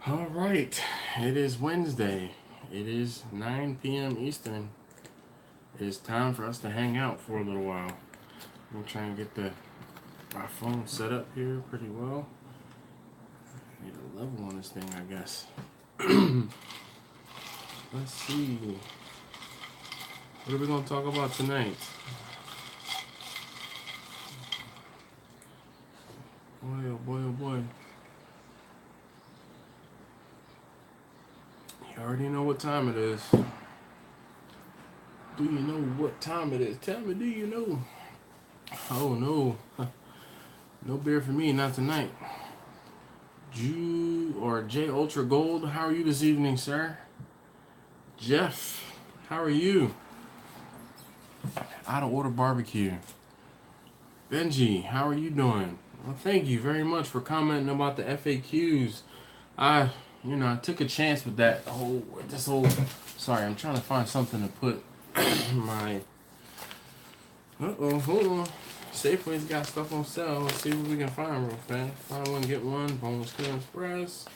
All right, it is Wednesday. It is 9 p.m. Eastern. It is time for us to hang out for a little while. I'm trying to get my phone set up here pretty well. Need a level on this thing, I guess. Let's see. What are we going to talk about tonight? Boy, oh boy, oh boy. You already know what time it is. Do you know what time it is? Tell me, do you know? Oh no. No beer for me, not tonight. J Ultra Gold, how are you this evening, sir? Jeff, how are you? Out of Order Barbecue. Benji, how are you doing? Well, thank you very much for commenting about the FAQs. I took a chance with this whole. Sorry, I'm trying to find something to put my. Hold on. Safeway's got stuff on sale. Let's see what we can find real fast. Buy one, get one. Bonus Kill Express.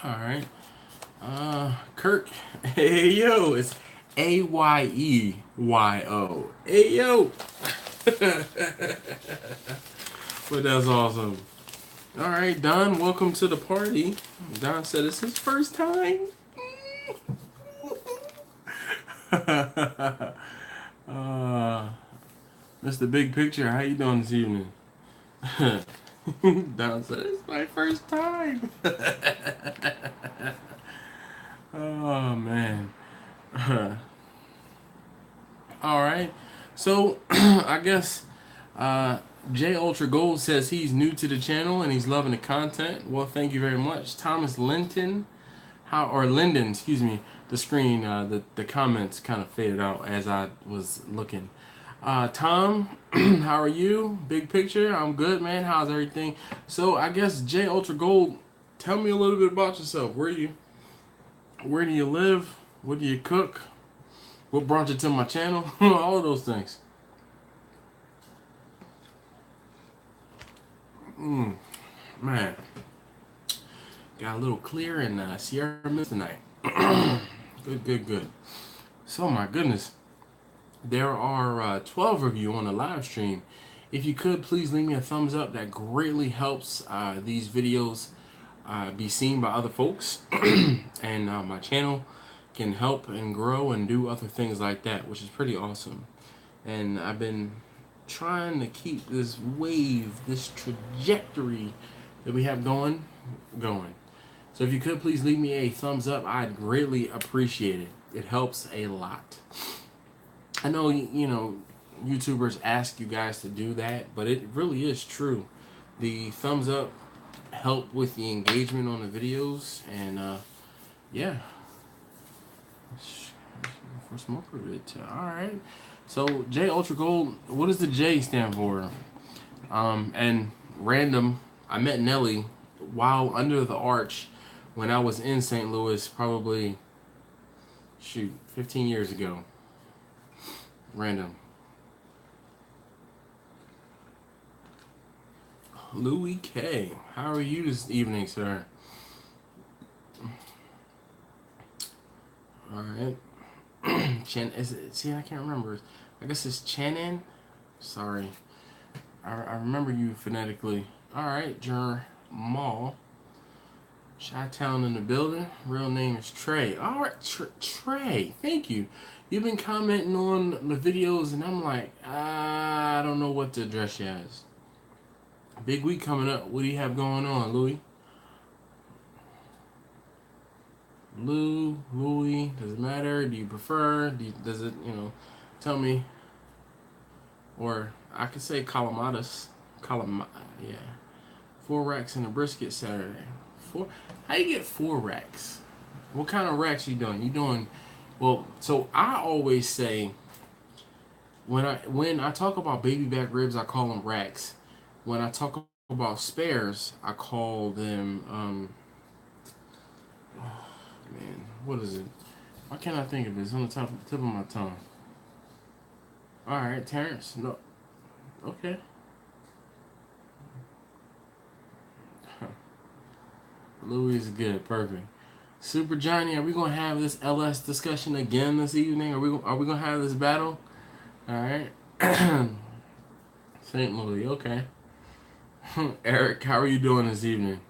Alright. Kirk. Hey, yo. It's AYEYO. Hey, yo. But that's awesome. Alright, Don. Welcome to the party. Don said it's his first time. Mr. Big Picture, how you doing this evening? Don said it's my first time. Oh man. All right. So I guess J Ultra Gold says he's new to the channel and he's loving the content. Well, thank you very much, Thomas Linden. Linden, excuse me. The screen, the comments kind of faded out as I was looking. Tom, how are you? Big Picture, I'm good, man. How's everything? So I guess J Ultra Gold, tell me a little bit about yourself. Where do you live? What do you cook? What brought you to my channel? All of those things. Man, got a little clear in Sierra Mist tonight. Good. So my goodness. There are 12 of you on the live stream. If you could, please leave me a thumbs up. That greatly helps these videos be seen by other folks. And my channel can help and grow and do other things like that, which is pretty awesome. And I've been trying to keep this wave, this trajectory that we have going. So if you could, please leave me a thumbs up. I'd greatly appreciate it. It helps a lot. I know, YouTubers ask you guys to do that, but it really is true. The thumbs up help with the engagement on the videos, and yeah. For smoker bit. Alright. So J Ultra Gold, what does the J stand for? And random, I met Nelly while under the arch when I was in St. Louis, probably 15 years ago. Random. Louis K. How are you this evening, sir? Alright. See, I can't remember. I guess it's Chenin. Sorry. I remember you phonetically. Alright, Jamal. Chi-Town in the building. Real name is Trey. Alright, Trey. Thank you. You've been commenting on the videos, and I'm like, I don't know what to address you as. Big week coming up. What do you have going on, Louis? Louis, does it matter? Do you prefer? Does it, tell me. Or I could say Calamatas. Yeah. 4 racks and a brisket Saturday. How you get 4 racks? What kind of racks you doing? You doing, well, so I always say, when I talk about baby back ribs, I call them racks. When I talk about spares, I call them, man, what is it? Why can't I think of it? It's on the tip of my tongue. Alright, Terrence. No. Okay. Louis is good. Perfect. Super Johnny, are we gonna have this LS discussion again this evening? Are we gonna have this battle? All right. St. Louis, okay. Eric, how are you doing this evening?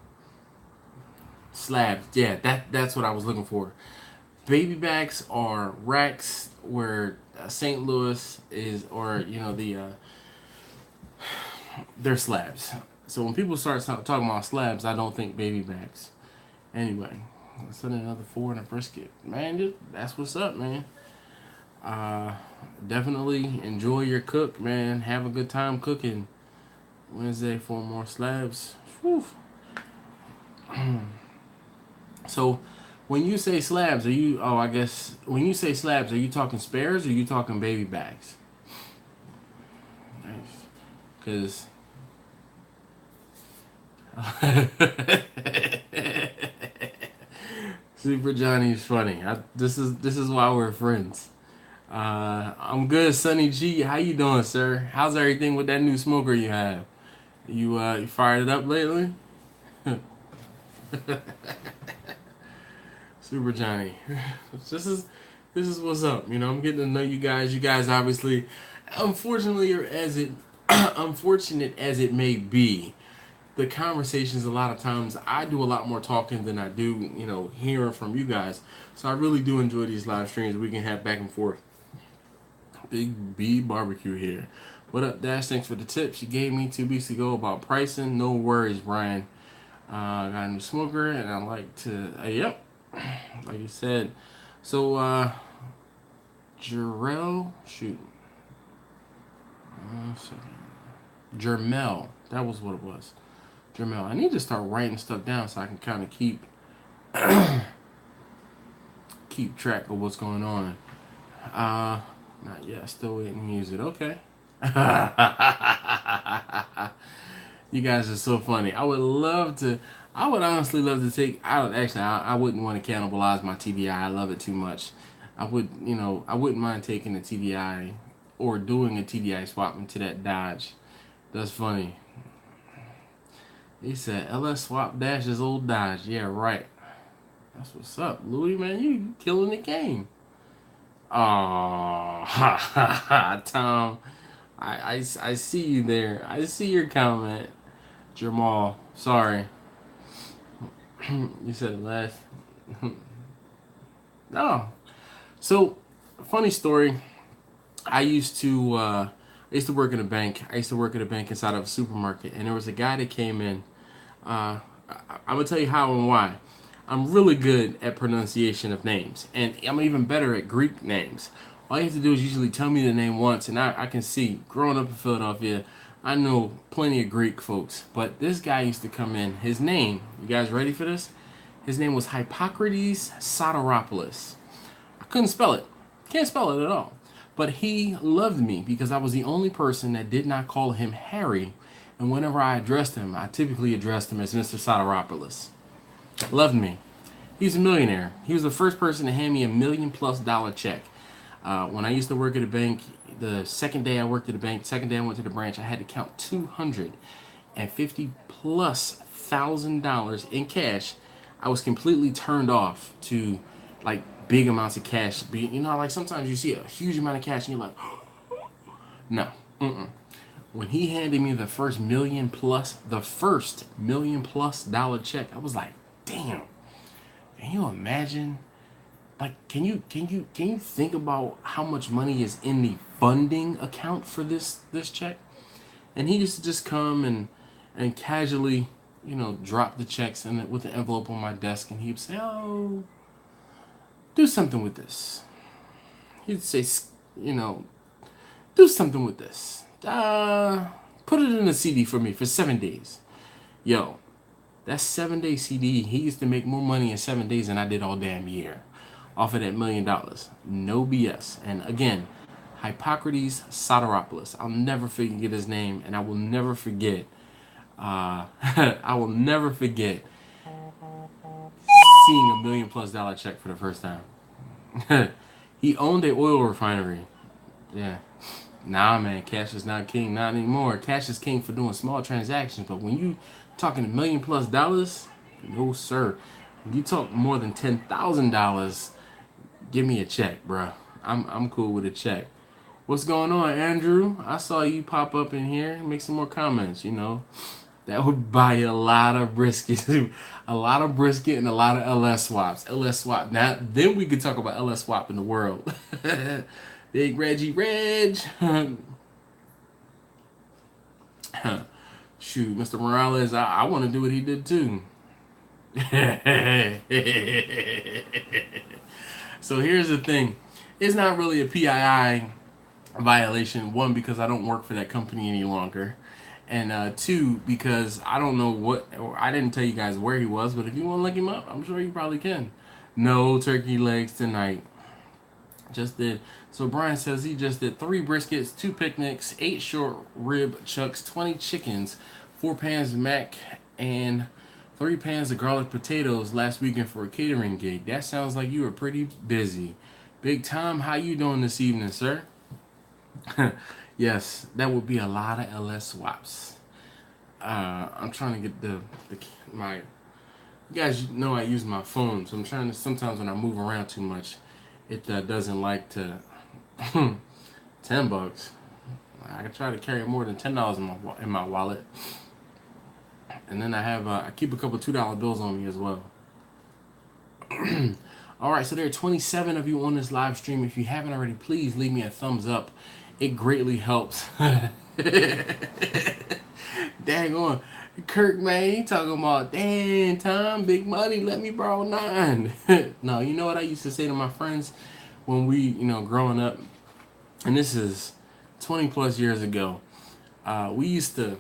Slabs, yeah, that's what I was looking for. Baby backs are racks where St. Louis is, or they're slabs. So when people start talking about slabs, I don't think baby backs. Anyway, let's send another 4 and a brisket. Man, that's what's up, man. Definitely enjoy your cook, man. Have a good time cooking. Wednesday, 4 more slabs. Whew. So, when you say slabs, I guess, when you say slabs, are you talking spares or are you talking baby backs? Nice. Because... Super Johnny's funny. This is why we're friends. I'm good, Sonny G. How you doing, sir? How's everything with that new smoker you have? You fired it up lately? Super Johnny. This is what's up. I'm getting to know you guys. You guys obviously, unfortunately, or as it unfortunate as it may be, the conversations a lot of times I do a lot more talking than I do, hearing from you guys. So I really do enjoy these live streams. We can have back and forth. Big B barbecue here. What up, Dash? Thanks for the tips you gave me 2 weeks ago about pricing. No worries, Brian. Got a new smoker, and I like to. Yep, like you said. So, Jarrell, shoot, Jermel. That was what it was. Jermel. I need to start writing stuff down so I can kind of keep track of what's going on. Not yet. Still waiting to use it. Okay. You guys are so funny. I would honestly love to take. I wouldn't want to cannibalize my TDI. I love it too much. I wouldn't mind taking a TDI or doing a TDI swap into that Dodge. That's funny. He said, LS swap Dash is old Dodge. Yeah, right. That's what's up. Louis, man, you killing the game. Oh, Tom. I see you there. I see your comment. Jamal, sorry. You said it last. No. So, funny story. I used to work in a bank. I used to work at a bank inside of a supermarket, and there was a guy that came in. I'm gonna tell you how and why. I'm really good at pronunciation of names, and I'm even better at Greek names. All you have to do is usually tell me the name once, and I can see. Growing up in Philadelphia, I know plenty of Greek folks, but this guy used to come in. His name, you guys ready for this? His name was Hippocrates Soteropoulos. I couldn't spell it. Can't spell it at all. But he loved me because I was the only person that did not call him Harry. And whenever I addressed him, I typically addressed him as Mr. Soteropoulos. Loved me. He's a millionaire. He was the first person to hand me $1 million+ check. When I used to work at a bank, the second day I worked at a bank, second day I went to the branch, I had to count $250,000+ in cash. I was completely turned off to like big amounts of cash. Like sometimes you see a huge amount of cash and you're like, no. When he handed me the first $1 million+, $1 million+ check, I was like, damn. Can you imagine? Like, can you think about how much money is in the funding account for this check? And he used to just come and casually, drop the checks with the envelope on my desk, and he'd say, "Oh, do something with this." He'd say, "Do something with this. Put it in a CD for me for 7 days." Yo, that 7-day CD, he used to make more money in 7 days than I did all damn year off of that $1 million. No BS. And again, Hippocrates Soteropoulos. I'll never forget his name, and I will never forget. I will never forget seeing $1 million+ check for the first time. He owned an oil refinery. Yeah. Nah, man, cash is not king, not anymore. Cash is king for doing small transactions, but when you talking $1 million+, No, sir. When you talk more than $10,000, give me a check, bruh. I'm cool with a check. What's going on, Andrew? I saw you pop up in here. Make some more comments, you know. That would buy you a lot of brisket. A lot of brisket and a lot of LS swaps. LS swap. Now, then we could talk about LS swap in the world. Big Reggie Reg. Shoot, Mr. Morales, I want to do what he did too. So here's the thing. It's not really a PII violation. One, because I don't work for that company any longer. And two, because I don't know what, or I didn't tell you guys where he was, but if you want to look him up, I'm sure you probably can. No turkey legs tonight. Just did. So Brian says he just did 3 briskets, 2 picnics, 8 short rib chucks, 20 chickens, 4 pans of mac, and 3 pans of garlic potatoes last weekend for a catering gig. That sounds like you were pretty busy. Big Tom, how you doing this evening, sir? Yes, that would be a lot of LS swaps. I'm trying to get my. You guys know I use my phone, so I'm trying to. Sometimes when I move around too much, it doesn't like to. $10. I can try to carry more than $10 in my wallet, and then I keep a couple $2 bills on me as well. All right, so there are 27 of you on this live stream. If you haven't already, please leave me a thumbs up. It greatly helps. Dang on. Kirk, man, he talking about, damn, Tom, big money, let me borrow 9. No, you know what I used to say to my friends when we, growing up, and this is 20 plus years ago, we used to,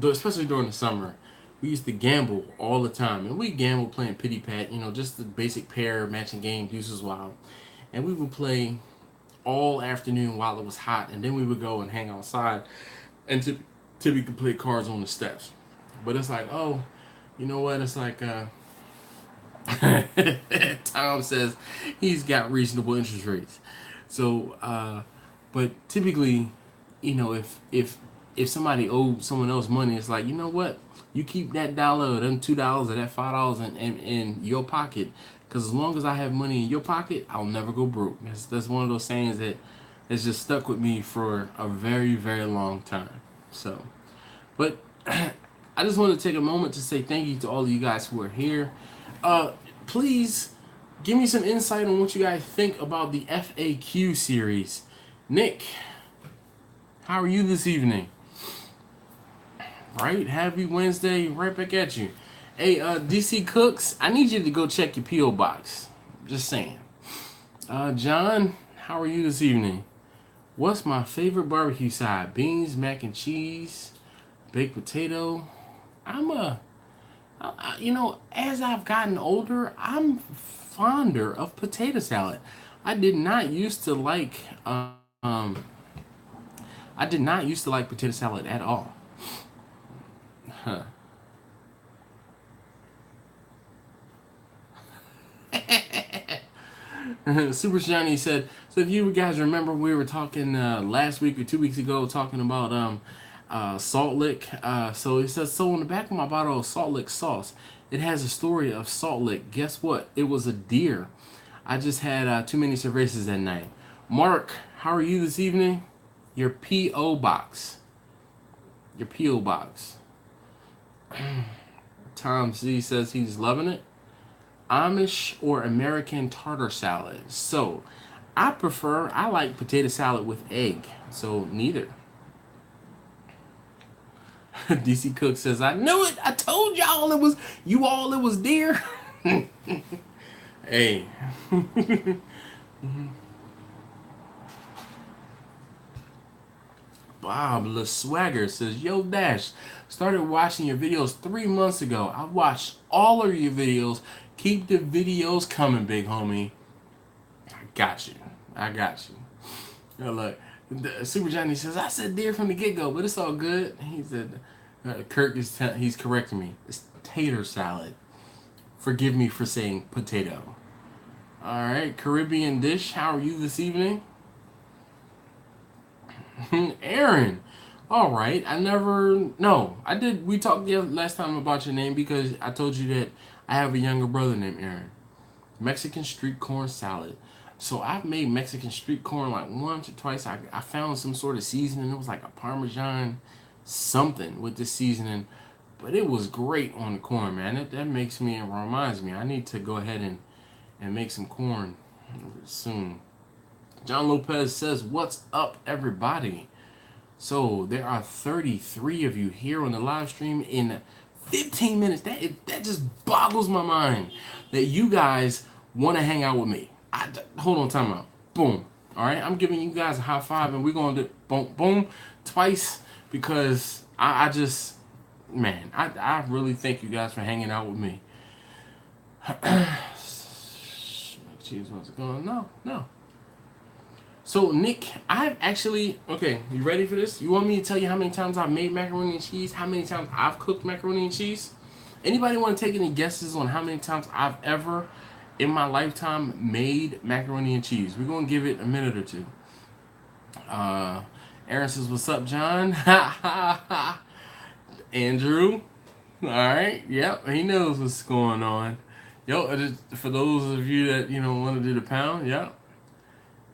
especially during the summer, we used to gamble all the time. And we gambled playing Pity Pat, just the basic pair matching game, Deuces Wild. And we would play all afternoon while it was hot, and then we would go and hang outside and typically play cards on the steps. But it's like, oh, you know what? It's like Tom says he's got reasonable interest rates. So, but typically, if somebody owed someone else money, it's like, you know what? You keep that dollar or them $2 or that $5 in your pocket. Because as long as I have money in your pocket, I'll never go broke. That's one of those sayings that has just stuck with me for a very, very long time. So, but I just want to take a moment to say thank you to all of you guys who are here. Please give me some insight on what you guys think about the FAQ series. Nick, how are you this evening? Right? Happy Wednesday, right back at you. Hey, DC Cooks, I need you to go check your P.O. box. Just saying. John, how are you this evening? What's my favorite barbecue side? Beans, mac and cheese, baked potato. As I've gotten older, I'm fonder of potato salad. I did not used to like potato salad at all. Huh. Super Shiny said, so if you guys remember, we were talking last week or 2 weeks ago talking about Salt Lick. So he says, so on the back of my bottle of Salt Lick sauce, it has a story of Salt Lick. Guess what? It was a deer. I just had too many cervezas that night. Mark, how are you this evening? Your P.O. box. Your P.O. box. Tom Z says he's loving it. Amish or American tartar salad. So, I like potato salad with egg. So, neither. DC Cook says, I knew it. I told y'all it was deer. Hey. Bob LeSwagger says, yo, Dash, started watching your videos 3 months ago. I watched all of your videos. Keep the videos coming, big homie. I got you. Now look, Super Johnny says, I said deer from the get-go, but it's all good. He said, Kirk he's correcting me. It's tater salad. Forgive me for saying potato. All right, Caribbean Dish, how are you this evening? Aaron, All right. No, I did. We talked the last time about your name because I told you that I have a younger brother named Aaron. Mexican street corn salad. So I've made Mexican street corn like once or twice. I found some sort of seasoning. It was like a Parmesan something with the seasoning. But it was great on the corn, man. That makes me, and reminds me, I need to go ahead and make some corn soon. John Lopez says, "What's up, everybody?" So there are 33 of you here on the live stream in 15 minutes. That just boggles my mind that you guys want to hang out with me. Hold on, time out. Boom. All right, I'm giving you guys a high five, and we're going to do boom, boom, twice because I just, man, I really thank you guys for hanging out with me. Cheese wants to go. No. So, Nick, I've actually... Okay, you ready for this? You want me to tell you how many times I've made macaroni and cheese? How many times I've cooked macaroni and cheese? Anybody want to take any guesses on how many times I've ever, in my lifetime, made macaroni and cheese? We're going to give it a minute or two. Aaron says, "What's up, John?" Andrew. All right. Yep, he knows what's going on. Yo, for those of you that, want to do the pound, yep.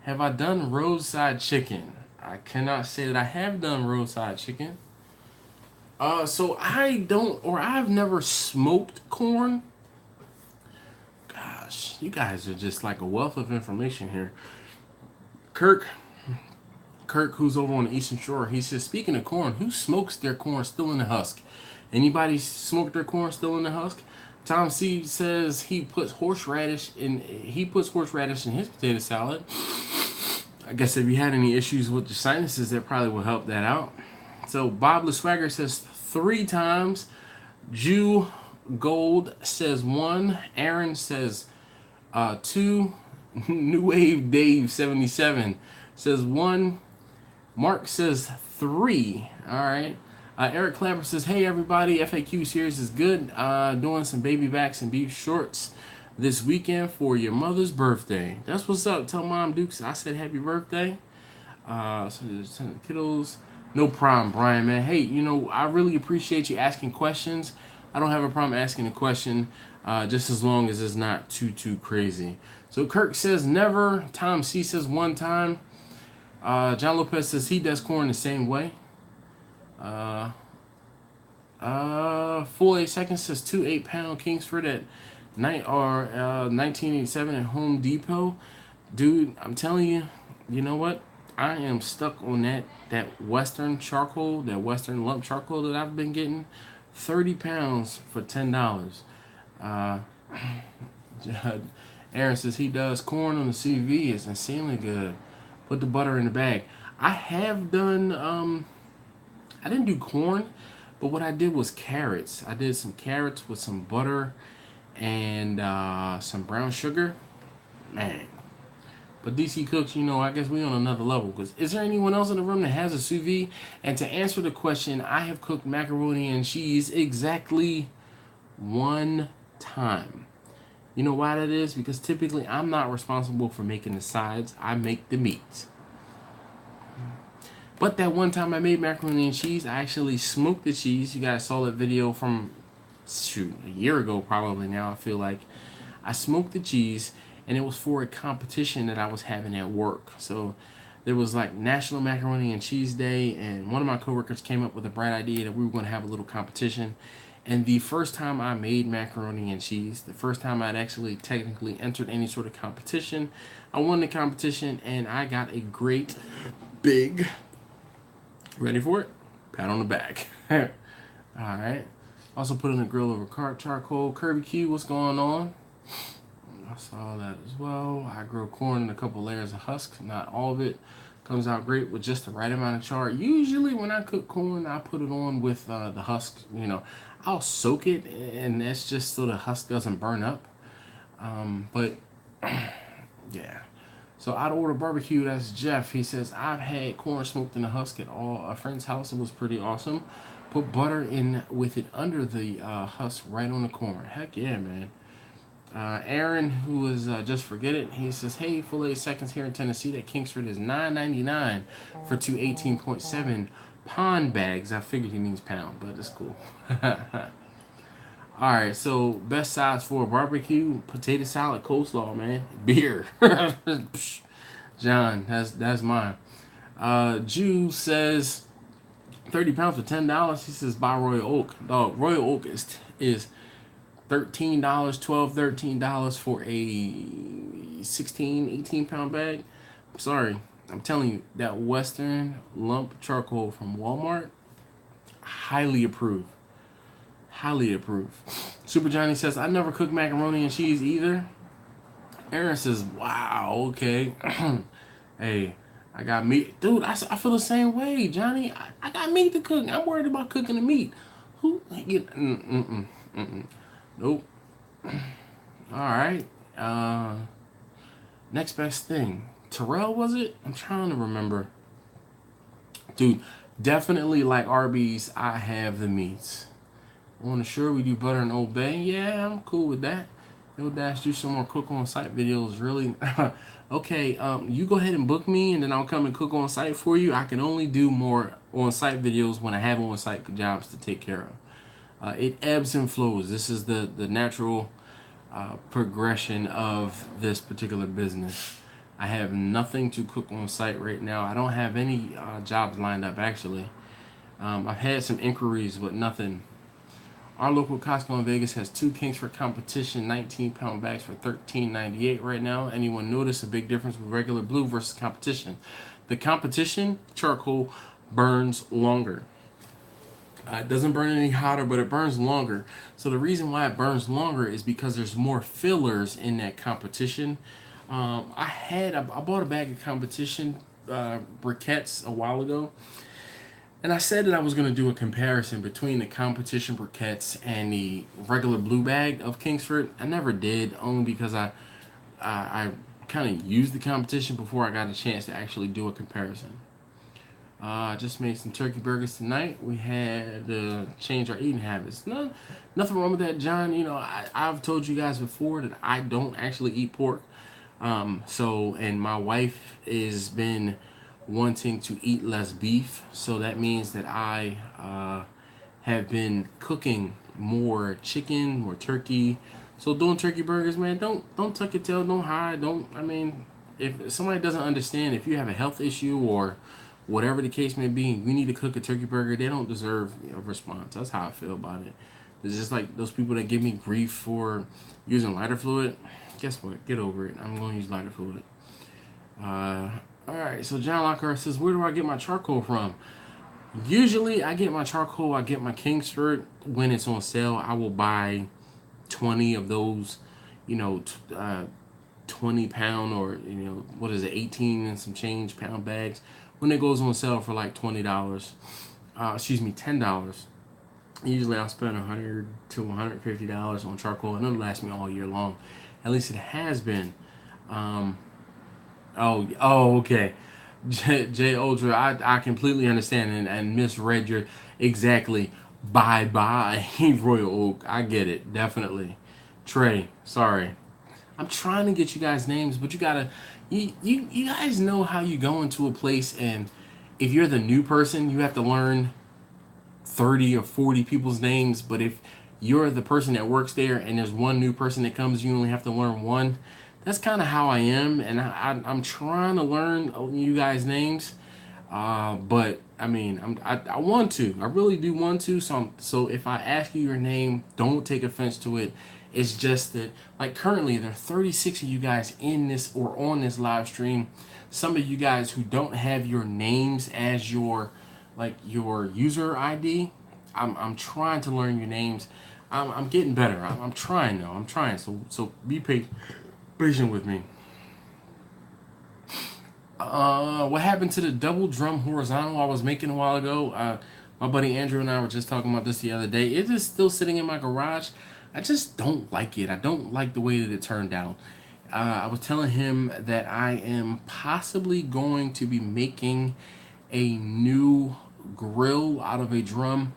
Have I done roadside chicken? I cannot say that I have done roadside chicken. So I've never smoked corn. Gosh, you guys are just like a wealth of information here. Kirk, who's over on the Eastern Shore, he says, "Speaking of corn, who smokes their corn still in the husk? Anybody smoke their corn still in the husk?" Tom C says he puts horseradish in his potato salad. I guess if you had any issues with your sinuses, that probably will help that out. So Bob LeSwagger says 3 times. Jew Gold says 1. Aaron says 2. New Wave Dave 77 says 1. Mark says 3. All right. Eric Clapper says, "Hey everybody, FAQ series is good. Doing some baby backs and beef shorts this weekend for your mother's birthday." That's what's up. Tell Mom Dukes I said happy birthday. So there's 10 kiddos. No problem, Brian, man. Hey, I really appreciate you asking questions. I don't have a problem asking a question, just as long as it's not too crazy. So Kirk says never. Tom C says 1 time. John Lopez says he does corn the same way. Full 8 seconds says 2 8-pound Kingsford at 1987 at Home Depot. Dude, I'm telling you, you know what? I am stuck on that Western charcoal, that Western lump charcoal that I've been getting. 30 pounds for $10. Aaron says he does corn on the CV. It's insanely good. Put the butter in the bag. I have done, I didn't do corn, but what I did was carrots. I did some carrots with some butter and some brown sugar. Man. But DC Cooks, I guess we on another level. Because is there anyone else in the room that has a sous vide? And to answer the question, I have cooked macaroni and cheese exactly 1 time. You know why that is? Because typically I'm not responsible for making the sides. I make the meat. But that 1 time I made macaroni and cheese, I actually smoked the cheese. You guys saw that video from, a year ago probably now, I feel like. I smoked the cheese, and it was for a competition that I was having at work. So there was like National Macaroni and Cheese Day, and one of my coworkers came up with a bright idea that we were going to have a little competition. And the first time I made macaroni and cheese, the first time I'd actually technically entered any sort of competition, I won the competition, and I got a great big... Ready for it? Pat on the back. Alright. Also put in the grill over charcoal. Kirby Q, what's going on? I saw that as well. I grow corn in a couple layers of husk. Not all of it. Comes out great with just the right amount of char. Usually when I cook corn, I put it on with the husk. I'll soak it, and that's just so the husk doesn't burn up. But, yeah. So out of order barbecue, that's Jeff. He says, "I've had corn smoked in the husk at a friend's house. It was pretty awesome. Put butter in with it under the husk right on the corn." Heck yeah, man. Aaron, who was Just Forget It, he says, "Hey, full 8 seconds here in Tennessee. That Kingsford is $9.99 for 2 18.7 Pond bags. I figured he means pound, but it's cool. All right, so best sides for barbecue: potato salad, coleslaw, man, beer. John, that's mine. Jew says 30 pounds for $10. He says buy Royal Oak. Dog, Royal Oak is $13, 12, $13 for a 16, 18 pound bag. I'm sorry, I'm telling you that Western lump charcoal from Walmart, highly approved. Highly approved. Super Johnny says, I never cook macaroni and cheese either. Aaron says, wow, okay. Hey, I got meat. Dude, I feel the same way, Johnny. I got meat to cook. I'm worried about cooking the meat. Who? Nope. All right. Next best thing. Terrell, was it? I'm trying to remember. Dude, definitely like Arby's, I have the meats. On the Shore, we do butter and Old Bay. Yeah, I'm cool with that. Yo, Dash, do some more cook on site videos. Really? Okay, you go ahead and book me, and then I'll come and cook on site for you. I can only do more on site videos when I have on site jobs to take care of. It ebbs and flows. This is the natural progression of this particular business. I have nothing to cook on site right now. I don't have any jobs lined up, actually. I've had some inquiries, but nothing. Our local Costco in Vegas has 2 Kingsford competition 19-pound bags for $13.98 right now. Anyone notice a big difference with regular blue versus competition? The competition charcoal burns longer. It doesn't burn any hotter, but it burns longer. So the reason why it burns longer is because there's more fillers in that competition. I bought a bag of competition briquettes a while ago. And I said that I was going to do a comparison between the competition briquettes and the regular blue bag of Kingsford. I never did, only because I kind of used the competition before I got a chance to actually do a comparison. I just made some turkey burgers tonight. We had to change our eating habits. Nothing wrong with that, John. You know, I've told you guys before that I don't actually eat pork. And my wife has been wanting to eat less beef, so that means that I have been cooking more chicken, more turkey. So doing turkey burgers, man, don't tuck your tail, don't hide, if somebody doesn't understand, if you have a health issue or whatever the case may be, you need to cook a turkey burger, they don't deserve a response. That's how I feel about it. It's just like those people that give me grief for using lighter fluid. Guess what? Get over it. I'm going to use lighter fluid. Alright, so John Lockhart says, where do I get my charcoal from? Usually, I get my Kingsford when it's on sale. I will buy 20 of those, 20 pound or, 18 and some change pound bags. When it goes on sale for like $20, $10. Usually, I'll spend $100 to $150 on charcoal, and it'll last me all year long. At least it has been. Okay. J Ultra, I completely understand and misread your exactly. Bye Royal Oak. I get it, definitely. Trey, sorry. I'm trying to get you guys names, but you guys know how you go into a place, and if you're the new person, you have to learn 30 or 40 people's names, but if you're the person that works there and there's one new person that comes, you only have to learn one. That's kind of how I am, and I'm trying to learn you guys' names, but I want to. I really do want to. So if I ask you your name, don't take offense to it. It's just that, like, currently there are 36 of you guys in this or on this live stream. Some of you guys who don't have your names as your user ID. I'm trying to learn your names. I'm getting better. I'm trying though. I'm trying. So be patient with me. What happened to the double drum horizontal I was making a while ago? My buddy Andrew and I were just talking about this the other day. It is still sitting in my garage. I just don't like it. I don't like the way that it turned out. I was telling him that I am possibly going to be making a new grill out of a drum.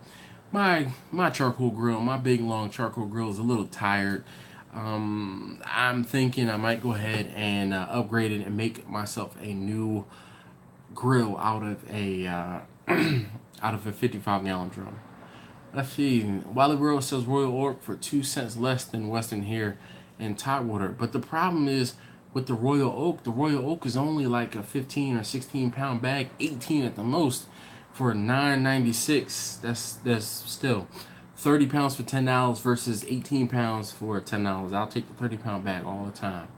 My charcoal grill, my big long charcoal grill is a little tired. I'm thinking I might go ahead and upgrade it and make myself a new grill out of a out of a 55-gallon drum. Let's see. Wiley World sells Royal Oak for 2 cents less than Western here in Tidewater. But the problem is with the Royal Oak is only like a 15 or 16 pound bag, 18 at the most, for $9.96. That's still 30 pounds for $10 versus 18 pounds for $10. I'll take the 30-pound bag all the time.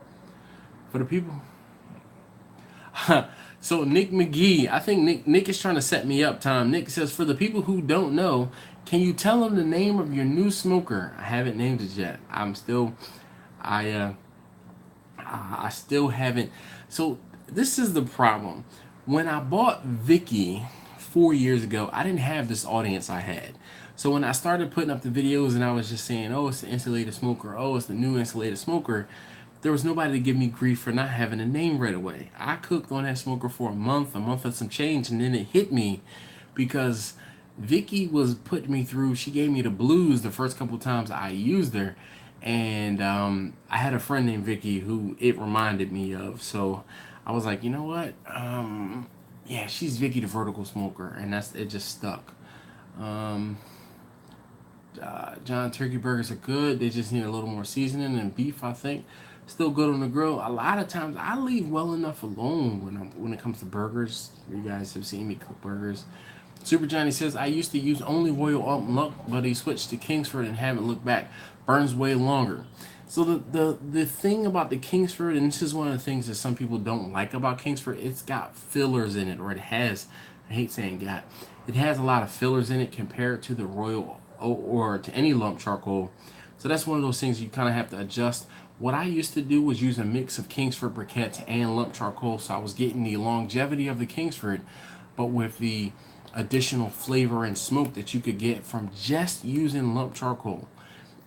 For the people. So Nick McGee, I think Nick is trying to set me up, Tom. Nick says, for the people who don't know, can you tell them the name of your new smoker? I haven't named it yet. I still haven't. So this is the problem. When I bought Vicky 4 years ago, I didn't have this audience I had. So when I started putting up the videos and I was just saying, oh, it's the insulated smoker, oh, it's the new insulated smoker, there was nobody to give me grief for not having a name right away. I cooked on that smoker for a month and some change, and then it hit me because Vicky was putting me through. She gave me the blues the first couple times I used her, and I had a friend named Vicky who it reminded me of. So I was like, you know what? Yeah, she's Vicky the vertical smoker, and it just stuck. John, turkey burgers are good. They just need a little more seasoning, and beef, I think, still good on the grill. A lot of times I leave well enough alone when it comes to burgers. You guys have seen me cook burgers. Super Johnny says, I used to use only Royal Oak Luck, but he switched to Kingsford and haven't looked back. Burns way longer. So the thing about the Kingsford, and this is one of the things that some people don't like about Kingsford, it's got fillers in it, or it has. I hate saying got. It has a lot of fillers in it compared to the Royal Oak or to any lump charcoal. So that's one of those things you kind of have to adjust. What I used to do was use a mix of Kingsford briquettes and lump charcoal, so I was getting the longevity of the Kingsford, but with the additional flavor and smoke that you could get from just using lump charcoal.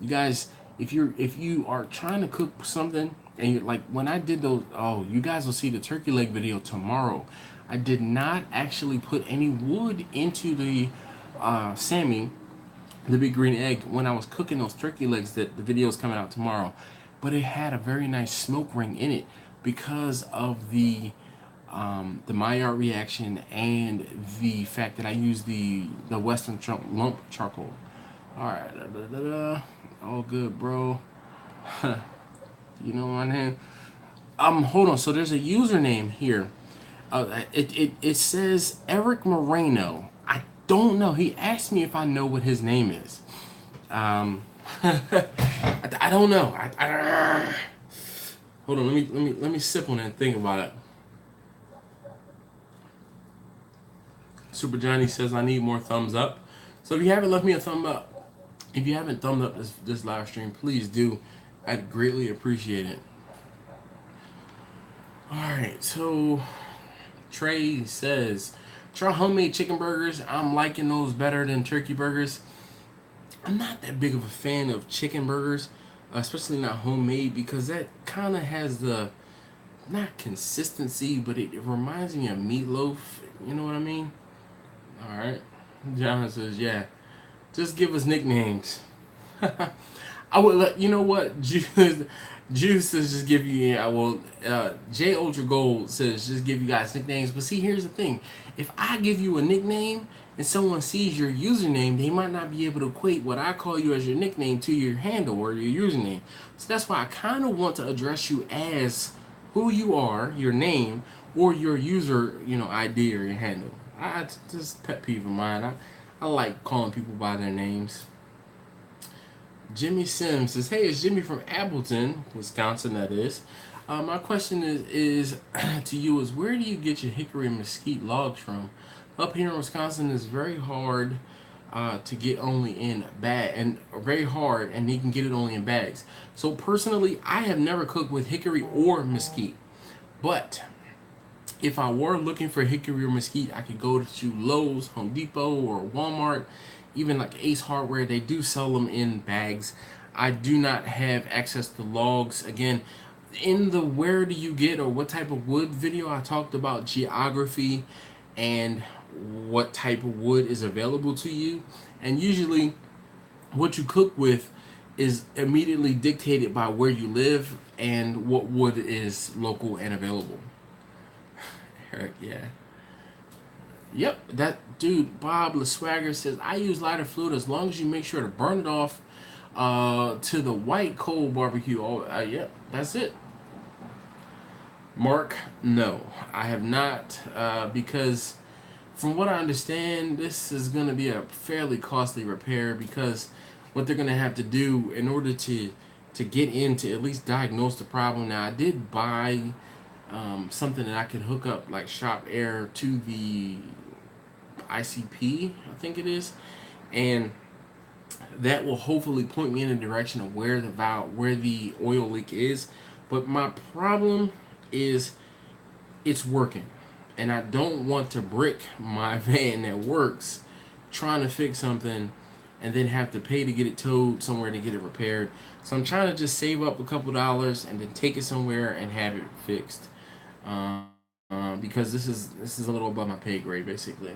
You guys, if you are trying to cook something, and you're like, when I did those, oh, you guys will see the turkey leg video tomorrow. I did not actually put any wood into the Sammy, the big green egg, when I was cooking those turkey legs. That the video is coming out tomorrow, but it had a very nice smoke ring in it because of the Maillard reaction and the fact that I used the Western lump charcoal. All right, all good, bro. You know my name. Hold on. So there's a username here. It says Eric Moreno. I don't know. He asked me if I know what his name is. I don't know. Hold on. Let me sip on it and think about it. Super Johnny says I need more thumbs up. So if you haven't left me a thumb up, if you haven't thumbed up this live stream, please do. I'd greatly appreciate it. Alright, so Trey says, try homemade chicken burgers. I'm liking those better than turkey burgers. I'm not that big of a fan of chicken burgers, especially not homemade, because that kind of has the, not consistency, but it reminds me of meatloaf. You know what I mean? Alright. John says, yeah, just give us nicknames. I would let, you know what, Juice says just give you, yeah, well, J Ultra Gold says just give you guys nicknames. But see, here's the thing. If I give you a nickname and someone sees your username, they might not be able to equate what I call you as your nickname to your handle or your username. So that's why I kind of want to address you as who you are, your name, or your user, ID or your handle. I just pet peeve of mine. I like calling people by their names. Jimmy Sims says, hey, it's Jimmy from Appleton, Wisconsin, that is. My question is to you is, where do you get your hickory and mesquite logs from? Up here in Wisconsin, it's very hard to get only in very hard, and you can get it only in bags. So personally, I have never cooked with hickory or mesquite. But if I were looking for hickory or mesquite, I could go to Lowe's, Home Depot, or Walmart. Even like Ace Hardware, they do sell them in bags. I do not have access to logs. Again, in the where do you get or what type of wood video, I talked about geography and what type of wood is available to you. And usually what you cook with is immediately dictated by where you live and what wood is local and available. Eric, yeah. Yep, that dude, Bob LeSwagger says, I use lighter fluid as long as you make sure to burn it off to the white coal barbecue. Oh, yep, that's it. Mark, no, I have not, because from what I understand, this is going to be a fairly costly repair because what they're going to have to do in order to get in to at least diagnose the problem. Now, I did buy something that I could hook up like shop air to the ICP, I think it is, and that will hopefully point me in the direction of where the valve, where the oil leak is. But my problem is it's working, and I don't want to brick my van that works trying to fix something and then have to pay to get it towed somewhere to get it repaired. So I'm trying to just save up a couple dollars and then take it somewhere and have it fixed, because this is a little above my pay grade basically.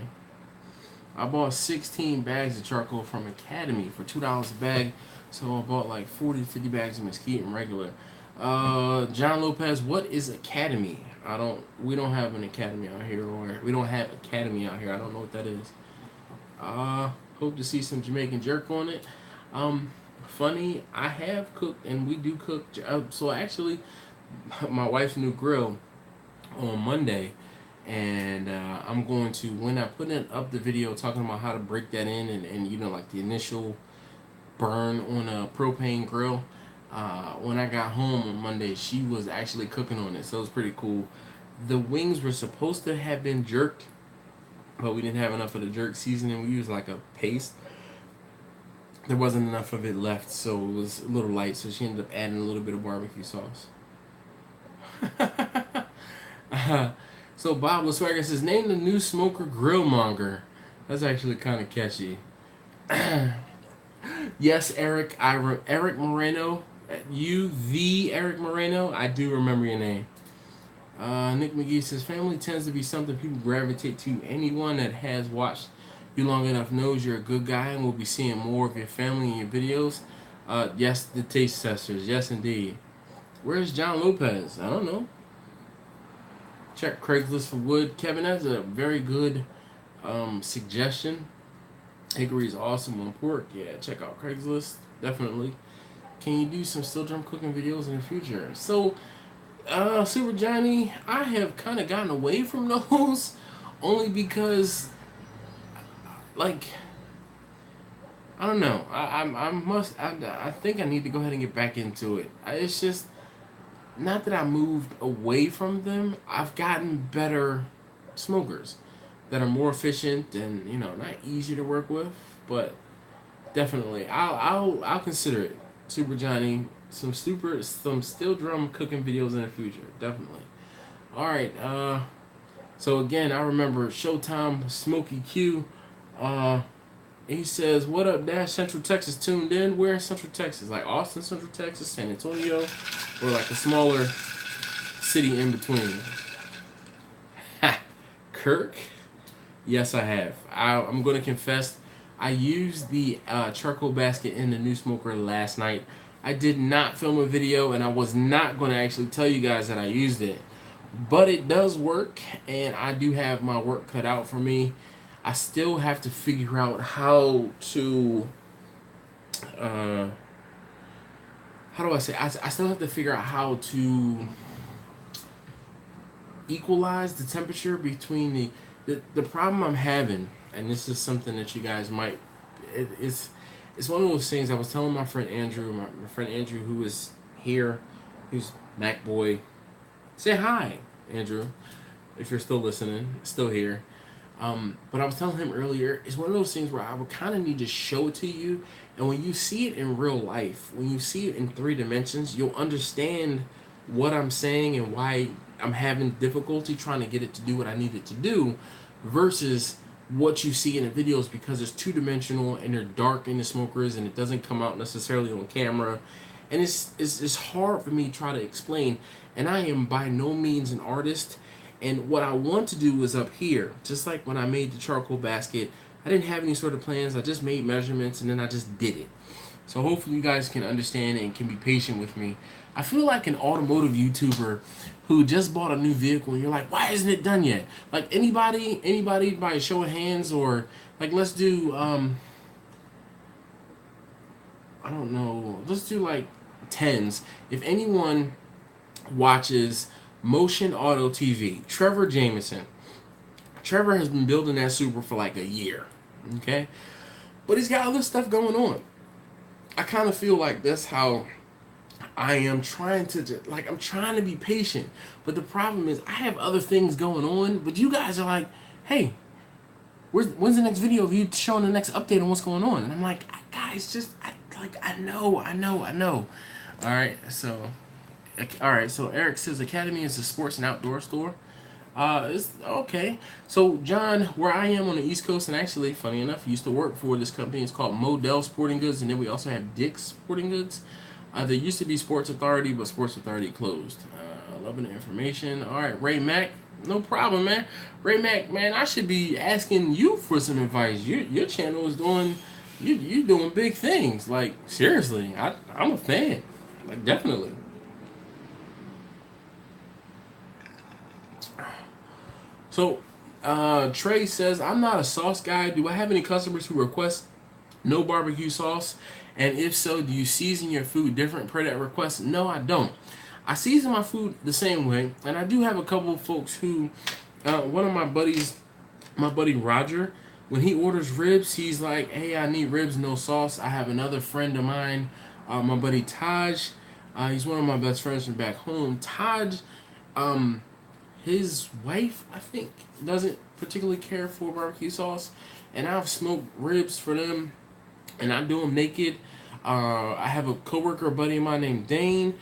I bought 16 bags of charcoal from Academy for $2 a bag, so I bought like 40 to 50 bags of mesquite and regular. John Lopez, what is Academy? We don't have an Academy out here, or we don't have Academy out here. I don't know what that is. Hope to see some Jamaican jerk on it. Funny, I have cooked, and we do cook. So actually, my wife's new grill on Monday, and I'm going to, when I put up the video talking about how to break that in, and you know, like the initial burn on a propane grill. When I got home on Monday, she was actually cooking on it, so it was pretty cool. The wings were supposed to have been jerked, but we didn't have enough of the jerk seasoning. We used like a paste. There wasn't enough of it left, so it was a little light, so she ended up adding a little bit of barbecue sauce. So Bob LeSwagger says, name the new smoker grillmonger. That's actually kind of catchy. Yes, Eric. Eric Moreno. The Eric Moreno. I do remember your name. Nick McGee says, family tends to be something people gravitate to. Anyone that has watched you long enough knows you're a good guy and will be seeing more of your family in your videos. Yes, the taste testers. Yes, indeed. Where's John Lopez? I don't know. Check Craigslist for wood. Kevin, that's a very good suggestion. Hickory is awesome on pork. Yeah, check out Craigslist. Definitely. Can you do some still drum cooking videos in the future? So, Super Johnny, I have kind of gotten away from those only because, like, I don't know. I think I need to go ahead and get back into it. It's just not that I moved away from them. I've gotten better smokers that are more efficient and, you know, not easy to work with, but definitely I'll consider it. Super Johnny, some steel drum cooking videos in the future, definitely. All right, so again, I remember Showtime Smokey Q. He says, "What up, Dash? Central Texas tuned in. Where in Central Texas? Like Austin, Central Texas, San Antonio, or like a smaller city in between?" Ha, Kirk. Yes, I have. I'm going to confess, I used the charcoal basket in the new smoker last night. I did not film a video, and I was not going to actually tell you guys that I used it. But it does work, and I do have my work cut out for me. I still have to figure out how to... how do I say? I still have to figure out how to equalize the temperature between the problem I'm having, and this is something that you guys might, it's one of those things I was telling my friend Andrew, my friend Andrew who is here, who's Mac Boy. Say hi, Andrew, if you're still listening, still here. But I was telling him earlier, it's one of those things where I would kind of need to show it to you, and when you see it in real life, when you see it in 3 dimensions, you'll understand what I'm saying and why I'm having difficulty trying to get it to do what I need it to do, versus what you see in the videos, because it's 2-dimensional and they're dark in the smokers and it doesn't come out necessarily on camera, and it's hard for me to try to explain. And I am by no means an artist, and what I want to do is up here, just like when I made the charcoal basket. I didn't have any sort of plans. I just made measurements and then I just did it. So hopefully you guys can understand and can be patient with me. I feel like an automotive YouTuber who just bought a new vehicle and you're like, why isn't it done yet? Like anybody by a show of hands, or like let's do I don't know, let's do like tens. If anyone watches Motion Auto TV, Trevor Jameson. Trevor has been building that Super for like a year. Okay? But he's got other stuff going on. I kind of feel like that's how I am trying to, like, I'm trying to be patient. But the problem is, I have other things going on. But you guys are like, hey, when's the next video of you showing the next update on what's going on? And I'm like, guys, I know. All right, so, Eric says Academy is a sports and outdoor store. It's okay. So, John, where I am on the East Coast, and actually, funny enough, used to work for this company. It's called Model Sporting Goods, and then we also have Dick's Sporting Goods. There used to be Sports Authority, but Sports Authority closed. Loving the information. All right, Ray Mack, no problem, man. Ray Mack, man, I should be asking you for some advice. Your channel is doing, you doing big things. Like, seriously, I'm a fan. Like, definitely. So, Trey says, I'm not a sauce guy. Do I have any customers who request no barbecue sauce? And if so, do you season your food different per that request? No, I don't. I season my food the same way. And I do have a couple of folks who, one of my buddies, my buddy Roger, when he orders ribs, he's like, hey, I need ribs, no sauce. I have another friend of mine, my buddy Taj. He's one of my best friends from back home. Taj, his wife, I think, doesn't particularly care for barbecue sauce, and I've smoked ribs for them, and I do them naked. I have a coworker buddy of mine named Dane.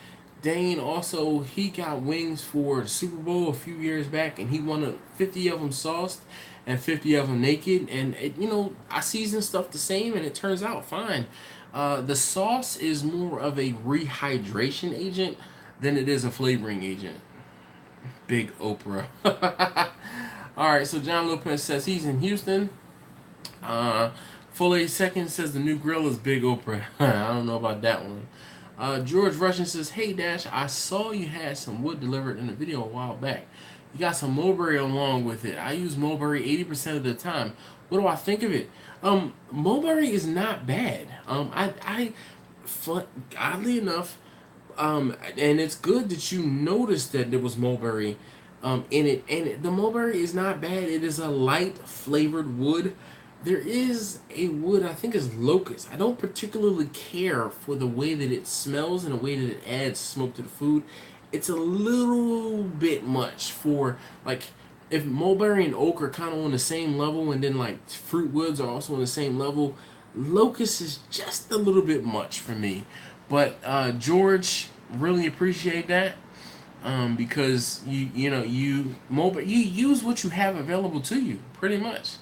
Dane also, he got wings for the Super Bowl a few years back, and he wanted 50 of them sauced and 50 of them naked. And I season stuff the same, and it turns out fine. The sauce is more of a rehydration agent than it is a flavoring agent. Big Oprah. All right, so John Lopez says he's in Houston. Full 8 Seconds says the new grill is Big Oprah. I don't know about that one. George Russian says, hey Dash, I saw you had some wood delivered in a video a while back. You got some mulberry along with it. I use mulberry 80% of the time. What do I think of it? Mulberry is not bad. Oddly enough, and it's good that you noticed that there was mulberry in it. And the mulberry is not bad. It is a light flavored wood. There is a wood, I think is locust. I don't particularly care for the way that it smells and the way that it adds smoke to the food. It's a little bit much for, like, if mulberry and oak are kind of on the same level, and then like fruit woods are also on the same level, locust is just a little bit much for me. But George, really appreciate that, because you use what you have available to you, pretty much.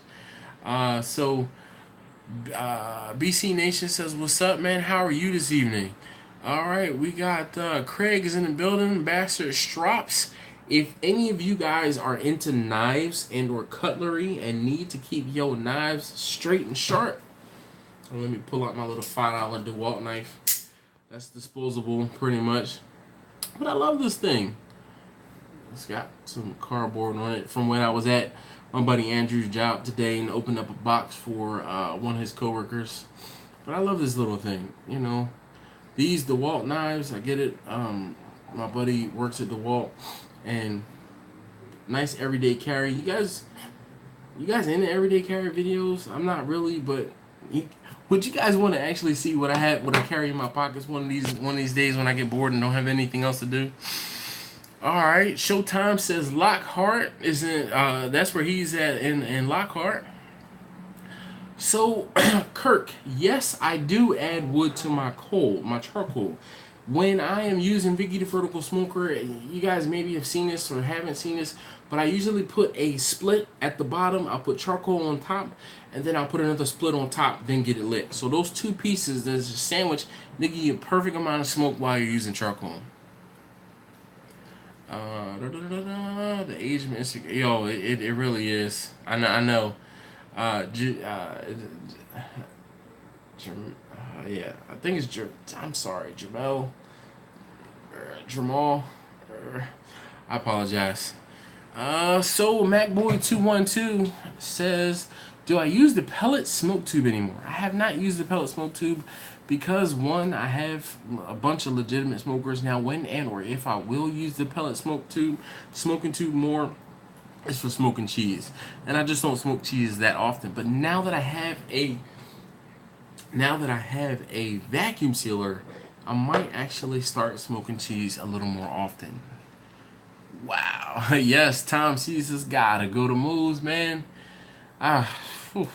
BC Nation says, what's up, man? How are you this evening? All right, we got Craig is in the building. Baxter Strops. If any of you guys are into knives and or cutlery and need to keep your knives straight and sharp, let me pull out my little $5 DeWalt knife. That's disposable, pretty much. But I love this thing. It's got some cardboard on it from when I was at my buddy Andrew's job today and opened up a box for one of his coworkers. But I love this little thing. These DeWalt knives, I get it. My buddy works at DeWalt, and nice everyday carry. You guys into everyday carry videos? I'm not really, but would you guys want to actually see what I carry in my pockets one of these days when I get bored and don't have anything else to do? All right, Showtime says Lockhart is in. That's where he's at in Lockhart. So, Kirk, yes, I do add wood to my charcoal. When I am using Vicky the Vertical Smoker, you guys maybe have seen this or haven't seen this, but I usually put a split at the bottom. I'll put charcoal on top, and then I'll put another split on top, then get it lit. So those two pieces, there's a sandwich, they give you a perfect amount of smoke while you're using charcoal. The age of Instagram, yo, it really is. I know. Yeah, I think it's I'm sorry, Jamal. I apologize. So MacBoy212 says, do I use the pellet smoke tube anymore? I have not used the pellet smoke tube because, one, I have a bunch of legitimate smokers now. When and or if I will use the pellet smoking tube more, it's for smoking cheese, and I just don't smoke cheese that often. But now that I have a vacuum sealer, I might actually start smoking cheese a little more often. Wow. Yes, Tom sees this gotta go to moves, man. Ah, whew.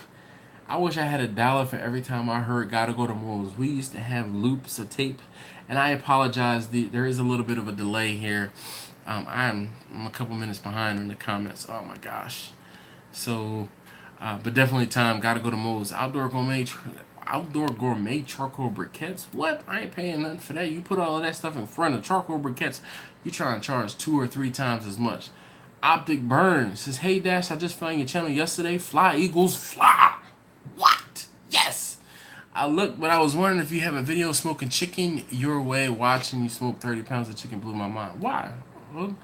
I wish I had $1 for every time I heard gotta go to moves. We used to have loops of tape, and I apologize. There is a little bit of a delay here. I'm a couple minutes behind in the comments. Oh my gosh. So, but definitely time. Gotta go to moves. Outdoor gourmet charcoal briquettes. What? I ain't paying nothing for that. You put all of that stuff in front of charcoal briquettes, you try and charge 2 or 3 times as much. Optic Burn says, hey Dash, I just found your channel yesterday. Fly Eagles Fly. What? Yes. I looked, but I was wondering if you have a video smoking chicken your way. Watching you smoke 30 pounds of chicken blew my mind. Why? Well,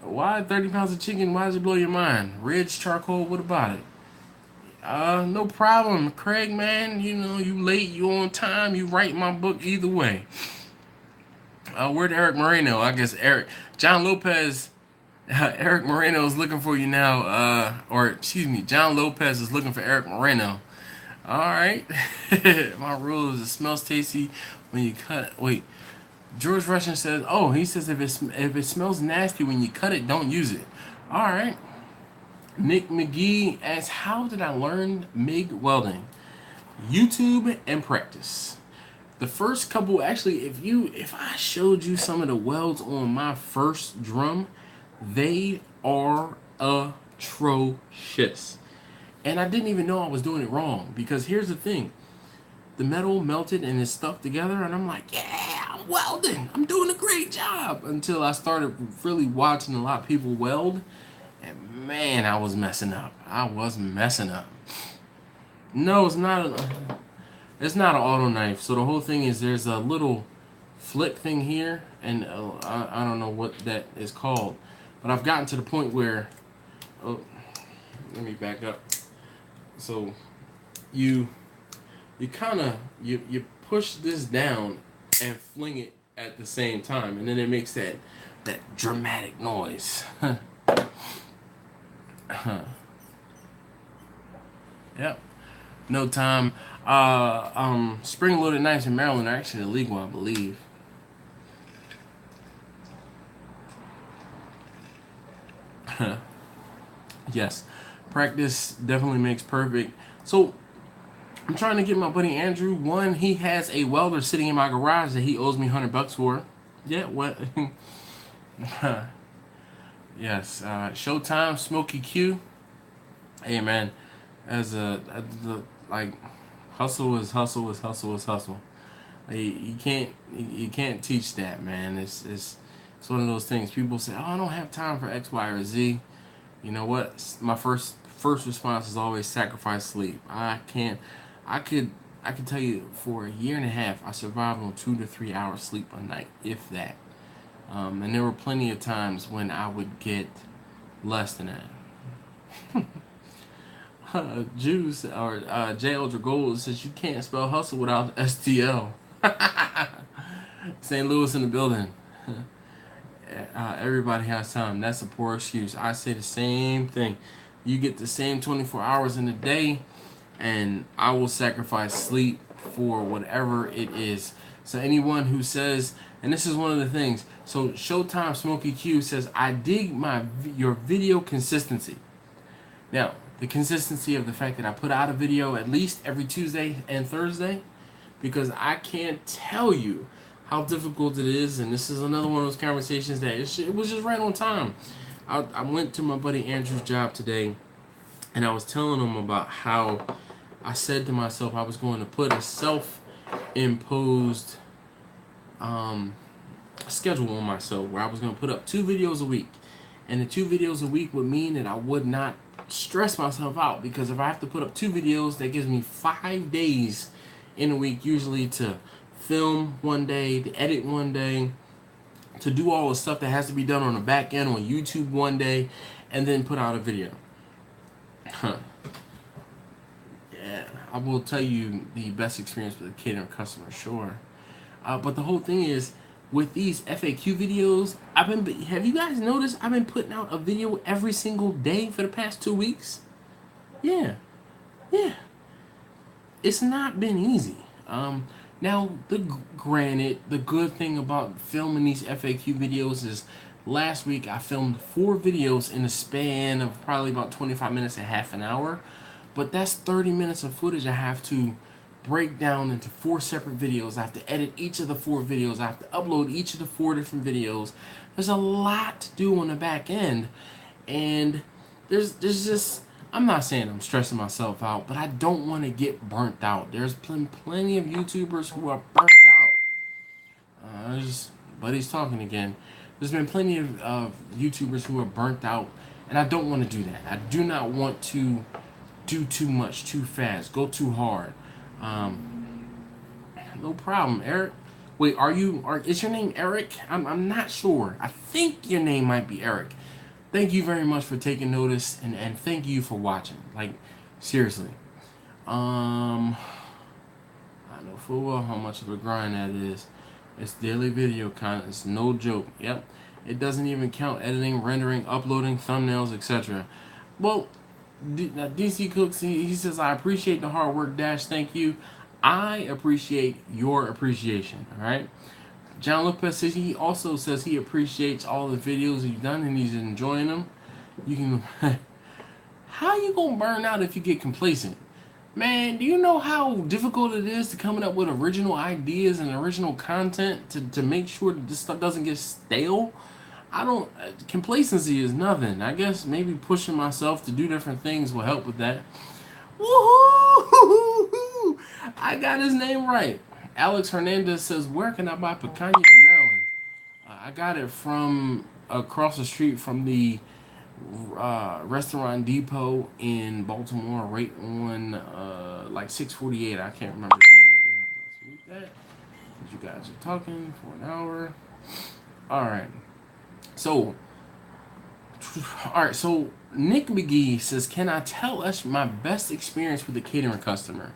why 30 pounds of chicken? Why does it blow your mind? Ridge charcoal, what about it? No problem, Craig, man. You know, you late, you on time, you write my book either way. Where'd Eric Moreno? I guess John Lopez, Eric Moreno is looking for you now. Or excuse me, John Lopez is looking for Eric Moreno. All right. My rule is it smells tasty when you cut it. Wait, George Russian says, oh, he says if it smells nasty when you cut it, don't use it. All right. Nick McGee asks, how did I learn MIG welding? YouTube and practice. The first couple, actually, if I showed you some of the welds on my first drum, they are atrocious. And I didn't even know I was doing it wrong, because here's the thing. The metal melted and it stuck together, and I'm like, yeah, I'm welding. I'm doing a great job. Until I started really watching a lot of people weld. And man, I was messing up. No, it's not an auto knife. So the whole thing is there's a little flip thing here, and I don't know what that is called. But I've gotten to the point where, oh, let me back up. So you push this down and fling it at the same time, and then it makes that dramatic noise. Yep. No time. Spring-loaded knives in Maryland are actually illegal, I believe. Yes. Practice definitely makes perfect. So, I'm trying to get my buddy Andrew. One, he has a welder sitting in my garage that he owes me $100 for. Yeah, what? Yes, Showtime, Smokey Q. Hey man, like hustle is hustle. You can't teach that, man. It's one of those things. People say, oh, I don't have time for X, Y, or Z. You know what? My first response is always sacrifice sleep. I could tell you for a year and a half, I survived on 2 to 3 hours sleep a night, if that. And there were plenty of times when I would get less than that. Juice or J. Ultra Gold says you can't spell hustle without STL. St. Louis in the building. Everybody has time. That's a poor excuse. I say the same thing. You get the same 24 hours in a day, and I will sacrifice sleep for whatever it is. So anyone who says, and this is one of the things, so Showtime Smokey Q says, I dig your video consistency. Now, the consistency of the fact that I put out a video at least every Tuesday and Thursday, because I can't tell you how difficult it is, and this is another one of those conversations that it was just right on time. I went to my buddy Andrew's job today, and I was telling him about how I said to myself I was going to put a self-imposed schedule on myself where I was going to put up 2 videos a week, and the 2 videos a week would mean that I would not stress myself out, because if I have to put up 2 videos, that gives me 5 days in a week, usually to film one day, to edit one day, to do all the stuff that has to be done on the back end on YouTube one day, and then put out a video. Huh. Yeah, I will tell you the best experience with a catering customer, sure. But the whole thing is, with these FAQ videos, have you guys noticed I've been putting out a video every single day for the past 2 weeks? Yeah. It's not been easy. Now, granted, the good thing about filming these FAQ videos is last week I filmed 4 videos in a span of probably about 25 minutes to half an hour. But that's 30 minutes of footage I have to break down into 4 separate videos. I have to edit each of the 4 videos. I have to upload each of the 4 different videos. There's a lot to do on the back end. And there's just, I'm not saying I'm stressing myself out, but I don't want to get burnt out. There's plenty of YouTubers who are burnt out. Buddy's talking again. There's been plenty of YouTubers who are burnt out, and I don't want to do that. I do not want to do too much too fast, go too hard. No problem, Eric. Wait, is your name Eric? I'm not sure. I think your name might be Eric. Thank you very much for taking notice, and thank you for watching. Like, seriously. I know full well how much of a grind that is. It's daily video content. It's no joke. Yep. It doesn't even count editing, rendering, uploading, thumbnails, etc. Well, DC Cooks, he says, I appreciate the hard work, Dash. Thank you. I appreciate your appreciation. All right. John Lopez says he also says he appreciates all the videos you've done and he's enjoying them. You can. How you gonna burn out if you get complacent? Man, do you know how difficult it is to coming up with original ideas and original content to make sure that this stuff doesn't get stale? Complacency is nothing. I guess maybe pushing myself to do different things will help with that. Woohoo! I got his name right. Alex Hernandez says, where can I buy picanha in Maryland? I got it from across the street from the Restaurant Depot in Baltimore, right on like 648. I can't remember the name of it. Let's mute that. You guys are talking for an hour. Alright. So Nick McGee says, can I tell us my best experience with a catering customer?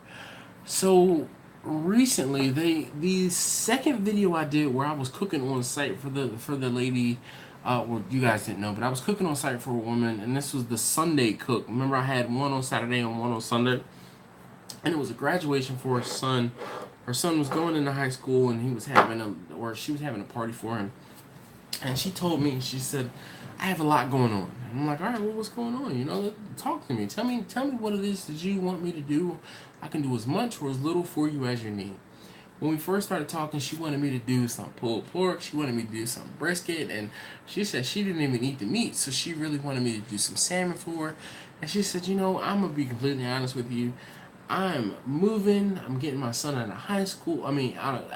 So recently, the second video I did where I was cooking on site for the lady, well, you guys didn't know, but I was cooking on site for a woman, and this was the Sunday cook. Remember, I had one on Saturday and one on Sunday, and it was a graduation for her son. Her son was going into high school, and she was having a party for him. And she told me, she said, I have a lot going on. And I'm like, all right, well, what's going on? You know, talk to me. Tell me what it is that you want me to do. I can do as much or as little for you as you need. When we first started talking, she wanted me to do some pulled pork. She wanted me to do some brisket. And she said she didn't even eat the meat, so she really wanted me to do some salmon for her. And she said, you know, I'm going to be completely honest with you. I'm moving. I'm getting my son out of high school. Out of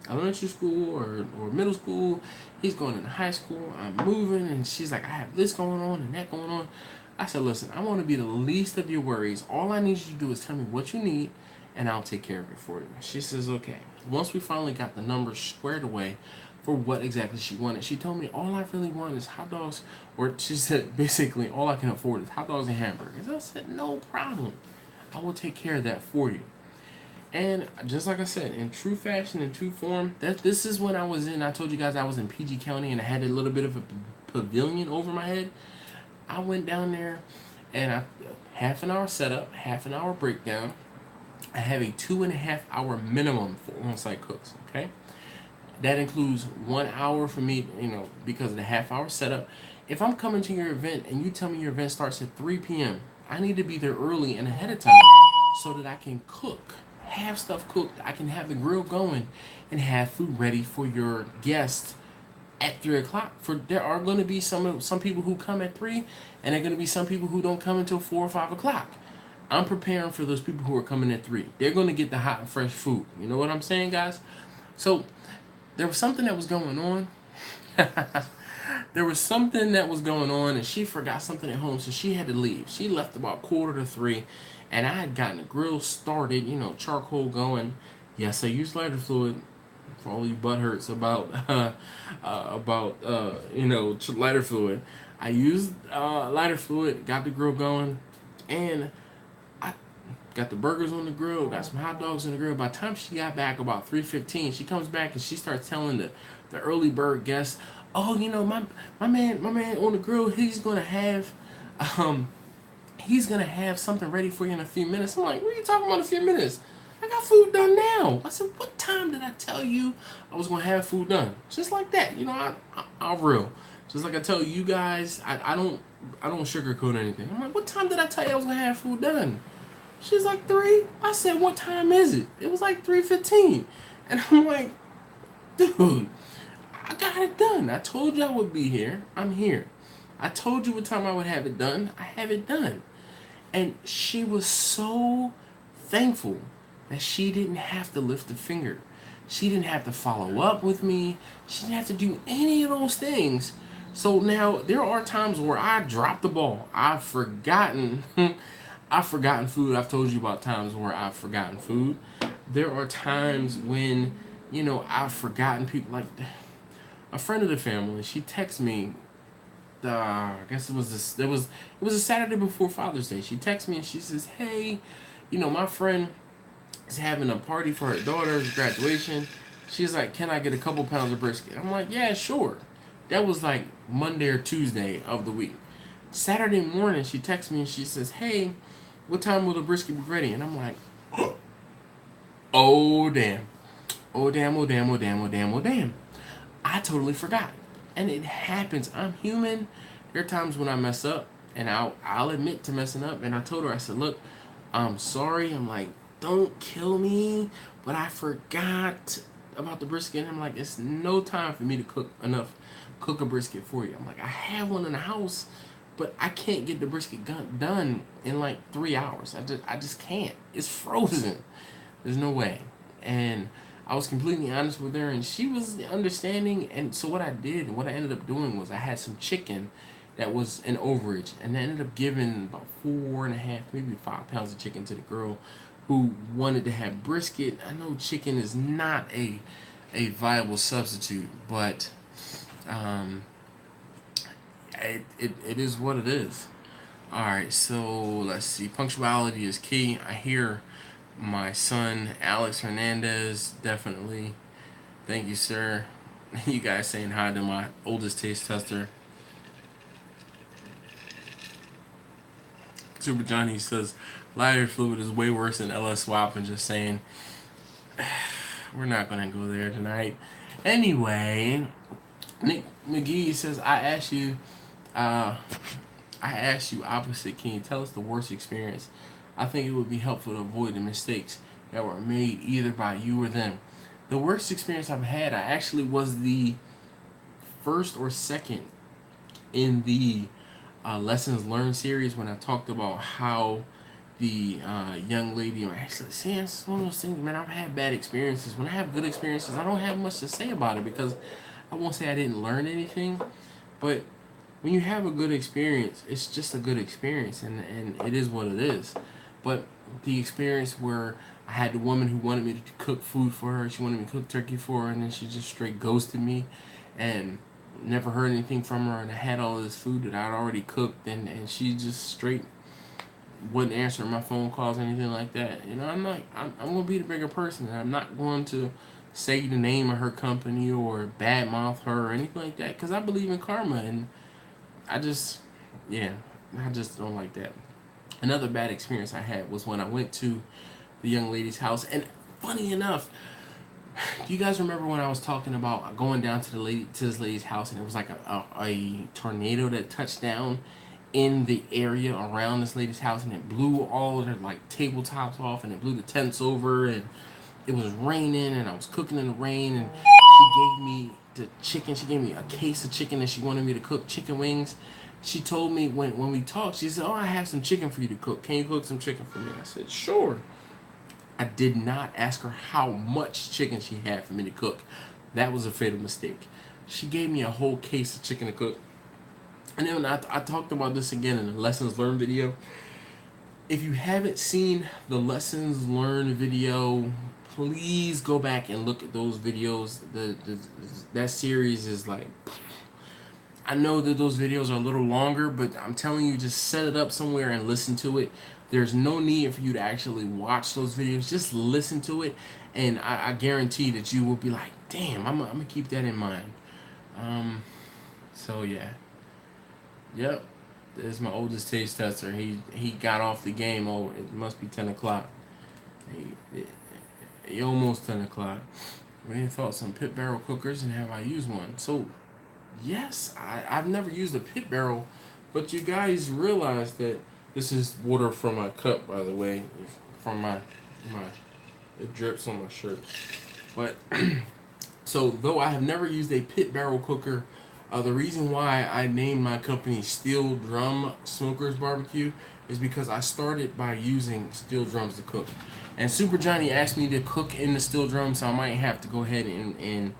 elementary school or middle school. He's going into high school. I'm moving. And she's like, I have this going on and that going on. I said, listen, I want to be the least of your worries. All I need you to do is tell me what you need, and I'll take care of it for you. She says, okay. Once we finally got the numbers squared away for what exactly she wanted, she told me, all I really want is hot dogs, or she said, basically, all I can afford is hot dogs and hamburgers. I said, no problem. I will take care of that for you. And just like I said, in true fashion, in true form, this is when I was in, I told you guys I was in PG County, and I had a little bit of a pavilion over my head. I went down there, and half an hour setup, half an hour breakdown. I have a 2.5 hour minimum for on-site cooks, okay? That includes 1 hour for me, because of the half hour setup. If I'm coming to your event and you tell me your event starts at 3 p.m., I need to be there early and ahead of time so that I can cook, have stuff cooked, I can have the grill going, and have food ready for your guests at 3 o'clock. There are going to be some people who come at 3, and there are going to be some people who don't come until 4 or 5 o'clock. I'm preparing for those people who are coming at 3. They're going to get the hot and fresh food. You know what I'm saying, guys? So there was something that was going on. There was something that was going on, and she forgot something at home, so she had to leave. She left about 2:45, and I had gotten the grill started, you know, charcoal going. Yes, I used lighter fluid. For all you butthurts about you know, lighter fluid. I used lighter fluid, got the grill going, and I got the burgers on the grill, got some hot dogs on the grill. By the time she got back about 3:15, she comes back and she starts telling the early bird guests, "Oh, you know, my man on the grill, um he's gonna have something ready for you in a few minutes." I'm like, "What are you talking about, a few minutes? I got food done now." I said, "What time did I tell you I was gonna have food done?" Just like that, you know. I'm real. Just like I tell you guys, I don't sugarcoat anything. I'm like, "What time did I tell you I was gonna have food done?" She's like, 3. I said, "What time is it?" It was like 3:15, and I'm like, "Dude, I got it done. I told you I would be here. I'm here. I told you what time I would have it done. I have it done." And she was so thankful that she didn't have to lift a finger. She didn't have to follow up with me. She didn't have to do any of those things. So now there are times where I drop the ball. I've forgotten I've forgotten food. I've told you about times where I've forgotten food. There are times when, you know, I've forgotten people. Like a friend of the family, she texted me. I guess it was a Saturday before Father's Day. She texts me and she says, "Hey, you know, my friend is having a party for her daughter's graduation." She's like, "Can I get a couple pounds of brisket?" I'm like, "Yeah, sure." That was like Monday or Tuesday of the week. Saturday morning, she texts me and she says, "Hey, what time will the brisket be ready?" And I'm like, "Oh damn, oh damn, oh damn, oh damn, oh damn, oh damn." I totally forgot. And it happens. I'm human. There are times when I mess up, and I'll admit to messing up. And I told her, I said, "Look, I'm sorry." I'm like, "Don't kill me, but I forgot about the brisket." And I'm like, "It's no time for me to cook a brisket for you." I'm like, "I have one in the house, but I can't get the brisket done in like 3 hours. I just can't. It's frozen. There's no way." And I was completely honest with her, and she was understanding. And so what I ended up doing was I had some chicken that was an overage, and I ended up giving about 4.5, maybe 5 pounds of chicken to the girl who wanted to have brisket. I know chicken is not a viable substitute, but um, it is what it is. All right, so let's see. Punctuality is key. I hear my son Alex Hernandez, definitely. Thank you, sir. You guys saying hi to my oldest taste tester. Super Johnny says lighter fluid is way worse than LS swap, and just saying we're not gonna go there tonight. Anyway, Nick McGee says uh, I asked you opposite. Can you tell us the worst experience? I think it would be helpful to avoid the mistakes that were made either by you or them. The worst experience I've had, I actually was the first or second in the lessons learned series when I talked about how the young lady, or actually, see, it's one of those things, man. I've had bad experiences. When I have good experiences, I don't have much to say about it because I won't say I didn't learn anything, but when you have a good experience, it's just a good experience, and it is what it is. But the experience where I had the woman who wanted me to cook food for her, she wanted me to cook turkey for her, and then she just straight ghosted me, and never heard anything from her, and I had all this food that I'd already cooked, and she just straight wouldn't answer my phone calls or anything like that. You know, I'm going to be the bigger person, and I'm not going to say the name of her company or badmouth her or anything like that, because I believe in karma, and I just, yeah, I just don't like that. Another bad experience I had was when I went to the young lady's house, and funny enough, do you guys remember when I was talking about going down to this lady's house, and it was like a tornado that touched down in the area around this lady's house, and it blew all of her like tabletops off, and it blew the tents over, and it was raining, and I was cooking in the rain, and she gave me the chicken. She gave me a case of chicken that she wanted me to cook chicken wings. She told me when we talked, she said, "Oh, I have some chicken for you to cook. Can you cook some chicken for me?" I said, "Sure." I did not ask her how much chicken she had for me to cook. That was a fatal mistake. She gave me a whole case of chicken to cook. And then I talked about this again in the lessons learned video. if you haven't seen the lessons learned video, please go back and look at those videos. That series is like, I know that those videos are a little longer, but I'm telling you, just set it up somewhere and listen to it. There's no need for you to actually watch those videos. Just listen to it, and I guarantee that you will be like, damn, I'm gonna keep that in mind. So yeah. Yep. This is my oldest taste tester. He got off the game. Oh, it must be 10 o'clock. He almost 10 o'clock. We thought some pit barrel cookers, and have I used one? So yes, I've never used a pit barrel, but you guys realize that this is water from my cup, by the way, from my it drips on my shirt. But so though I have never used a pit barrel cooker, the reason why I named my company Steel Drum Smokers Barbecue is because I started by using steel drums to cook. And Super Johnny asked me to cook in the steel drum, so I might have to go ahead and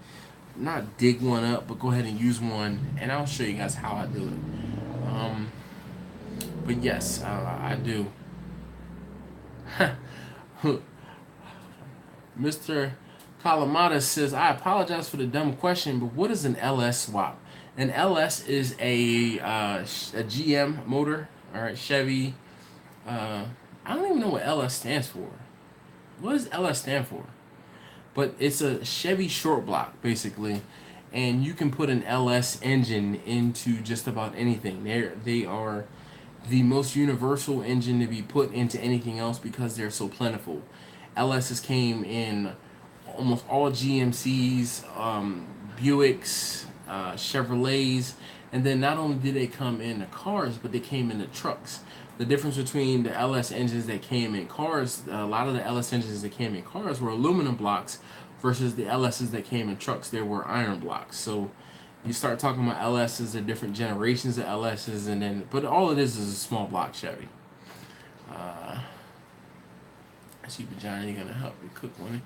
not dig one up, but go ahead and use one, and I'll show you guys how I do it. But yes, I do. Mr. Kalamata says, I apologize for the dumb question, but what is an LS swap? An LS is a GM motor, all right, Chevy. I don't even know what LS stands for. What does LS stand for? But it's a Chevy short block, basically, and you can put an LS engine into just about anything. They are the most universal engine to be put into anything else because they're so plentiful. LSs came in almost all GMCs, Buicks, Chevrolets, and then not only did they come in the cars, but they came in the trucks. The difference between the LS engines that came in cars, a lot of the LS engines that came in cars were aluminum blocks versus the LSs that came in trucks, they were iron blocks. So you start talking about LSs, the different generations of LSs, and then, but all it is a small block Chevy. Super Johnny gonna help you cook one.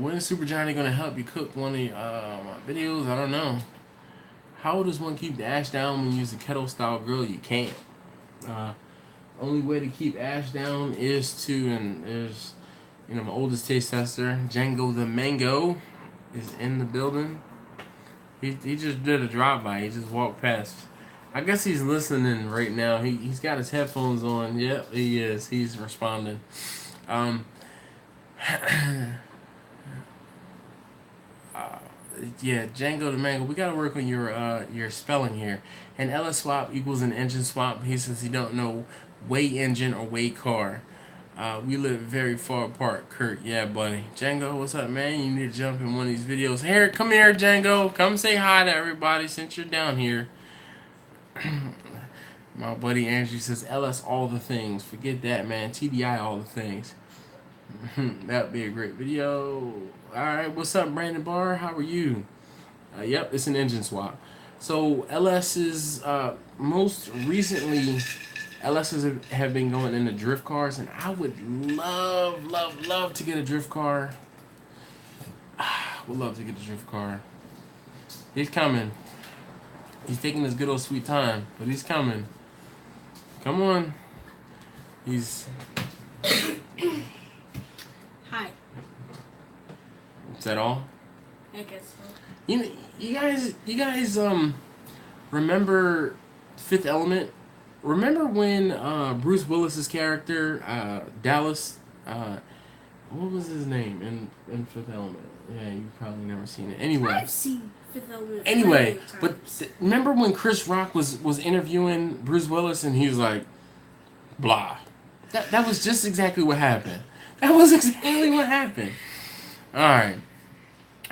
When is Super Johnny gonna help you cook one of my videos? I don't know. How does one keep the ash down when you use a kettle style grill? You can't. Only way to keep ash down is to, and there's, my oldest taste tester, Django the Mango, is in the building. He just did a drive-by. He just walked past. I guess he's listening right now. He's got his headphones on. Yep, he is. He's responding. Yeah, Django the Mango. We gotta work on your spelling here. An LS swap equals an engine swap. He says he don't know way engine or way car. We live very far apart, Kurt. Yeah, buddy. Django, what's up, man? You need to jump in one of these videos. Here, come here, Django. Come say hi to everybody since you're down here. My buddy Andrew says LS all the things. Forget that, man. TDI all the things. That would be a great video. Alright, what's up, Brandon Barr? How are you? Yep, it's an engine swap. So LS's most recently, LS's have been going into drift cars, and I would love to get a drift car. Would love to get a drift car. He's coming. He's taking his good old sweet time, but he's coming. Come on. He's. Hi. Is that all? I guess so. You guys remember Fifth Element? Remember when Bruce Willis's character Dallas, what was his name in Fifth Element? Yeah, you've probably never seen it. Anyway, I've seen Fifth Element. Anyway, but remember when Chris Rock was interviewing Bruce Willis and he was like, blah. That was just exactly what happened. That was exactly what happened. All right.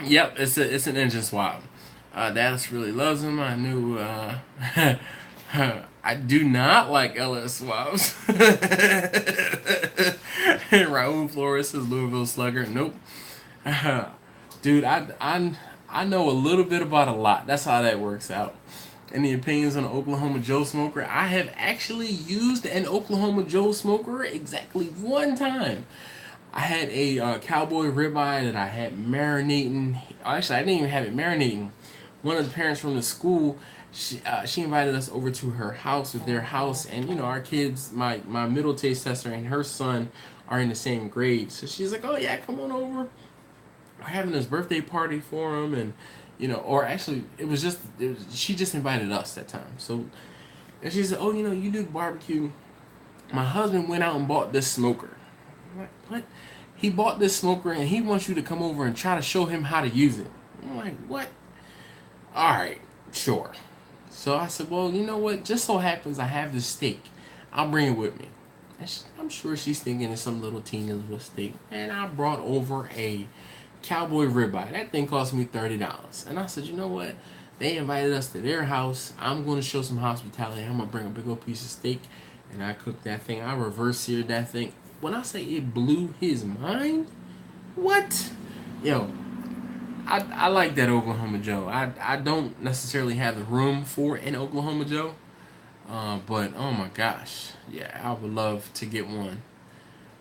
Yep, it's an engine swap. Dallas really loves him. I knew. I do not like LS swaps. Raul Flores says Louisville Slugger. Nope. Dude, I know a little bit about a lot. That's how that works out. Any opinions on the Oklahoma Joe smoker? I have actually used an Oklahoma Joe smoker exactly one time. I had a cowboy ribeye that I had marinating. Actually, I didn't even have it marinating. One of the parents from the school she invited us over to her house, with their house, and you know our kids, my middle taste tester and her son are in the same grade. So she's like, oh yeah, come on over. We're having this birthday party for him, and you know, or actually she just invited us that time. So and she said, oh, you know, you do barbecue. My husband went out and bought this smoker. I'm like, what? He bought this smoker and he wants you to come over and try to show him how to use it. I'm like, what? All right, sure. So I said, well, you know what? Just so happens I have this steak. I'll bring it with me. I'm sure she's thinking it's some little teeny little steak. And I brought over a cowboy ribeye. That thing cost me $30. And I said, you know what? They invited us to their house. I'm going to show some hospitality. I'm going to bring a big old piece of steak. And I cooked that thing. I reverse seared that thing. When I say it blew his mind, what? Yo, I like that Oklahoma Joe. I don't necessarily have the room for an Oklahoma Joe. But, oh my gosh. Yeah, I would love to get one.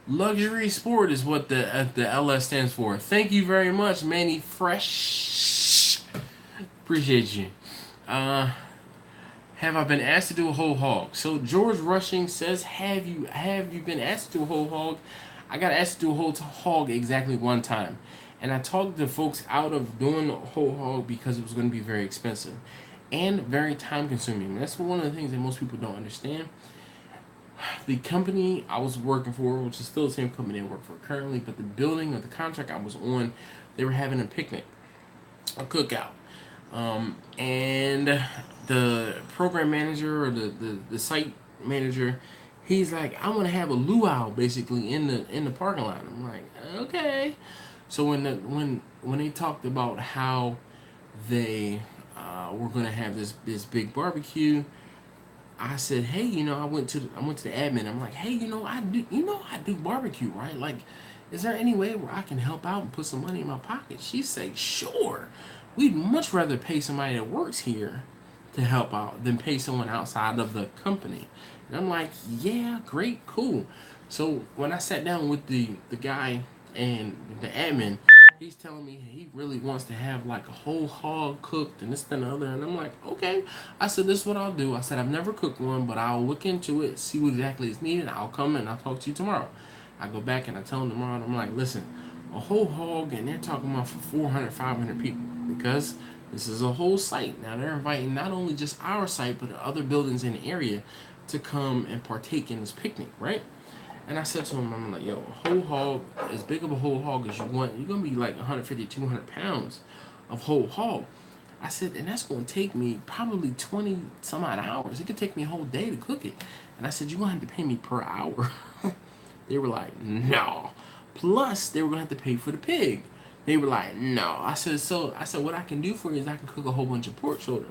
Luxury Sport is what the LS stands for. Thank you very much, Manny Fresh. Appreciate you. Have I been asked to do a whole hog? So George Rushing says, have you been asked to do a whole hog? I got asked to do a whole hog exactly one time. And I talked the folks out of doing a whole hog because it was going to be very expensive and very time consuming. That's one of the things that most people don't understand. The company I was working for, which is still the same company I work for currently, but the building or the contract I was on, they were having a picnic, a cookout. And the program manager or the site manager, he's like, I want to have a luau basically in the parking lot. I'm like, okay. So when they talked about how they were going to have this big barbecue, I said, hey, you know, I went to the admin. I'm like, hey, you know, I do barbecue, right? Like, is there any way where I can help out and put some money in my pocket? She said, sure. We'd much rather pay somebody that works here to help out than pay someone outside of the company. And I'm like, yeah, great, cool. So when I sat down with the guy and the admin, he's telling me he really wants to have like a whole hog cooked and this and the other. And I'm like, okay. I said, this is what I'll do. I said, I've never cooked one, but I'll look into it, see what exactly is needed. I'll come and I'll talk to you tomorrow. I go back and I tell him tomorrow, and I'm like, listen, a whole hog, and they're talking about for 400, 500 people, because this is a whole site. Now they're inviting not only just our site, but other buildings in the area to come and partake in this picnic, right? And I said to him, I'm like, yo, a whole hog, as big of a whole hog as you want, you're going to be like 150, 200 pounds of whole hog. I said, and that's going to take me probably 20 some odd hours. It could take me a whole day to cook it. And I said, you're going to have to pay me per hour. They were like, no. Plus, they were going to have to pay for the pig. They were like, no. I said, what I can do for you is I can cook a whole bunch of pork shoulder.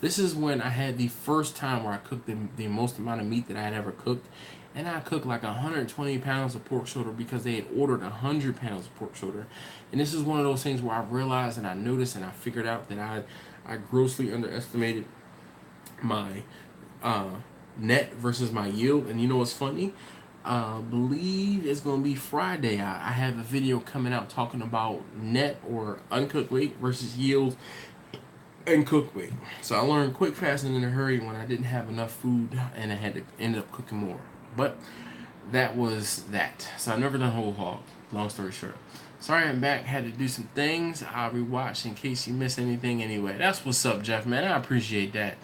This is when I had the first time where I cooked the most amount of meat that I had ever cooked. And I cooked like 120 pounds of pork shoulder because they had ordered 100 pounds of pork shoulder. And this is one of those things where I realized and I noticed and I figured out that I grossly underestimated my net versus my yield. And you know what's funny? Believe it's going to be Friday. I have a video coming out talking about net or uncooked weight versus yield and cooked weight. So I learned quick, fast, and in a hurry when I didn't have enough food and I had to end up cooking more. But that was that. So I've never done whole hog. Long story short. Sorry I'm back. Had to do some things. I'll rewatch in case you missed anything anyway. That's what's up, Jeff, man. I appreciate that.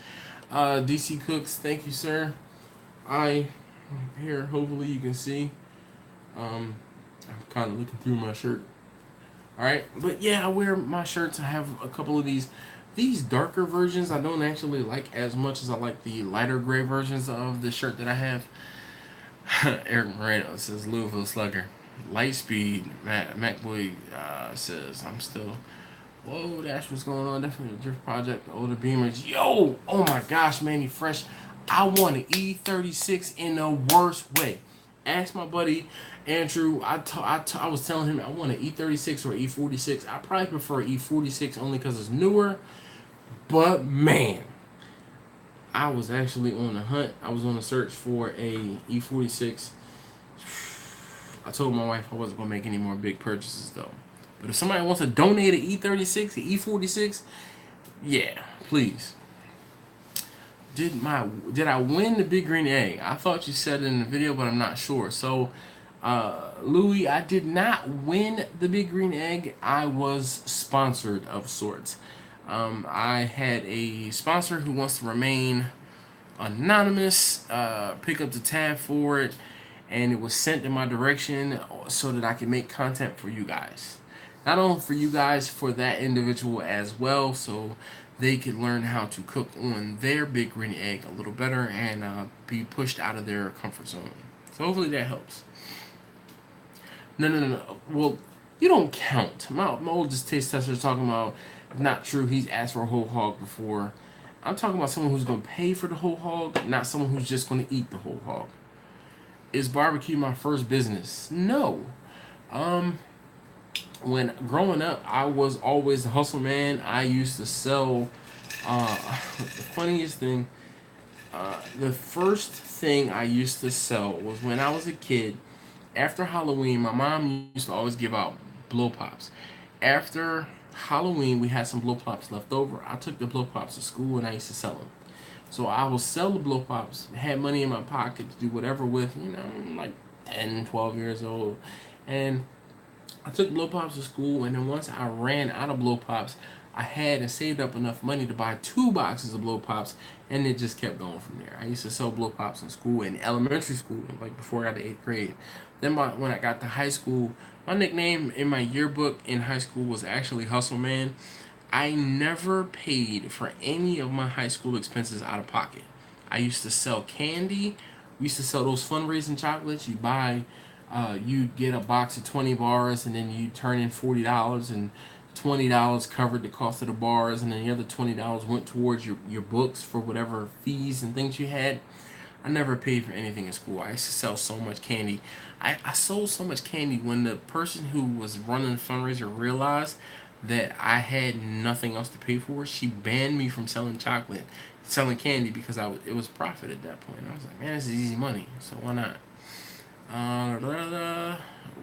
DC Cooks, thank you, sir. Here, hopefully you can see. I'm kind of looking through my shirt. Alright, but yeah, I wear my shirts. I have a couple of these. These darker versions I don't actually like as much as I like the lighter gray versions of the shirt that I have. Eric Moreno says Louisville Slugger. Lightspeed, MacBoy says, I'm still... Whoa, that's what's going on. Definitely a drift project. Older Beamers. Yo! Oh my gosh, Manny Fresh. I want an E36 in the worst way. Ask my buddy Andrew. I was telling him I want an E36 or E46. I probably prefer E46 only because it's newer. But man, I was actually on the hunt. I was on a search for a E46. I told my wife I wasn't going to make any more big purchases though. But if somebody wants to donate an E36, an E46, yeah, please. did I win the big green egg? I thought you said it in the video, but I'm not sure. So, Louis, I did not win the big green egg. I was sponsored of sorts. I had a sponsor who wants to remain anonymous, pick up the tab for it, and it was sent in my direction so that I could make content for you guys. Not only for you guys, for that individual as well, so they could learn how to cook on their big green egg a little better and be pushed out of their comfort zone. So hopefully that helps. No. Well, you don't count. My oldest taste tester is talking about, not true, he's asked for a whole hog before. I'm talking about someone who's going to pay for the whole hog, not someone who's just going to eat the whole hog. Is barbecue my first business? No. When growing up, I was always the hustle man. I used to sell, the funniest thing, the first thing I used to sell was when I was a kid. After Halloween, my mom used to always give out blow pops. After Halloween, we had some blow pops left over. I took the blow pops to school and I used to sell them. So I will sell the blow pops, had money in my pocket to do whatever with, I'm like 10, 12 years old. And I took blow pops to school, and then once I ran out of blow pops, I had and saved up enough money to buy 2 boxes of blow pops, and it just kept going from there. I used to sell blow pops in school, in elementary school, like before I got to 8th grade. Then when I got to high school, my nickname in my yearbook in high school was actually Hustle Man. I never paid for any of my high school expenses out of pocket. I used to sell candy. We used to sell those fundraising chocolates. You buy, you get a box of 20 bars, and then you turn in $40, and $20 covered the cost of the bars, and then the other $20 went towards your books for whatever fees and things you had. I never paid for anything in school. I used to sell so much candy. I sold so much candy when the person who was running the fundraiser realized that I had nothing else to pay for. She banned me from selling candy, because it was profit at that point. I was like, man, this is easy money, so why not?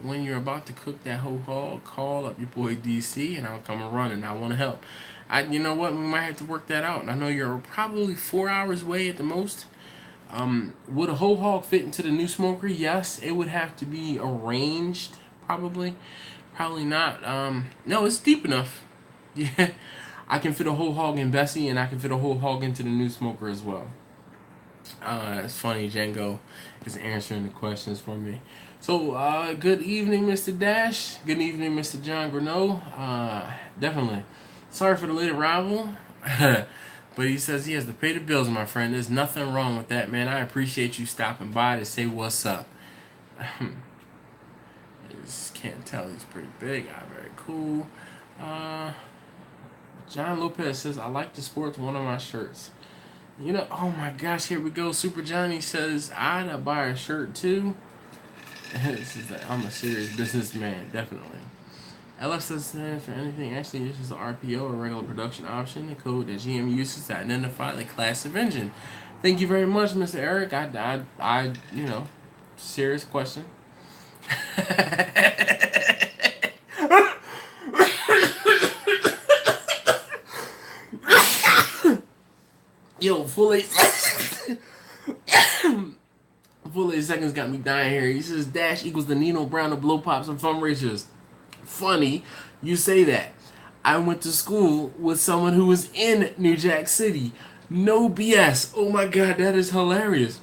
When you're about to cook that whole hog, call up your boy DC, and I'll come and run, and I want to help. You know what? We might have to work that out. I know you're probably 4 hours away at the most. Would a whole hog fit into the new smoker? Yes, it would have to be arranged, probably. Probably not. No, it's deep enough. Yeah, I can fit a whole hog in Bessie, and I can fit a whole hog into the new smoker as well. It's funny, Django is answering the questions for me. So, good evening, Mr. Dash. Good evening, Mr. John Greneau. Definitely. Sorry for the late arrival. But he says he has to pay the bills, my friend. There's nothing wrong with that, man. I appreciate you stopping by to say what's up. I just can't tell. He's pretty big. Very cool. John Lopez says, I like to sport one of my shirts. Oh my gosh, here we go. Super Johnny says, I'd buy a shirt too. I'm a serious businessman, definitely. LF says, for anything, actually uses the RPO, or regular production option, the code that GM uses to identify the class of engine. Thank you very much, Mr. Eric. I serious question. Yo, full 8 seconds got me dying here. He says Dash equals the Nino Brown of blow pops and fundraisers. Funny you say that. I went to school with someone who was in New Jack City. No BS. Oh my god, that is hilarious.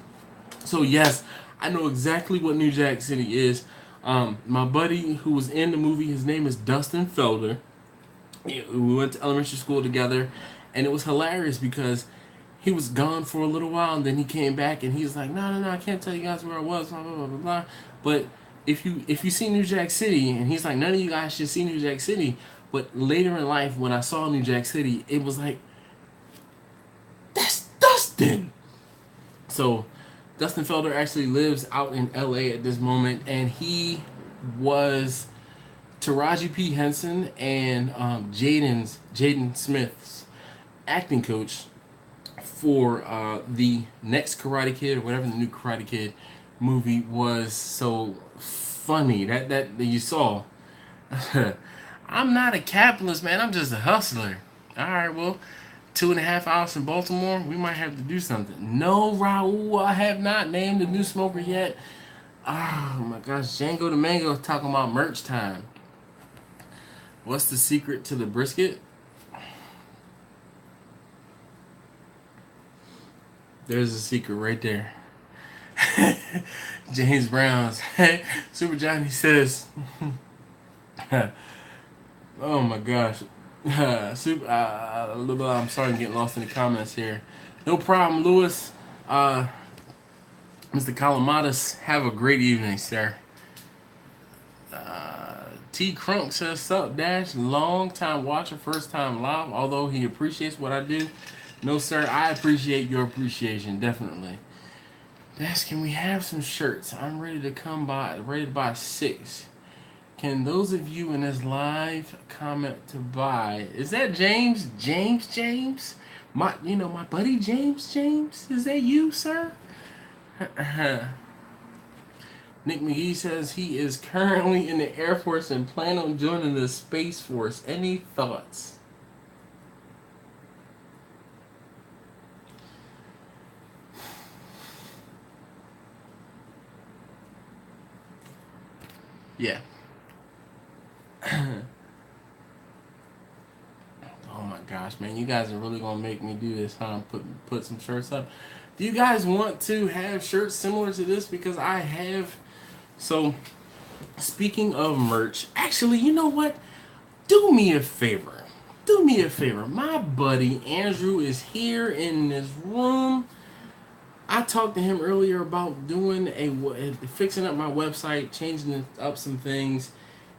So yes, I know exactly what New Jack City is. My buddy who was in the movie, his name is Dustin Felder. We went to elementary school together, and it was hilarious because he was gone for a little while, and then he came back, and he was like, no, I can't tell you guys where I was, blah, blah, blah, blah, blah. But if you see New Jack City, and he's like, none of you guys should see New Jack City. But later in life, when I saw New Jack City, it was like, that's Dustin. So Dustin Felder actually lives out in LA at this moment, and he was Taraji P. Henson and Jaden Smith's acting coach for the next Karate Kid, or whatever the new Karate Kid movie was. So funny that you saw. I'm not a capitalist, man. I'm just a hustler. All right, well, 2.5 hours in Baltimore, we might have to do something. No, Raul, I have not named the new smoker yet. Oh my gosh, Django the Mango talking about merch time. What's the secret to the brisket? There's a secret right there. James Brown's Super Johnny says, "Oh my gosh, Super." I'm starting to get lost in the comments here. No problem, Lewis. Mr. Calamadas, have a great evening, sir. T. Crunk says, "Sup, Dash? Long time watcher, first time live. Although he appreciates what I do, no sir, I appreciate your appreciation, definitely." Dash, can we have some shirts? I'm ready to buy 6. Can those of you in this live comment to buy? Is that James? James? My buddy James? Is that you, sir? Nick McGee says he is currently in the Air Force and plan on joining the Space Force. Any thoughts? Yeah. Oh my gosh, man. You guys are really going to make me do this, huh? Put some shirts up. Do you guys want to have shirts similar to this? Because I have. So, speaking of merch, actually, you know what? Do me a favor. My buddy Andrew is here in this room. I talked to him earlier about doing fixing up my website, changing up some things.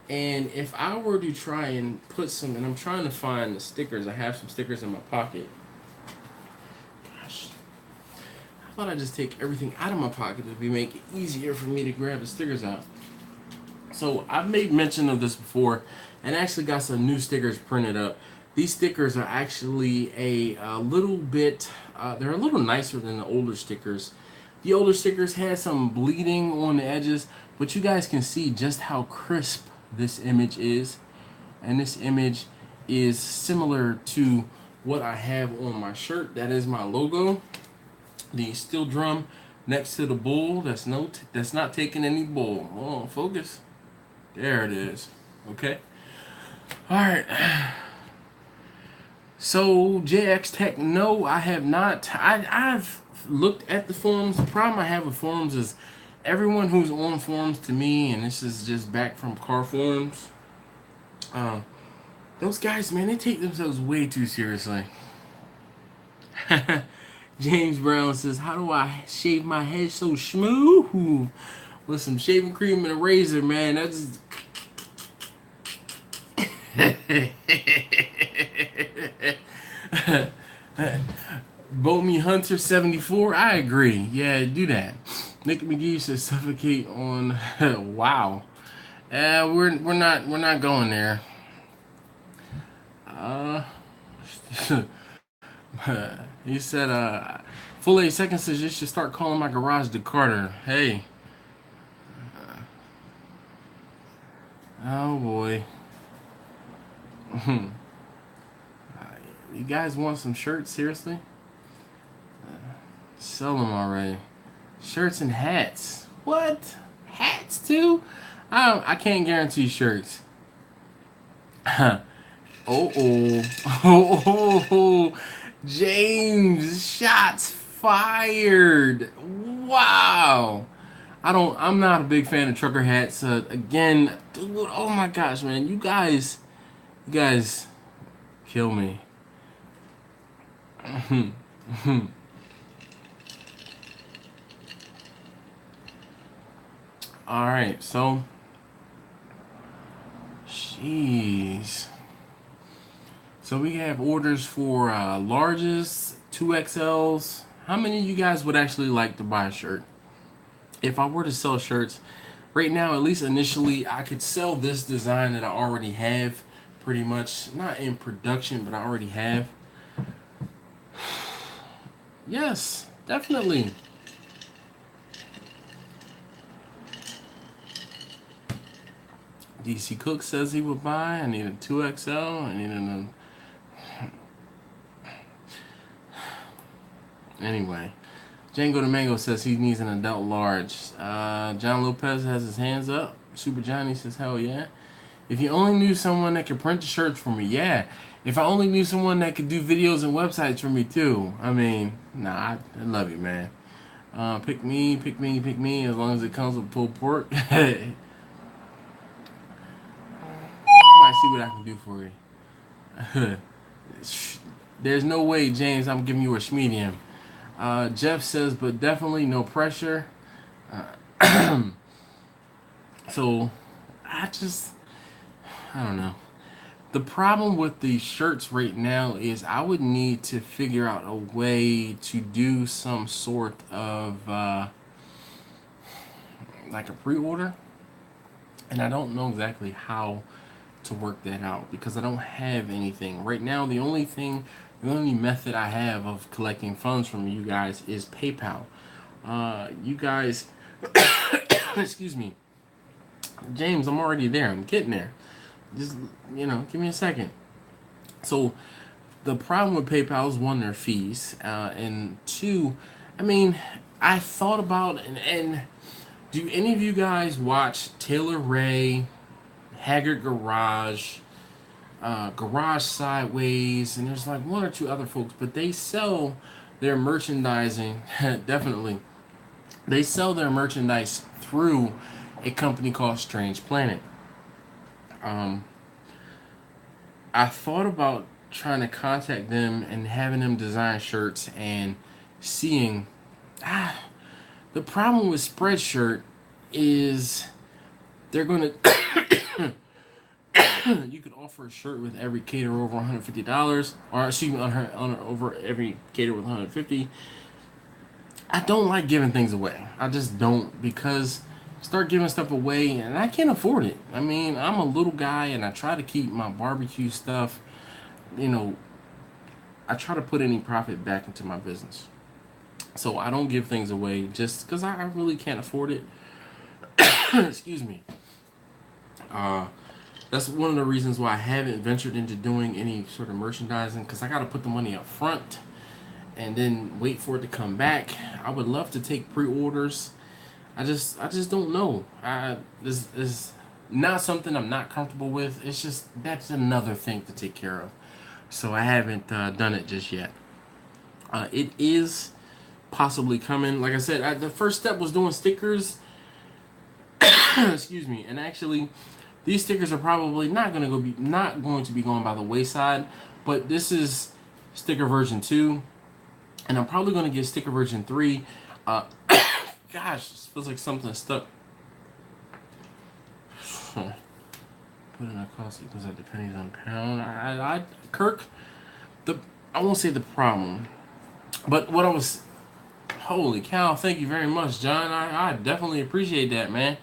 And if I were to try and put some, and I'm trying to find the stickers. I have some stickers in my pocket. Gosh. How about I just take everything out of my pocket to make it easier for me to grab the stickers out. So I've made mention of this before and actually got some new stickers printed up. These stickers are actually a little bit, they're a little nicer than the older stickers. The older stickers had some bleeding on the edges, but you guys can see just how crisp this image is. And this image is similar to what I have on my shirt. That is my logo. The steel drum next to the bull. That's not taking any bull. Oh, focus. There it is. Okay. All right. So JX Tech, no, I have not. I've looked at the forums. The problem I have with forums is everyone who's on forums to me, and this is just back from car forums. Those guys, man, they take themselves way too seriously. James Brown says, "How do I shave my head so smooth? With some shaving cream and a razor, man. That's..." Bomi Hunter 74. I agree. Yeah, do that. Nick McGee says suffocate on. Wow. We're not going there. He said full 8 seconds says you should start calling my garage the Carter. Hey. Oh boy. You guys want some shirts? Seriously? Sell them already. Shirts and hats. What? Hats too? I can't guarantee shirts. Oh. James, shots fired. Wow. I'm not a big fan of trucker hats. Again, dude, oh my gosh, man. You guys kill me. All right, so jeez. So we have orders for larges, 2XLs. How many of you guys would actually like to buy a shirt? If I were to sell shirts right now, at least initially, I could sell this design that I already have, pretty much. Not in production, but I already have. Yes, definitely. DC Cook says he would buy. I need a 2XL. I need Anyway, Django the Mango says he needs an adult large. John Lopez has his hands up. Super Johnny says, hell yeah. If you only knew someone that could print the shirts for me, yeah. If I only knew someone that could do videos and websites for me too. I mean, nah, I love you, man. Pick me, as long as it comes with pulled pork. I might see what I can do for you. There's no way, James, I'm giving you a medium. Jeff says, but definitely no pressure. So, I don't know. The problem with the shirts right now is I would need to figure out a way to do some sort of like a pre-order. And I don't know exactly how to work that out because I don't have anything. Right now, the only method I have of collecting funds from you guys is PayPal. You guys, excuse me. James, I'm already there. I'm getting there. Just, give me a second. So, the problem with PayPal is one, their fees. And two, I mean, I thought about, and do any of you guys watch Taylor Ray, Haggard Garage, Garage Sideways, and there's like one or two other folks, but they sell their merchandising, definitely. They sell their merchandise through a company called Strange Planet. I thought about trying to contact them and having them design shirts and seeing. The problem with Spreadshirt is they're going to. You could offer a shirt with every caterer over $150, or excuse me, over every caterer with $150. I don't like giving things away. I just don't, because start giving stuff away and I can't afford it. I mean, I'm a little guy and I try to keep my barbecue stuff, I try to put any profit back into my business. So I don't give things away just because I really can't afford it. Excuse me. That's one of the reasons why I haven't ventured into doing any sort of merchandising, because I got to put the money up front and then wait for it to come back. I would love to take pre-orders. I just don't know. This is not something I'm not comfortable with. It's just, that's another thing to take care of. So I haven't done it just yet. It is possibly coming. Like I said, the first step was doing stickers. Excuse me. And actually, these stickers are probably not going to be going by the wayside. But this is sticker version 2. And I'm probably going to get sticker version 3. Gosh, this feels like something stuck. Put in a cost equals that depending on pound. Kirk, I won't say the problem, but what I was, holy cow! Thank you very much, John. I definitely appreciate that, man.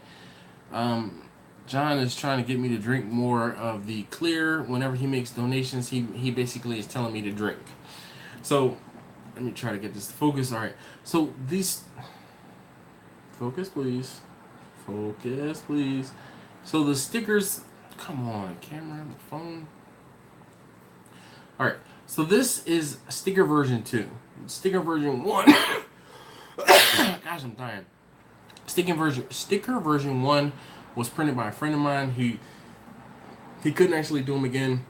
John is trying to get me to drink more of the clear. Whenever he makes donations, he basically is telling me to drink. So let me try to get this to focus. All right. So these. Focus, please. Focus, please. So the stickers, come on, camera, phone. All right. So this is sticker version 2. Sticker version 1. Gosh, I'm dying. Sticker version 1 was printed by a friend of mine. He couldn't actually do them again.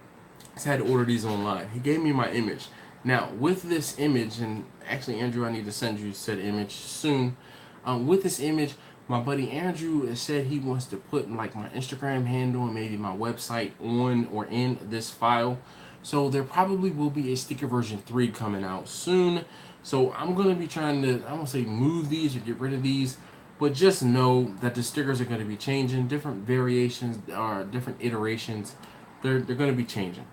So I had to order these online. He gave me my image. Now with this image, and actually Andrew, I need to send you said image soon. With this image, my buddy Andrew has said he wants to put like my Instagram handle and maybe my website on or in this file. So there probably will be a sticker version 3 coming out soon. So I'm going to be trying to, I won't say move these or get rid of these, but just know that the stickers are going to be changing. Different variations or different iterations, they're going to be changing.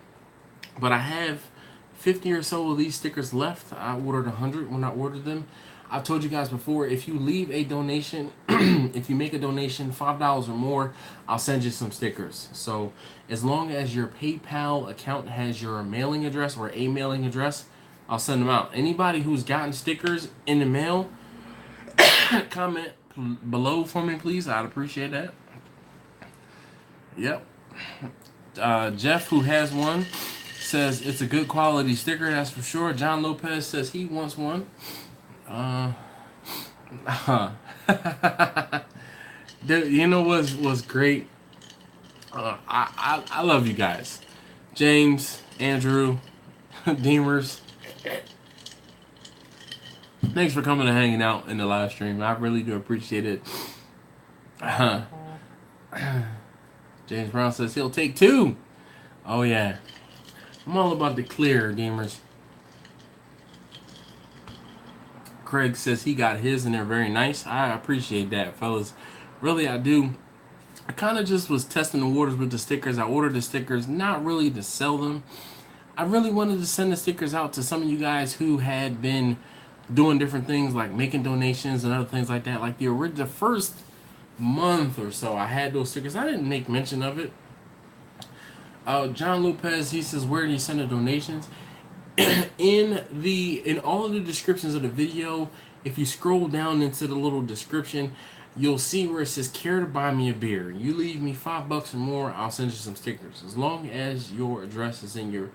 But I have 50 or so of these stickers left. I ordered 100 when I ordered them. I've told you guys before, if you leave a donation, if you make a donation, $5 or more, I'll send you some stickers. So as long as your PayPal account has your mailing address or a mailing address, I'll send them out. Anybody who's gotten stickers in the mail, comment below for me, please. I'd appreciate that. Yep. Jeff, who has one, says it's a good quality sticker, that's for sure. John Lopez says he wants one. You know what's great? I love you guys. James, Andrew, Deemers. Thanks for coming and hanging out in the live stream. I really do appreciate it. James Brown says he'll take 2. Oh yeah. I'm all about the clear, Deemers. Craig says he got his and they're very nice. I appreciate that, fellas. Really, I do. I kind of just was testing the waters with the stickers. I ordered the stickers, not really to sell them. I really wanted to send the stickers out to some of you guys who had been doing different things like making donations and other things like that. Like the first month or so, I had those stickers. I didn't make mention of it. John Lopez, he says, where do you send the donations? In all of the descriptions of the video, if you scroll down into the little description, you'll see where it says care to buy me a beer. You leave me $5 or more, I'll send you some stickers. As long as your address is in your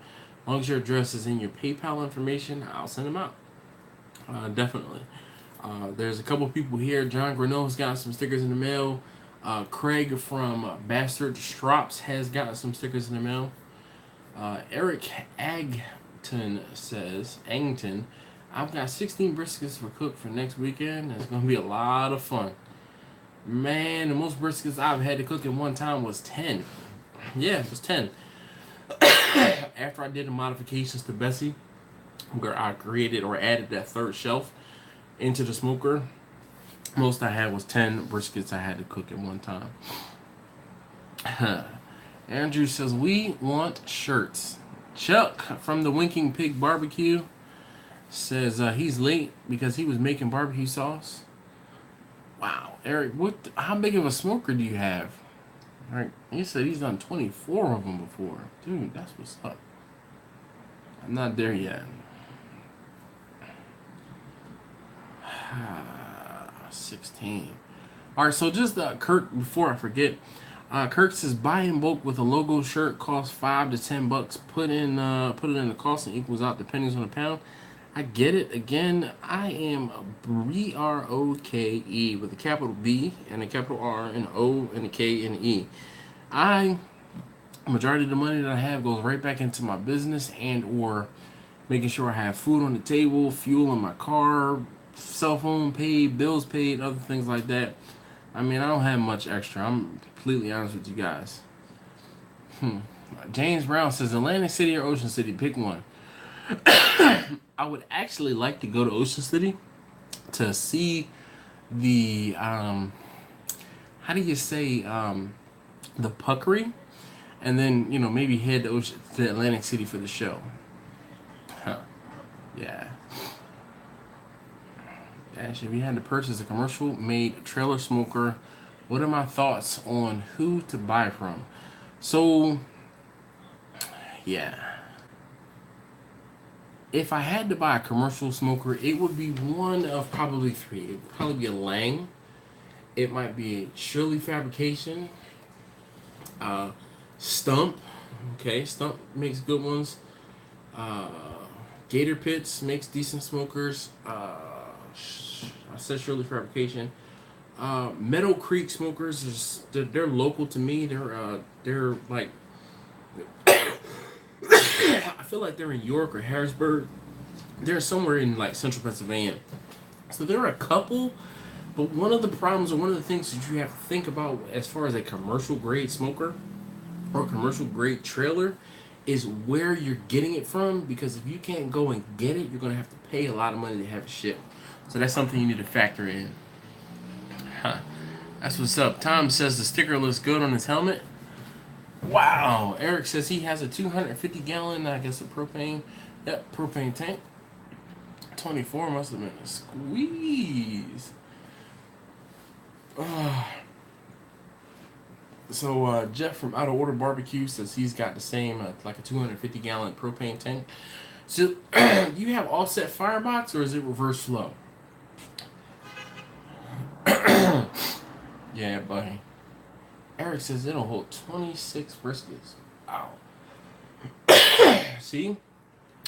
PayPal information, I'll send them out. Definitely. There's a couple people here. John Grano's got some stickers in the mail. Craig from Bastard Strops has got some stickers in the mail. Eric Agton says, I've got 16 briskets for cook for next weekend. It's going to be a lot of fun. Man, the most briskets I've had to cook in one time was 10. Yeah, it was 10. After I did the modifications to Bessie, where I created or added that third shelf into the smoker, most I had was 10 briskets I had to cook at one time. Andrew says, we want shirts. Chuck from the Winking Pig Barbecue says he's late because he was making barbecue sauce. Wow, Eric, how big of a smoker do you have? Eric, he said he's done 24 of them before. Dude, that's what's up. I'm not there yet. 16. Alright, so just Kirk, before I forget, Kirk says buy in bulk with a logo shirt costs $5 to $10. Put it in the cost and equals out the pennies on the pound. I get it. Again, I am BROKE with a capital B and a capital R and O and a K and an E. Majority of the money that I have goes right back into my business and or making sure I have food on the table, fuel in my car, cell phone paid, bills paid, other things like that. I mean, I don't have much extra. I'm completely honest with you guys. James Brown says Atlantic City or Ocean City, pick one. I would actually like to go to Ocean City to see the how do you say the puckery, and then maybe head to Atlantic City for the show. Yeah. Ash, if you had to purchase a commercial made trailer smoker, what are my thoughts on who to buy from? So yeah, if I had to buy a commercial smoker, it would be one of probably 3. It would probably be a Lang. It might be a Shirley Fabrication. Stump. Okay, Stump makes good ones. Gator Pits makes decent smokers. I said Shirley Fabrication. Meadow Creek Smokers, they're local to me. They're like I feel like they're in York or Harrisburg. They're somewhere in like central Pennsylvania. So there are a couple, but one of the problems or one of the things that you have to think about as far as a commercial grade smoker or a commercial grade trailer is where you're getting it from, because if you can't go and get it, you're going to have to pay a lot of money to have it shipped. So that's something you need to factor in. That's what's up. Tom says the sticker looks good on his helmet. Wow. Eric says he has a 250 gallon, I guess, a propane. Yep, propane tank. 24 must have been a squeeze. So Jeff from Out of Order Barbecue says he's got the same, like a 250 gallon propane tank. So you have offset firebox or is it reverse flow? Yeah, buddy. Eric says it'll hold 26 briskets. Wow. See,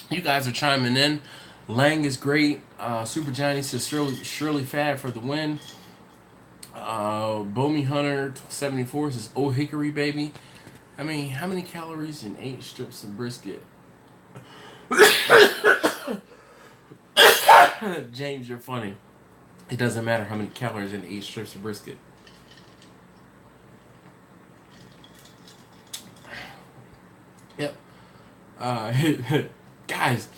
you guys are chiming in. Lang is great. Super Johnny says Shirley Fab for the win. Bomi Hunter 74 says Oh Hickory Baby. I mean, how many calories in 8 strips of brisket? James, you're funny. It doesn't matter how many calories in 8 strips of brisket. Yep. Guys,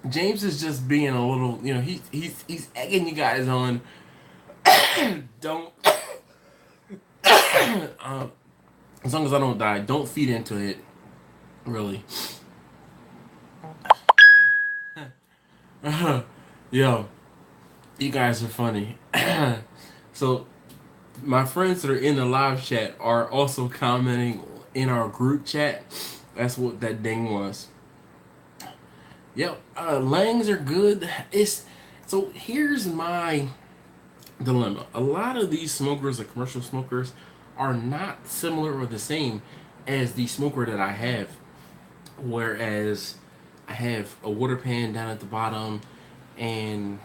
James is just being a little, he's egging you guys on. Don't. As long as I don't die, don't feed into it. Really. Yo, you guys are funny. So, my friends that are in the live chat are also commenting in our group chat. That's what that ding was. Yep, Langs are good. So here's my dilemma. A lot of these smokers, the commercial smokers, are not similar or the same as the smoker that I have. Whereas I have a water pan down at the bottom, and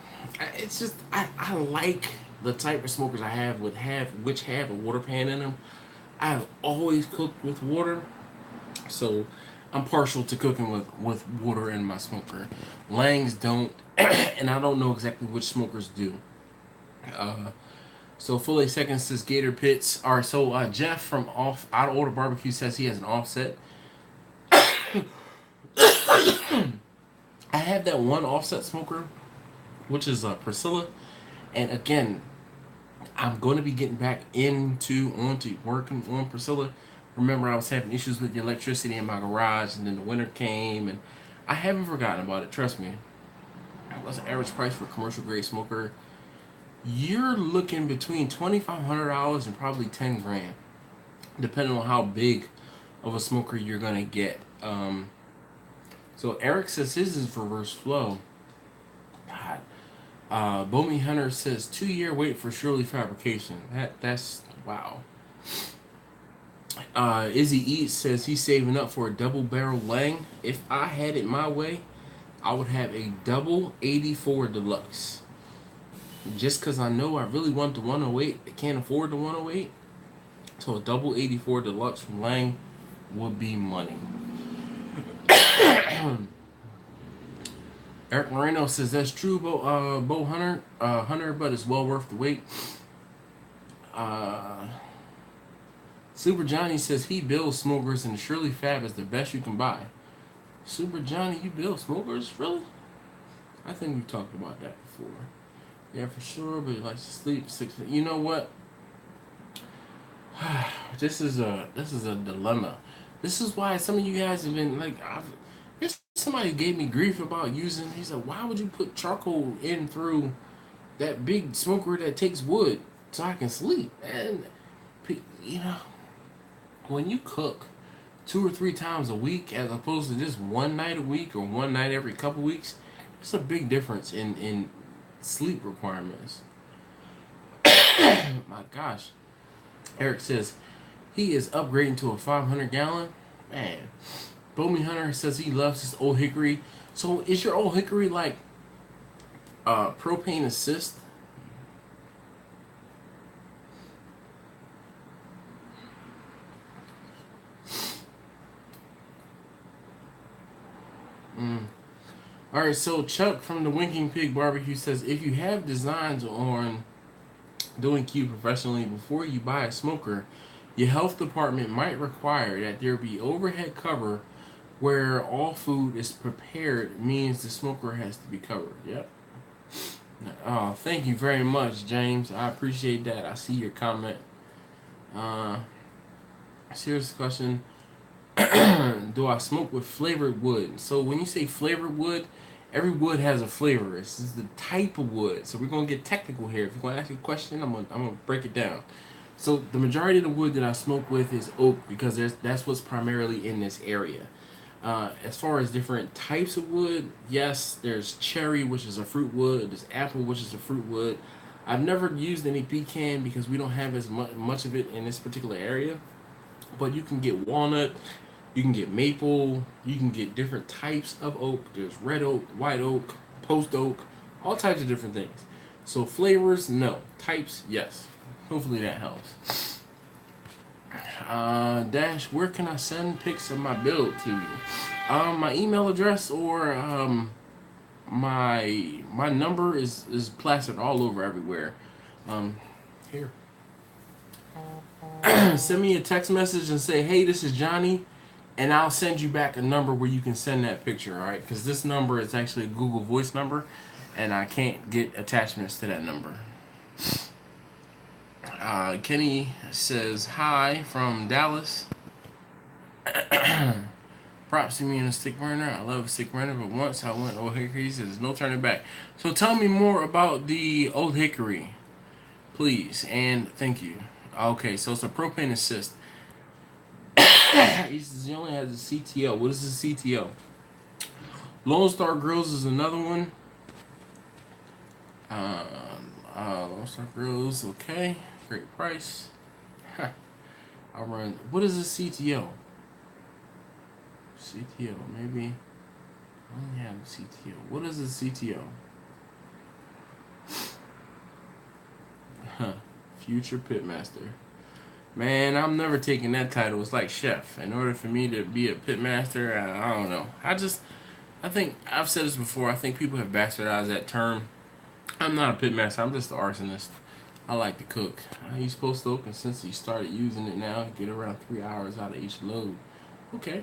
it's just I like the type of smokers I have which have a water pan in them. I've always cooked with water, so I'm partial to cooking with water in my smoker. Langs don't, and I don't know exactly which smokers do. So Fully Seconds says Gator Pits. Alright, so Jeff from Out of Order Barbecue says he has an offset. I have that one offset smoker, which is Priscilla, and again, I'm going to be getting back onto working on Priscilla. Remember, I was having issues with the electricity in my garage, and then the winter came, and I haven't forgotten about it. Trust me. What's the average price for a commercial grade smoker? You're looking between $2,500 and probably $10,000, depending on how big of a smoker you're gonna get. So Eric says his is reverse flow. God. Bomi Hunter says 2-year wait for Shirley fabrication. That's wow. Izzy Eats says he's saving up for a double barrel Lang. If I had it my way, I would have a double 84 deluxe. Just because I know I really want the 108, I can't afford the 108. So a double 84 deluxe from Lang would be money. Eric Moreno says that's true, Bo Hunter, but it's well worth the wait. Super Johnny says he builds smokers and Shirley Fab is the best you can buy. Super Johnny, you build smokers? Really? I think we talked about that before. Yeah, for sure, but he likes to sleep 6. You know what? This is a dilemma. This is why some of you guys have been like, somebody gave me grief about using. He said, "Why would you put charcoal in through that big smoker that takes wood so I can sleep?" And when you cook 2 or 3 times a week as opposed to just one night a week or one night every couple weeks, it's a big difference in sleep requirements. My gosh. Eric says he is upgrading to a 500-gallon. Man. Bomi Hunter says he loves his Old Hickory. So is your Old Hickory like propane assist? Alright, so Chuck from the Winking Pig Barbecue says if you have designs on doing Q professionally before you buy a smoker, your health department might require that there be overhead cover where all food is prepared, means the smoker has to be covered. Yep. Oh, thank you very much, James. I appreciate that. I see your comment. Serious question. Do I smoke with flavored wood? So when you say flavored wood, every wood has a flavor. This is the type of wood. So we're gonna get technical here. If you're gonna ask a question, I'm gonna break it down. So the majority of the wood that I smoke with is oak because that's what's primarily in this area. As far as different types of wood, yes, there's cherry, which is a fruit wood. There's apple, which is a fruit wood. I've never used any pecan because we don't have as much of it in this particular area. But you can get walnut, You can get maple. You can get different types of oak. There's red oak, white oak, post oak, all types of different things. So flavors, no. Types, yes. Hopefully that helps. Dash, where can I send pics of my build to you? My email address or my number is plastered all over everywhere. Here. Send me a text message and say, hey, this is Johnny, and I'll send you back a number where you can send that picture, all right? Because this number is actually a Google Voice number, and I can't get attachments to that number. Kenny says, hi from Dallas. Props to me in a stick burner. I love a stick burner, but once I went Old Hickory, he says there's no turning back. So tell me more about the Old Hickory, please, and thank you. Okay, so it's a propane assist. He says he only has a CTO. What is a CTO? Lone Star Grills is another one. Lone Star Grills, okay, great price. I'll run. What is a CTO? CTO, maybe. I only have a CTO. What is a CTO? Future Pitmaster. Man, I'm never taking that title. It's like chef. In order for me to be a pitmaster, I don't know. I think, I've said this before, I think people have bastardized that term. I'm not a pitmaster. I'm just an arsonist. I like to cook. I use post oak, and since he started using it now, I get around 3 hours out of each load. Okay.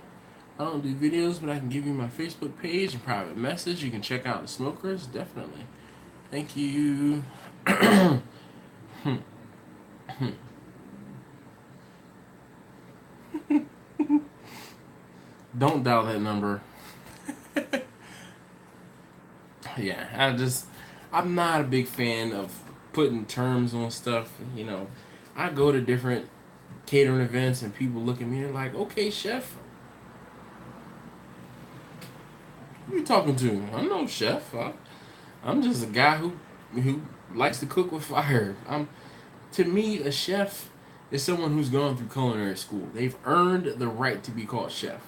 I don't do videos, but I can give you my Facebook page and private message. You can check out the smokers, definitely. Thank you. Don't dial that number. Yeah, I'm not a big fan of putting terms on stuff. You know, I go to different catering events and people look at me and they're like, okay, chef. Who are you talking to? I'm no chef. I'm just a guy who likes to cook with fire. To me, a chef is someone who's gone through culinary school. They've earned the right to be called chef.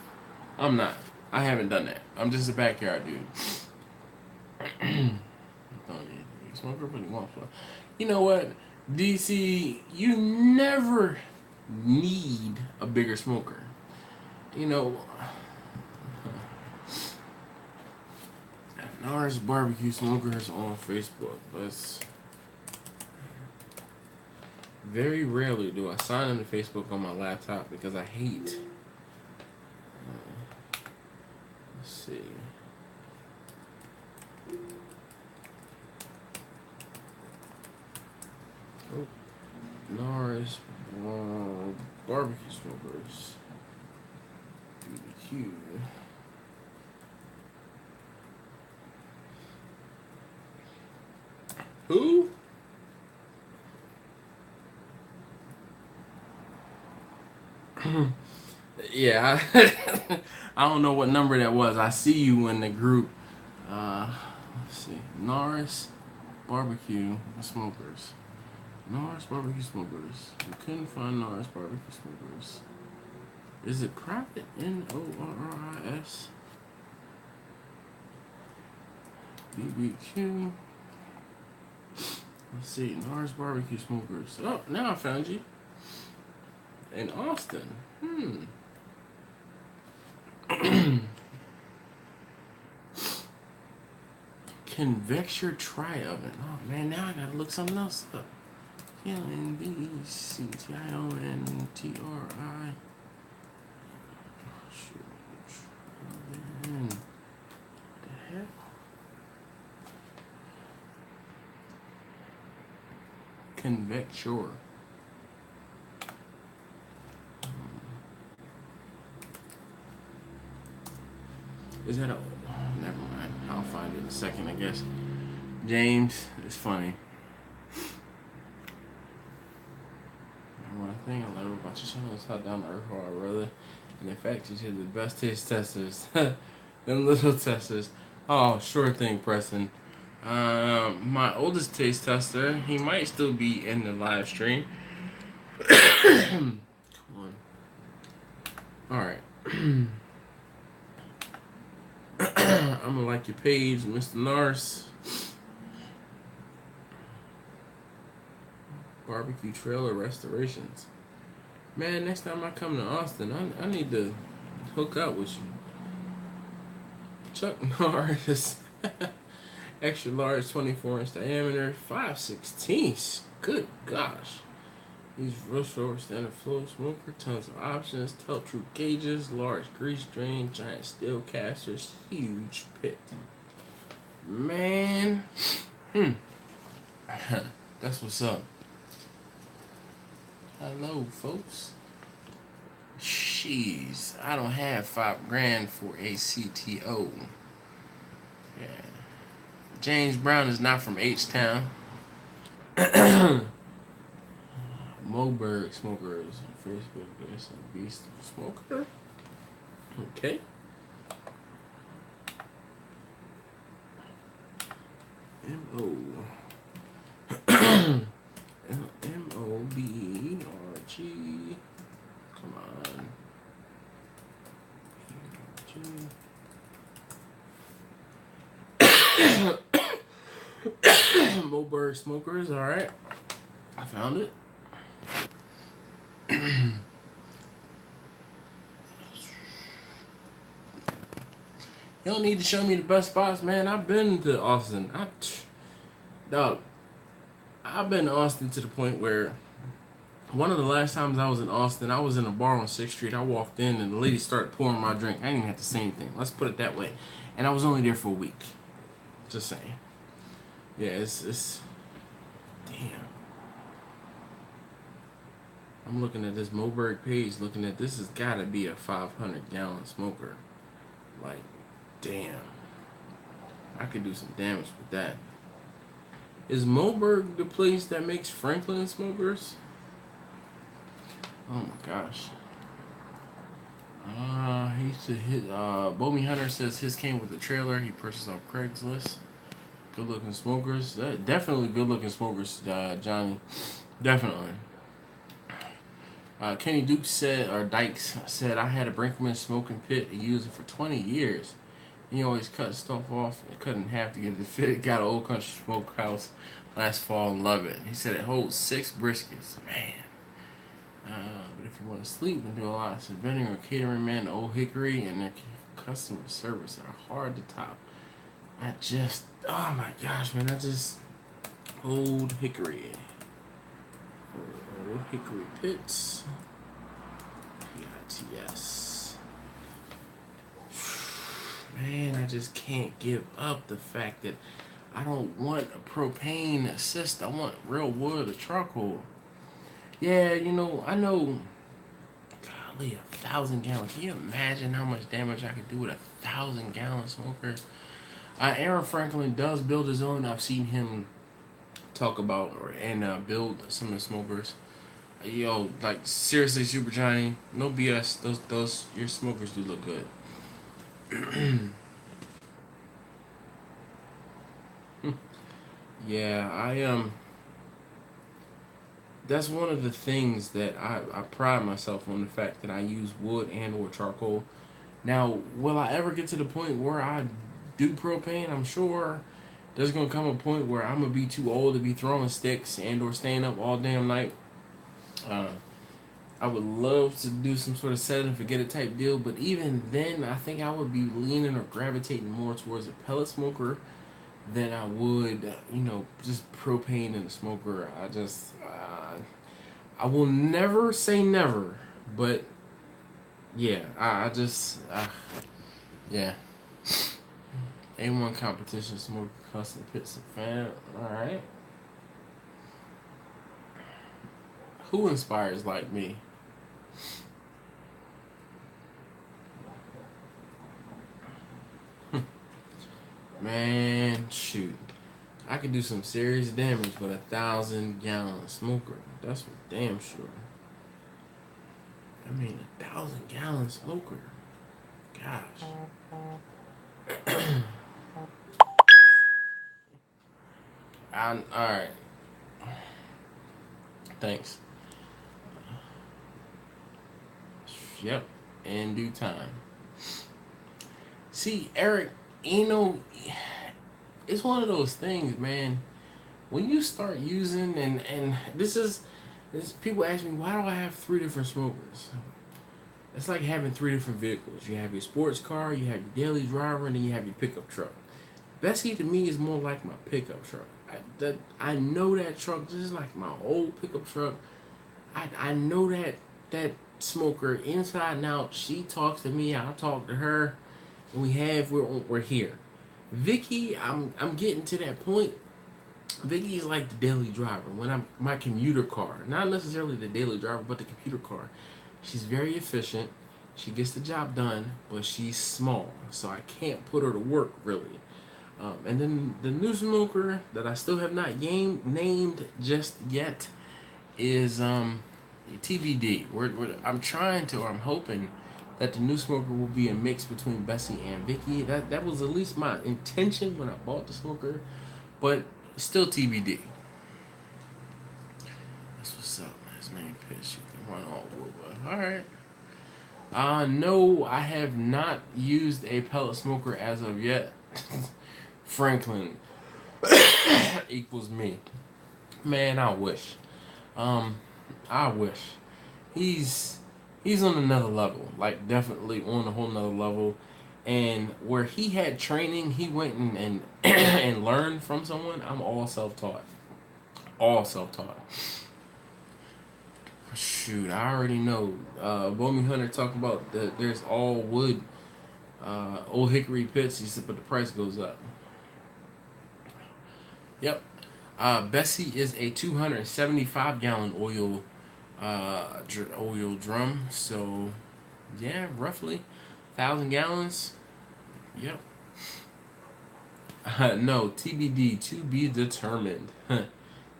I'm not. I haven't done that. I'm just a backyard dude. You know what, DC, you never need a bigger smoker. You know, Nars Barbecue Smokers on Facebook. Very rarely do I sign into Facebook on my laptop because I hate. Let's see. Oh, Nars Barbecue Smokers. BBQ. Who? Yeah, I don't know what number that was. I see you in the group. Let's see. Norris Barbecue Smokers. Norris Barbecue Smokers. We couldn't find Norris Barbecue Smokers. Is it private? Norris? BBQ. Let's see. Norris Barbecue Smokers. Oh, now I found you. In Austin. Convecture Tri-Oven. Oh man, now I gotta look something else up. KNBCTIONTRI. The heck? Convecture. Is that a... never mind. I'll find it in a second, I guess. James, it's funny. One thing I love about your channel is how down to earth you are, brother. And in fact, you have the best taste testers. Them little testers. Oh, sure thing, Preston. My oldest taste tester, he might still be in the live stream. Come on. Alright. I'm gonna like your page, Mr. Nars. Barbecue trailer restorations. Man, next time I come to Austin, I need to hook up with you. Chuck Norris. Extra large 24-inch diameter, 5/16. Good gosh. These Rush-Over standard flow smoker, tons of options, tilt-true gauges, large grease drain, giant steel casters, huge pit. Man. That's what's up. Hello, folks. Jeez, I don't have $5,000 for a CTO. Yeah. James Brown is not from H-Town. Moberg smokers on Facebook. There's a beast smoker. Okay. MOBERG. Come on. Moberg smokers. All right. I found it. You don't need to show me the best spots, man. I've been to Austin. I've been to Austin to the point where one of the last times I was in Austin, I was in a bar on 6th Street. I walked in and the lady started pouring my drink. I didn't even have to say anything. Let's put it that way. And I was only there for a week. Just saying. Yeah, it's damn. I'm looking at this Moberg page, looking at this has got to be a 500-gallon smoker. Like, damn. I could do some damage with that. Is Moberg the place that makes Franklin smokers? Oh my gosh. He said his Bowman Hunter says his came with a trailer he purchased off Craigslist. Good looking smokers. Definitely good looking smokers, Johnny. Definitely. Kenny Duke said, or Dykes said, I had a Brinkman smoking pit and used it for 20 years. He always cut stuff off and cut in half to get it fit. Got an Old Country Smokehouse last fall and love it. He said it holds 6 briskets. Man. But if you want to sleep and do a lot of vending or catering, man, the Old Hickory and their customer service are hard to top. Oh my gosh, man, Old Hickory. Old Hickory Pits. PITS. Man, I just can't give up the fact that I don't want a propane assist. I want real wood or charcoal. Yeah, I know. Golly, 1,000 gallons. Can you imagine how much damage I could do with 1,000-gallon smoker? Aaron Franklin does build his own. I've seen him talk about and build some of the smokers. Yo, like seriously, Super Johnny, no BS. Those your smokers do look good. Yeah, that's one of the things that I pride myself on, the fact that I use wood and or charcoal. Now, will I ever get to the point where I do propane? I'm sure there's gonna come a point where I'm gonna be too old to be throwing sticks and or staying up all damn night. I would love to do some sort of set it and forget it type deal, but even then, I think I would be leaning or gravitating more towards a pellet smoker than I would, just propane in a smoker. I will never say never, but yeah, yeah. A1 competition smoker custom pits and fan. All right. Who inspires like me? Man, shoot. I could do some serious damage with 1,000-gallon smoker. That's for damn sure. 1,000-gallon smoker. Gosh. Alright. Thanks. Yep. in due time. See, Eric, you know, it's one of those things, man. When you start using, and this people ask me, why do I have 3 different smokers? It's like having 3 different vehicles. You have your sports car, you have your daily driver, and then you have your pickup truck. Bessie to me is more like my pickup truck. I know that truck just is like my old pickup truck. I know that smoker inside and out. She talks to me, I talk to her, and we're here. Vicky, I'm getting to that point. Vicky is like the daily driver when I'm my commuter car, not necessarily the daily driver, but the computer car. She's very efficient. She gets the job done, but she's small, so I can't put her to work really. And then the new smoker that I still have not named just yet is TBD. I'm trying to, or I'm hoping that the new smoker will be a mix between Bessie and Vicky. That was at least my intention when I bought the smoker, but still TBD. That's what's up, man. This man pitch. You can run all over. Alright. No, I have not used a pellet smoker as of yet. Franklin equals me. Man, I wish. I wish. He's on another level. Like, definitely on a whole nother level. And where he had training, he went and and learned from someone. I'm all self-taught. All self-taught. Shoot, I already know. Bowman Hunter talking about there's all wood, old hickory pits. He said, but the price goes up. Yep. Bessie is a 275-gallon oil drum. So, yeah, roughly 1,000 gallons. Yep. No, TBD, to be determined.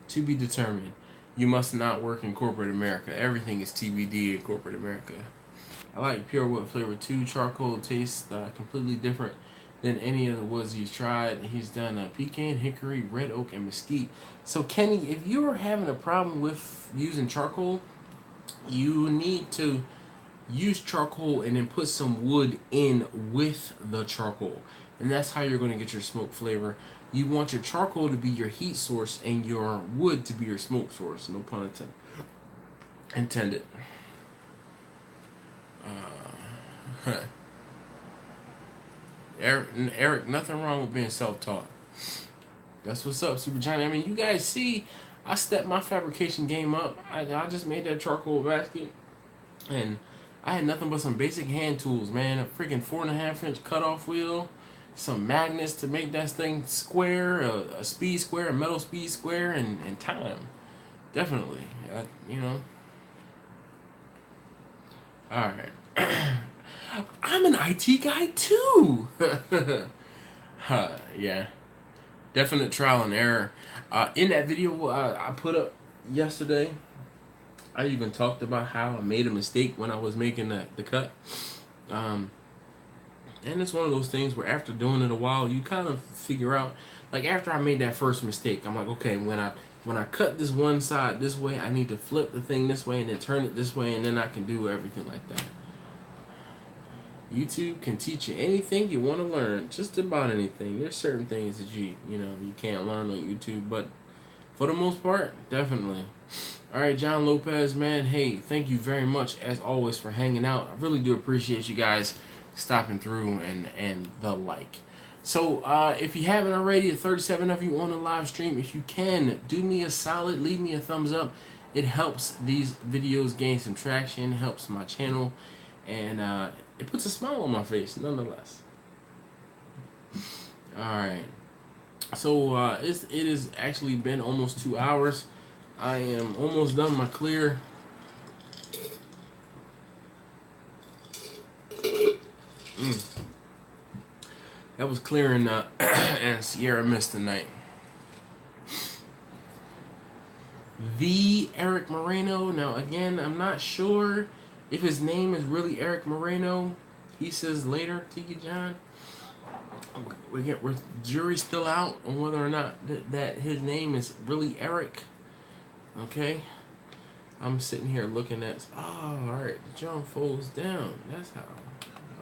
To be determined. You must not work in corporate America. Everything is TBD in corporate America. I like pure wood flavor too. Charcoal tastes completely different than any of the woods he's tried. He's done pecan, hickory, red oak, and mesquite. So Kenny, if you're having a problem with using charcoal, you need to use charcoal and then put some wood in with the charcoal. And that's how you're going to get your smoke flavor. You want your charcoal to be your heat source and your wood to be your smoke source. No pun intended. Eric, nothing wrong with being self-taught. That's what's up, Super Johnny. I mean, you guys see, I stepped my fabrication game up. I just made that charcoal basket, and I had nothing but some basic hand tools, man. A freaking 4.5-inch cutoff wheel, some magnets to make that thing square, a speed square, a metal speed square, and time. Definitely, you know. All right. I'm an IT guy too. Yeah, definite trial and error. In that video I put up yesterday, I even talked about how I made a mistake when I was making the cut. And it's one of those things where after doing it a while, you kind of figure out, like after I made that first mistake, I'm like, okay, when I cut this one side this way, I need to flip the thing this way and then turn it this way, and then I can do everything like that. YouTube can teach you anything you want to learn, just about anything. There's certain things that you can't learn on YouTube, but for the most part, definitely. All right, John Lopez, man, hey, thank you very much as always for hanging out. I really do appreciate you guys stopping through and the like. So if you haven't already, 37 of you on the live stream, if you can, do me a solid, leave me a thumbs up. It helps these videos gain some traction, helps my channel, and it puts a smile on my face, nonetheless. Alright. So, it has actually been almost 2 hours. I am almost done my clear. That was clearing and Sierra Mist tonight. The Eric Moreno. Now, again, I'm not sure if his name is really Eric Moreno. He says later, Tiki John. We're jury's still out on whether or not that his name is really Eric. Okay. I'm sitting here looking at. Oh, all right. The jump folds down. That's how.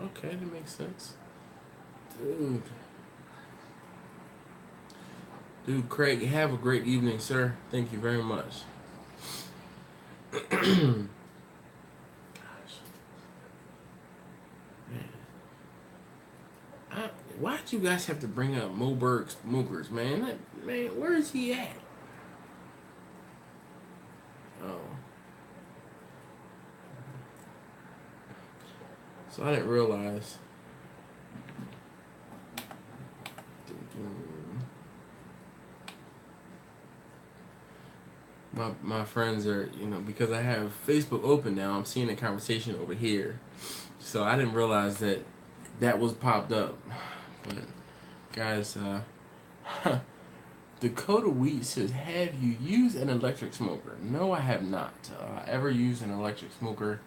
Okay, that makes sense. Dude, Craig, have a great evening, sir. Thank you very much. Gosh. Man. Why'd you guys have to bring up Moberg Smokers, man? Man, where is he at? Oh. So I didn't realize. My friends are, because I have Facebook open now, I'm seeing a conversation over here. So I didn't realize that was popped up. But guys, Dakota Wheat says, have you used an electric smoker? No, I have not ever used an electric smoker.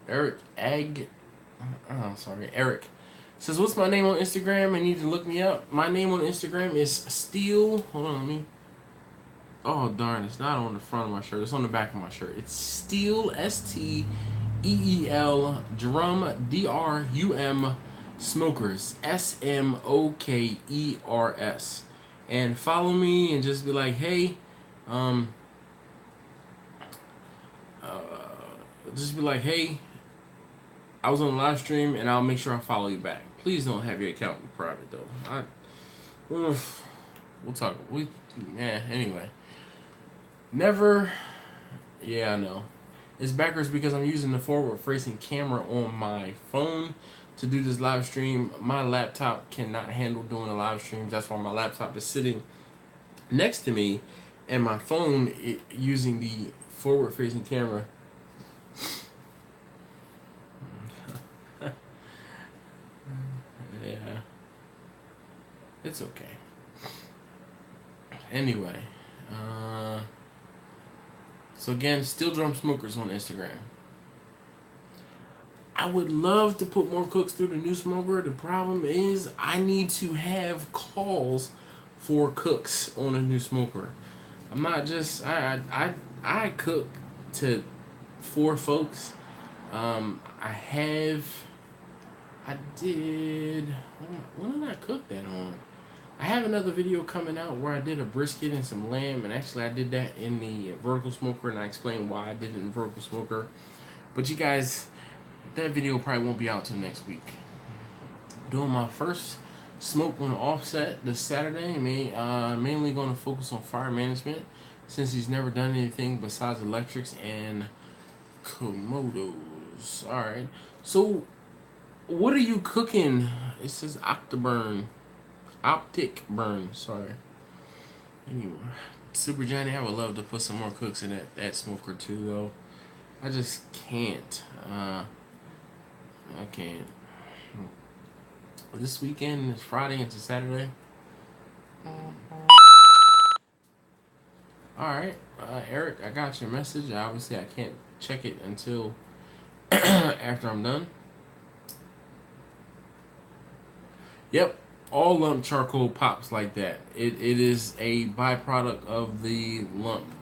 Eric says, what's my name on Instagram? I need to look me up. My name on Instagram is Steel. Hold on, let me. Oh darn, it's not on the front of my shirt. It's on the back of my shirt. It's Steel, STEEL, Drum, DRUM, Smokers, SMOKERS. And follow me and just be like, hey, just be like, hey, I was on a live stream and I'll make sure I follow you back. Please don't have your account private though. We'll talk. Anyway. Never. Yeah, I know. It's backwards because I'm using the forward-facing camera on my phone to do this live stream. My laptop cannot handle doing a live stream. That's why my laptop is sitting next to me, and my phone using the forward-facing camera. Yeah. It's okay. Anyway. So again, Steel Drum Smokers on Instagram. I would love to put more cooks through the new smoker. The problem is I need to have calls for cooks on a new smoker. I'm not just I cook to 4 folks. I did. When did I cook that on? I have another video coming out where I did a brisket and some lamb, and actually I did that in the vertical smoker, and I explained why I did it in the vertical smoker. But you guys, that video probably won't be out till next week. Doing my first smoke on the offset this Saturday. Mainly going to focus on fire management, since he's never done anything besides electrics and Komodos. All right. So, what are you cooking? It says Optic burn, sorry. Anyway, Super Johnny, I would love to put some more cooks in that smoker too, though. I just can't. I can't. This weekend is Friday into Saturday. Alright, Eric, I got your message. Obviously, I can't check it until after I'm done. Yep. All lump charcoal pops like that. It is a byproduct of the lump.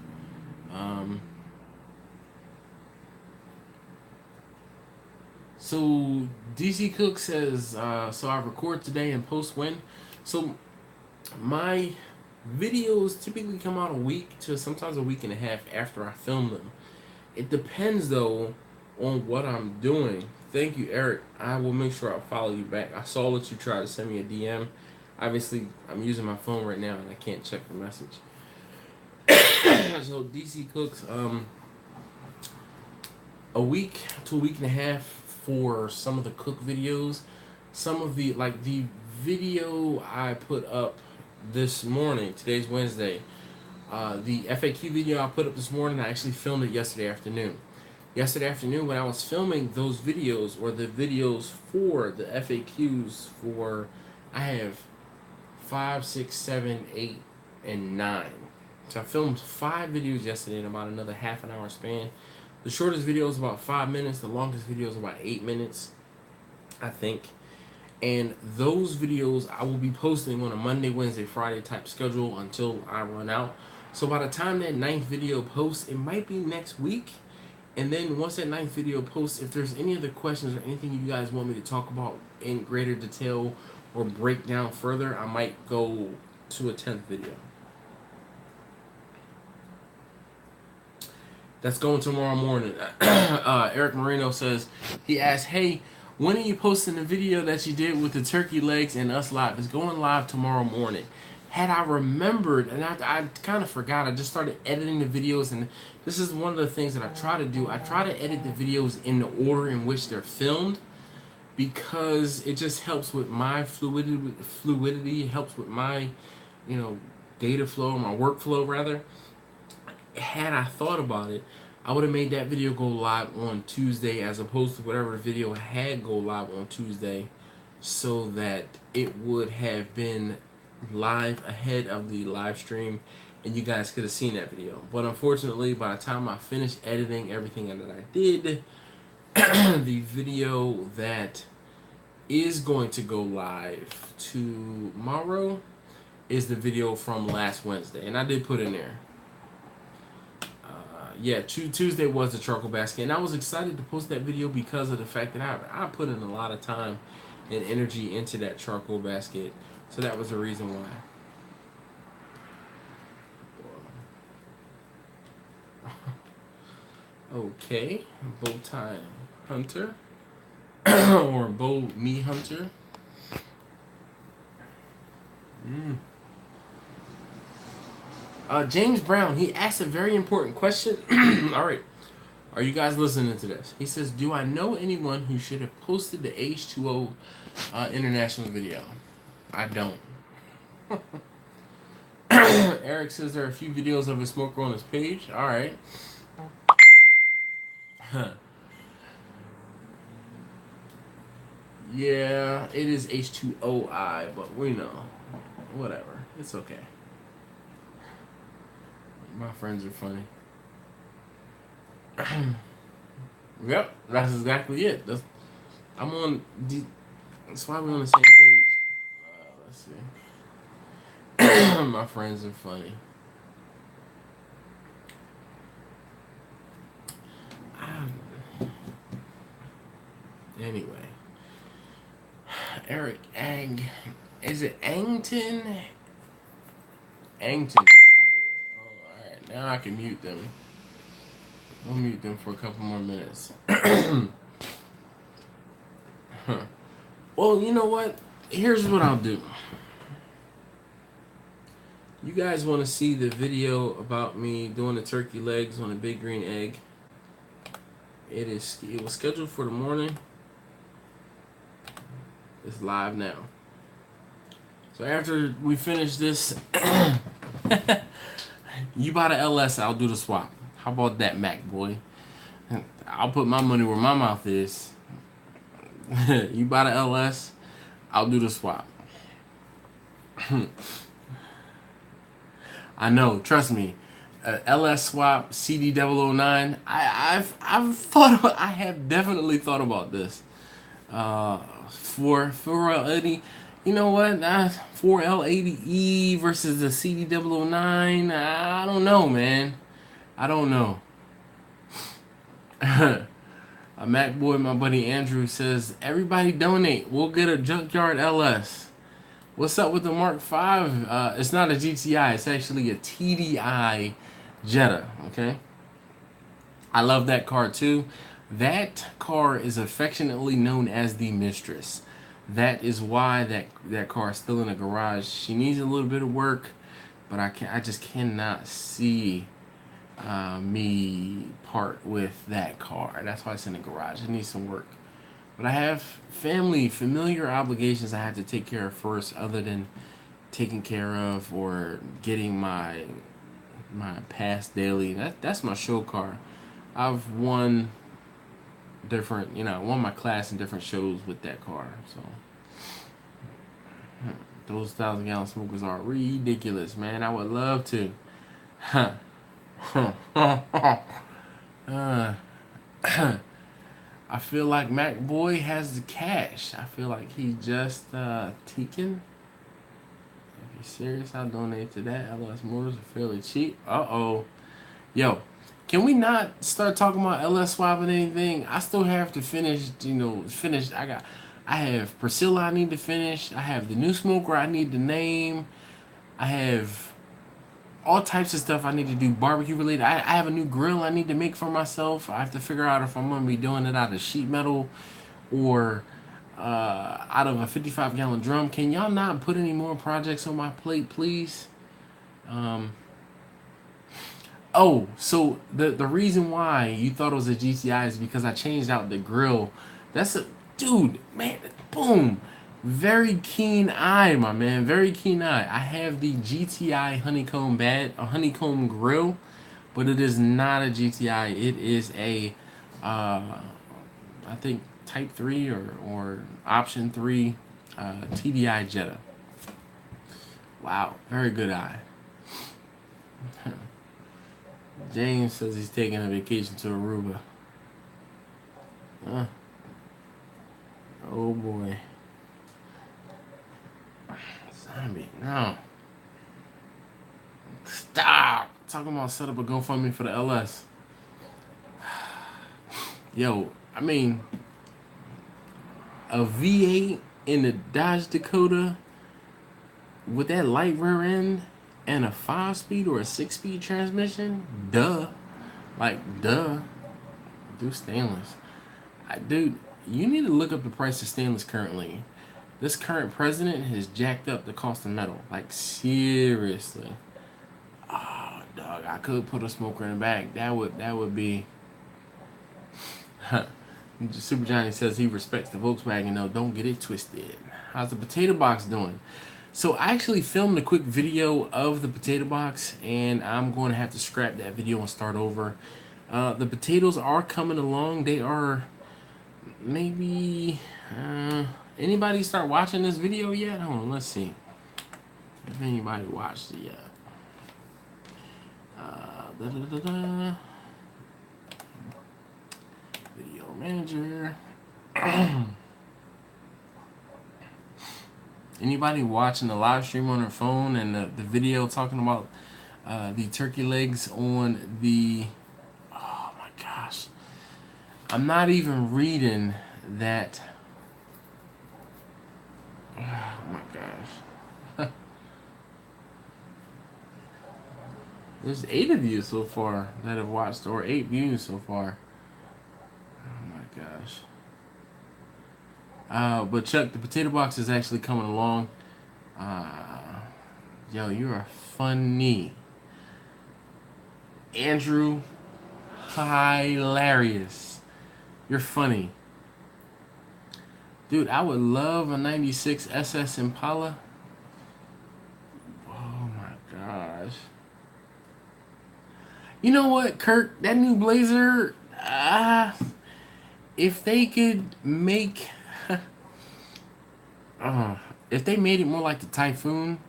So DC Cook says, so I record today and post when. So my videos typically come out a week to sometimes a week and a half after I film them. It depends though on what I'm doing. Thank you, Eric. I will make sure I follow you back. I saw that you tried to send me a DM. Obviously, I'm using my phone right now and I can't check the message. So DC Cooks, a week to a week and a half for some of the cook videos. Some of the video I put up this morning. Today's Wednesday. The FAQ video I put up this morning, I actually filmed it yesterday afternoon. Yesterday afternoon when I was filming those videos, or the videos for the FAQs for, I have 5, 6, 7, 8, and 9. So I filmed 5 videos yesterday in about another half an hour span. The shortest video is about 5 minutes. The longest video is about 8 minutes, I think. And those videos I will be posting on a Monday, Wednesday, Friday type schedule until I run out. So by the time that 9th video posts, it might be next week. And then once that 9th video posts, if there's any other questions or anything you guys want me to talk about in greater detail or break down further, I might go to a 10th video. That's going tomorrow morning. Eric Marino says, he asked, hey, when are you posting the video that you did with the turkey legs and us live? It's going live tomorrow morning. Had I remembered, and I kind of forgot, I just started editing the videos, and this is one of the things that I try to do. I try to edit the videos in the order in which they're filmed, because it just helps with my fluidity. It helps with my, data flow, my workflow rather. Had I thought about it, I would have made that video go live on Tuesday as opposed to whatever video had go live on Tuesday, so that it would have been live ahead of the live stream and you guys could have seen that video. But unfortunately, by the time I finished editing everything that I did, the video that is going to go live tomorrow is the video from last Wednesday, and I did put in there. Yeah, Tuesday was the charcoal basket, and I was excited to post that video because of the fact that I put in a lot of time and energy into that charcoal basket, so that was the reason why. Okay, bow tie hunter or bow me hunter. James Brown, he asked a very important question. All right. Are you guys listening to this? He says, do I know anyone who should have posted the H2O international video? I don't. Eric says there are a few videos of his smoker on his page. All right. Yeah, it is H2OI, but we know. Whatever. It's okay. My friends are funny. Yep, that's exactly it. I'm on. That's why we're on the same page. Let's see. My friends are funny. Anyway, Eric Ang, is it Angton? Angton. Now I can mute them. I'll mute them for a couple more minutes. Well, you know what? Here's what I'll do. You guys want to see the video about me doing the turkey legs on a big green egg? It was scheduled for the morning. It's live now. So after we finish this, you buy the LS, I'll do the swap. How about that, Mac boy? I'll put my money where my mouth is. You buy the LS, I'll do the swap. I know, trust me. LS swap, CD009. I have definitely thought about this. For L80. You know what? 4L80E versus the CD009. I don't know, man. I don't know. A Mac boy, my buddy Andrew, says, everybody donate. We'll get a junkyard LS. What's up with the Mark V? It's not a GTI. It's actually a TDI Jetta, okay? I love that car, too. That car is affectionately known as the Mistress. That is why that car is still in the garage. She needs a little bit of work, but I just cannot see me part with that car. That's why it's in the garage. It needs some work. But I have familiar obligations I have to take care of first, other than taking care of or getting my pass daily. That's my show car. I've won different, won my class in different shows with that car. So those 1,000-gallon smokers are ridiculous, man. I would love to. I feel like Mac Boy has the cash. I feel like he just taken. You serious? I'll donate to that. LS Motors are fairly cheap. Uh-oh. Yo, can we not start talking about LS swapping anything? I still have to finish, I have Priscilla I need to finish. I have the new smoker I need to name. I have all types of stuff I need to do barbecue related. I have a new grill I need to make for myself. I have to figure out if I'm going to be doing it out of sheet metal or out of a 55-gallon drum. Can y'all not put any more projects on my plate, please? Oh, so the reason why you thought it was a GTI is because I changed out the grill. That's a dude, man. Boom. Very keen eye, my man. Very keen eye. I have the GTI honeycomb grill, but it is not a GTI. It is a, I think Type 3 or Option 3 TDI Jetta. Wow, very good eye. James says he's taking a vacation to Aruba. Oh boy. Zombie, no. Stop talking about set up a GoFundMe for the LS. Yo, I mean, a V8 in the Dodge Dakota with that light rear end and a 5-speed or a 6-speed transmission? Duh. Like, duh. Do stainless. Dude, you need to look up the price of stainless currently. This current president has jacked up the cost of metal. Like, seriously. Oh, dog, I could put a smoker in the back. That would be... Super Johnny says he respects the Volkswagen, though. Don't get it twisted. How's the potato box doing? So I actually filmed a quick video of the potato box, and I'm going to have to scrap that video and start over. The potatoes are coming along. They are maybe... anybody start watching this video yet? Hold on, let's see if anybody watched it yet. Video manager. Anybody watching the live stream on their phone and the video talking about the turkey legs on the... Oh my gosh. I'm not even reading that. Oh my gosh. There's 8 of you so far that have watched, or 8 views so far. Oh my gosh. But Chuck, the potato box is actually coming along. Yo, you are funny. Andrew, hilarious. You're funny. Dude, I would love a 96 SS Impala. Oh my gosh. You know what, Kurt? That new Blazer, if they could make... if they made it more like the Typhoon,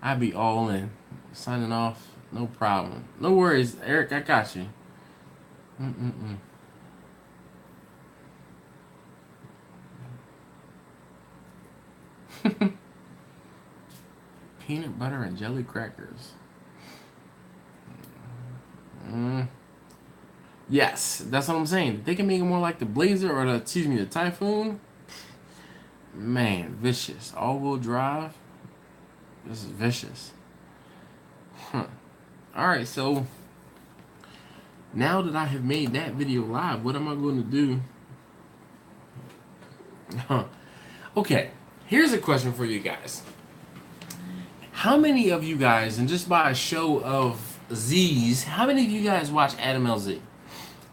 I'd be all in. Signing off, no problem. No worries, Eric, I got you. Peanut butter and jelly crackers. Yes, that's what I'm saying. If they can make it more like the Blazer or the Typhoon. Man, vicious. All-wheel drive. This is vicious. Alright, so now that I have made that video live, what am I going to do? Okay, here's a question for you guys. How many of you guys, and just by a show of Z's, how many of you guys watch Adam LZ?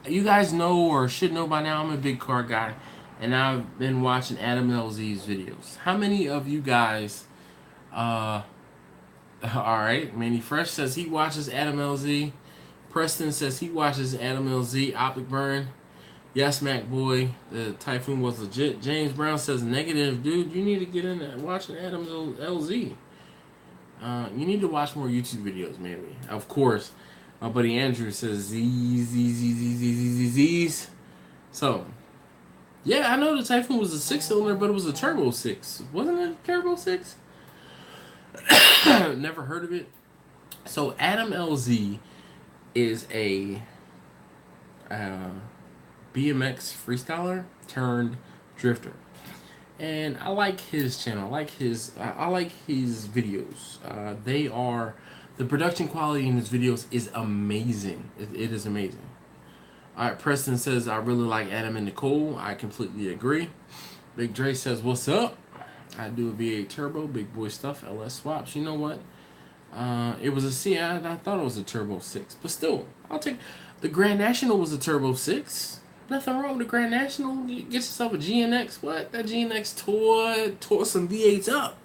You guys know or should know by now I'm a big car guy. And I've been watching Adam LZ's videos. How many of you guys, alright, Manny Fresh says he watches Adam LZ. Preston says he watches Adam LZ. Optic Burn. Yes, Mac Boy, the Typhoon was legit. James Brown says negative. Dude, you need to get in there watching Adam LZ. You need to watch more YouTube videos, maybe. Of course, my buddy Andrew says Z's. So... yeah, I know the Typhoon was a 6-cylinder, but it was a turbo 6. Wasn't it a turbo 6? Never heard of it. So Adam LZ is a uh, BMX freestyler turned drifter, and I like his channel. I like his videos. They are the production quality in his videos is amazing. It is amazing. All right, Preston says I really like Adam and Nicole. I completely agree. Big Dre says what's up. I do a V8 turbo, big boy stuff, LS swaps. You know what? It was a C. I thought it was a turbo 6, but still, I'll take. The Grand National was a turbo 6. Nothing wrong with the Grand National. You get yourself a GNX. What? That GNX tore some V8s up.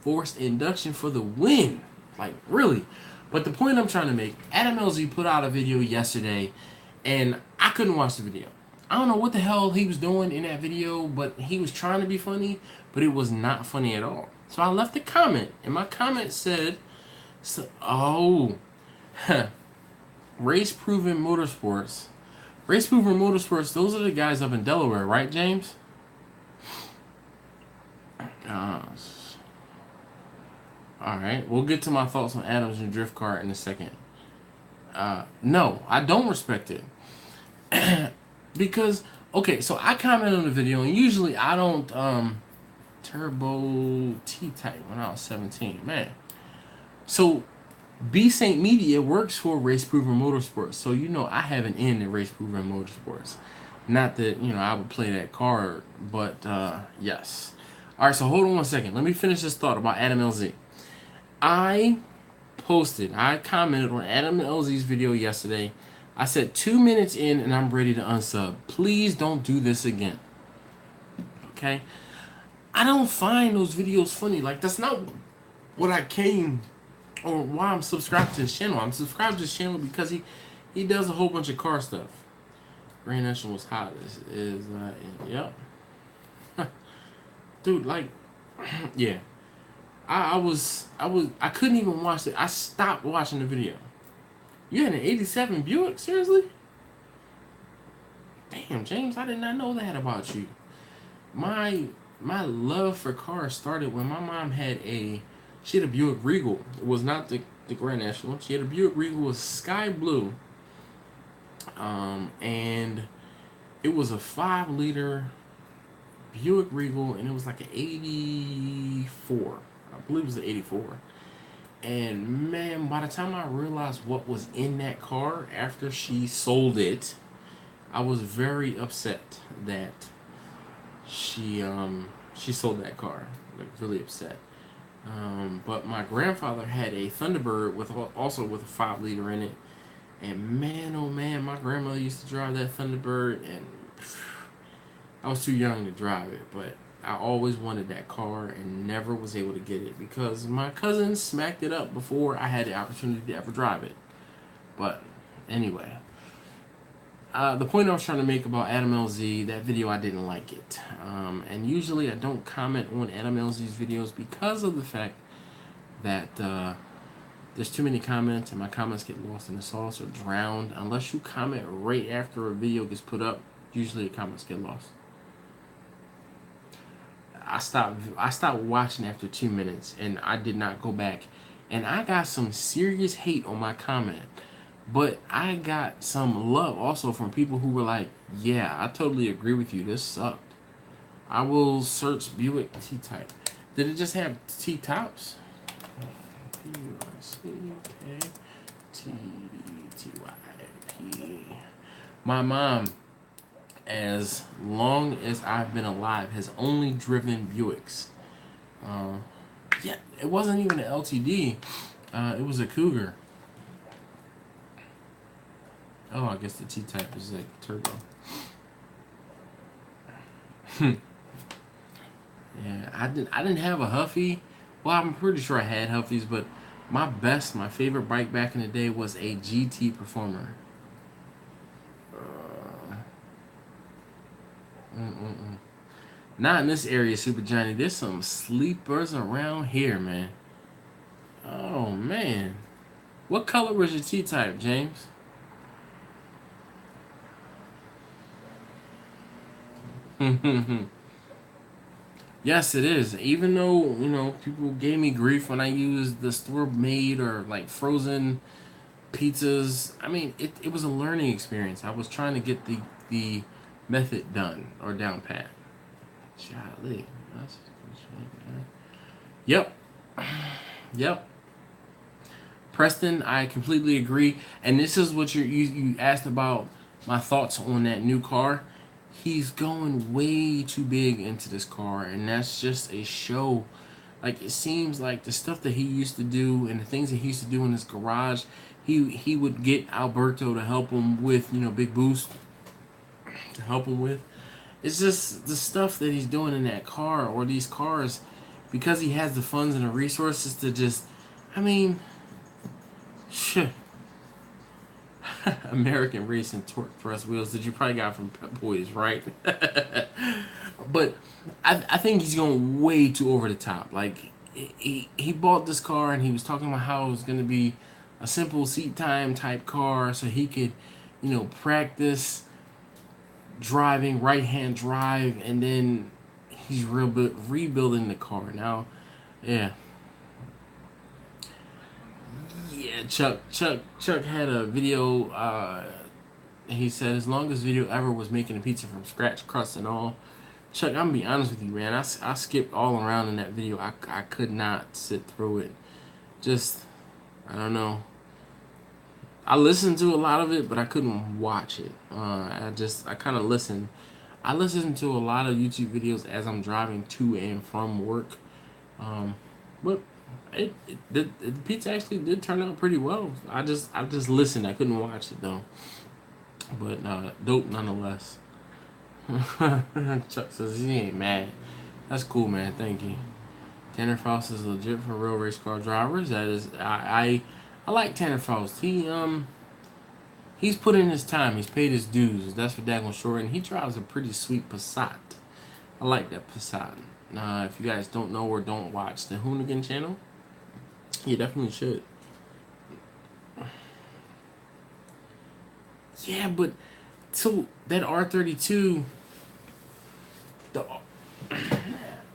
Forced induction for the win. Like, really. But the point I'm trying to make, Adam LZ put out a video yesterday, and I couldn't watch the video. I don't know what the hell he was doing in that video, but he was trying to be funny, but it was not funny at all. So I left a comment, and my comment said, Race Proven Motorsports. Race Proven Motorsports, those are the guys up in Delaware, right, James? Alright, we'll get to my thoughts on Adams and Drift Car in a second. No, I don't respect it. Because, okay, so I commented on the video, and usually I don't, turbo T-type when I was 17, man. So, B Saint Media works for Race Proven Motorsports, so you know I have an in in Race Proven Motorsports. Not that, you know, I would play that card, but, yes. Alright, so hold on one second. Let me finish this thought about Adam LZ. I commented on Adam LZ's video yesterday. I said 2 minutes in and I'm ready to unsub. Please don't do this again. Okay? I don't find those videos funny. Like, that's not what I came, or why I'm subscribed to his channel. I'm subscribed to his channel because he does a whole bunch of car stuff. Grand National was hot. Yep. Dude, like, yeah. I couldn't even watch it. I stopped watching the video. You had an 87 Buick? Seriously? Damn, James, I did not know that about you. My love for cars started when my mom had she had a Buick Regal. It was not the Grand National. She had a Buick Regal, it was sky blue. And it was a 5-liter Buick Regal, and it was like an 84. I believe it was an 84. And man, by the time I realized what was in that car after she sold it, I was very upset that she sold that car. Like, really upset. But my grandfather had a Thunderbird also with a 5-liter in it. And man, oh man, my grandmother used to drive that Thunderbird, and I was too young to drive it, but I always wanted that car and never was able to get it because my cousin smacked it up before I had the opportunity to ever drive it. But anyway, the point I was trying to make about Adam LZ, that video, I didn't like it. And usually I don't comment on Adam LZ's videos because of the fact that there's too many comments and my comments get lost in the sauce or drowned. Unless you comment right after a video gets put up, usually the comments get lost. I stopped watching after 2 minutes, and I did not go back. And I got some serious hate on my comment. But I got some love also from people who were like, yeah, I totally agree with you. This sucked. I will search Buick T-Type. Did it just have T-tops? B-U-I-C-K-T-T-Y-P. My mom, as long as I've been alive, has only driven Buicks. Yeah, it wasn't even an LTD. It was a Cougar. Oh, I guess the T-Type is like turbo. Yeah, I didn't have a Huffy. Well, I'm pretty sure I had Huffies, but my favorite bike back in the day was a GT Performer. Not in this area, Super Johnny. There's some sleepers around here, man. Oh, man. What color was your T-Type, James? Yes, it is. Even though, people gave me grief when I used the store made or like frozen pizzas. I mean, it was a learning experience. I was trying to get the method done or down pat. Golly. That's, yep. Yep. Preston, I completely agree. And this is what you asked about my thoughts on that new car. He's going way too big into this car, and that's just a show. Like, it seems like the stuff that he used to do and the things that he used to do in his garage, he would get Alberto to help him with, Big Boost to help him with. It's just the stuff that he's doing in that car or these cars, because he has the funds and the resources to just, I mean, shit. American Racing Torque Press wheels that you probably got from Pep Boys, right? But I think he's going way too over the top. Like, he bought this car and he was talking about how it was going to be a simple seat time type car so he could, practice driving right hand drive, and then he's rebuilding the car now. Yeah. Yeah, Chuck had a video. He said his longest video ever was making a pizza from scratch, crust and all. Chuck, I'm gonna be honest with you, man. I skipped all around in that video. I could not sit through it. Just, I don't know. I listened to a lot of it, but I couldn't watch it. I kind of listened. I listen to a lot of YouTube videos as I'm driving to and from work. But the pizza actually did turn out pretty well. I just listened. I couldn't watch it though. But dope nonetheless. Chuck says he ain't mad. That's cool, man. Thank you. Tanner Faust is legit for real race car drivers. That is, I like Tanner Faust. He's put in his time. He's paid his dues. That's for daggone sure. And he drives a pretty sweet Passat. I like that Passat. If you guys don't know or don't watch the Hoonigan channel, you definitely should. Yeah, but so that R32, the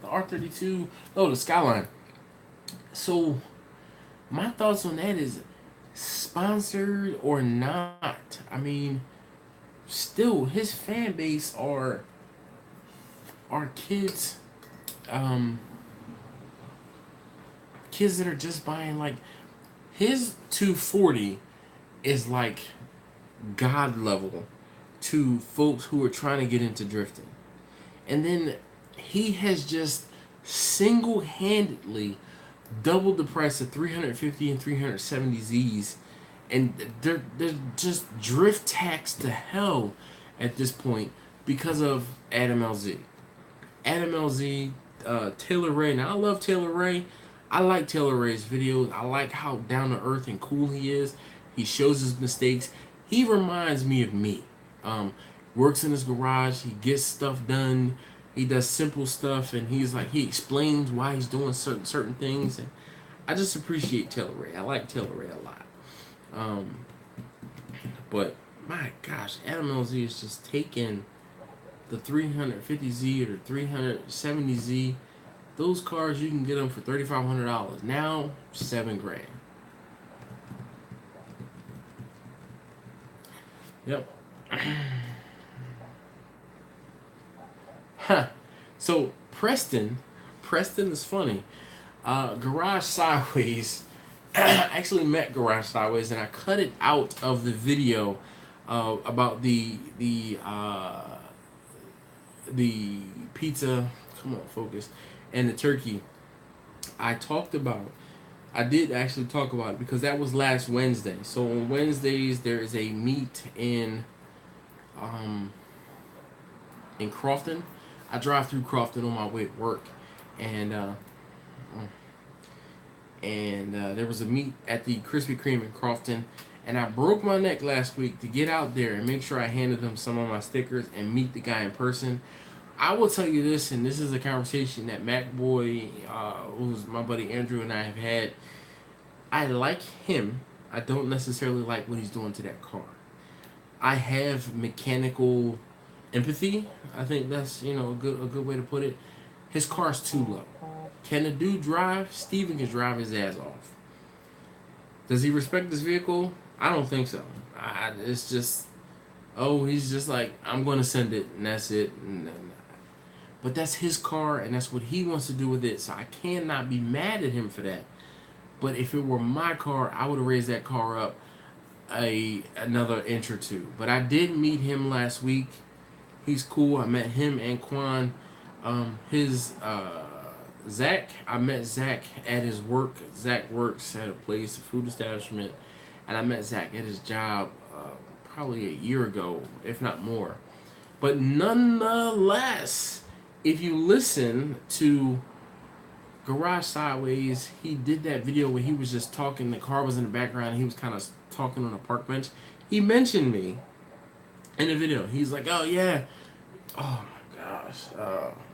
R32, oh, the Skyline. So my thoughts on that is, sponsored or not, I mean, still his fan base are kids, kids that are just buying, like, his 240 is like god level to folks who are trying to get into drifting. And then he has just single-handedly doubled the price of 350 and 370Zs, and they're just drift taxed to hell at this point because of Adam LZ. Adam LZ, Taylor Ray. Now, I love Taylor Ray. I like Taylor Ray's videos. I like how down to earth and cool he is. He shows his mistakes. He reminds me of me. Works in his garage. He gets stuff done. He does simple stuff, and he explains why he's doing certain things, and I just appreciate Taylor Ray. I like Taylor Ray a lot. But my gosh, Adam LZ is just taking the 350Z or 370Z. Those cars, you can get them for $3,500 now, $7,000. Yep. Huh. So Preston is funny. Garage Sideways. I actually met Garage Sideways, and I cut it out of the video about the pizza. Come on, focus. And the turkey. I did actually talk about it because that was last Wednesday. So on Wednesdays there is a meet in Crofton. I drive through Crofton on my way to work, and there was a meet at the Krispy Kreme in Crofton, and I broke my neck last week to get out there and make sure I handed him some of my stickers and meet the guy in person. I will tell you this, and this is a conversation that MacBoy, who's my buddy Andrew, and I have had. I like him. I don't necessarily like what he's doing to that car. I have mechanical empathy. I think that's a good way to put it. His car's too low. Can the dude drive? Steven can drive his ass off. Does he respect this vehicle? I don't think so. It's just, he's just like, I'm going to send it, and that's it. But that's his car, and that's what he wants to do with it, so I cannot be mad at him for that. But if it were my car, I would have raised that car up another inch or two. But I did meet him last week. He's cool. I met him and Quan. Zach, I met Zach at his work. Zach works at a place, a food establishment, and I met Zach at his job probably a year ago, if not more. But nonetheless, if you listen to Garage Sideways, he did that video where he was just talking, the car was in the background, and he was kind of talking on a park bench. He mentioned me in the video. He's like, oh yeah, oh my gosh,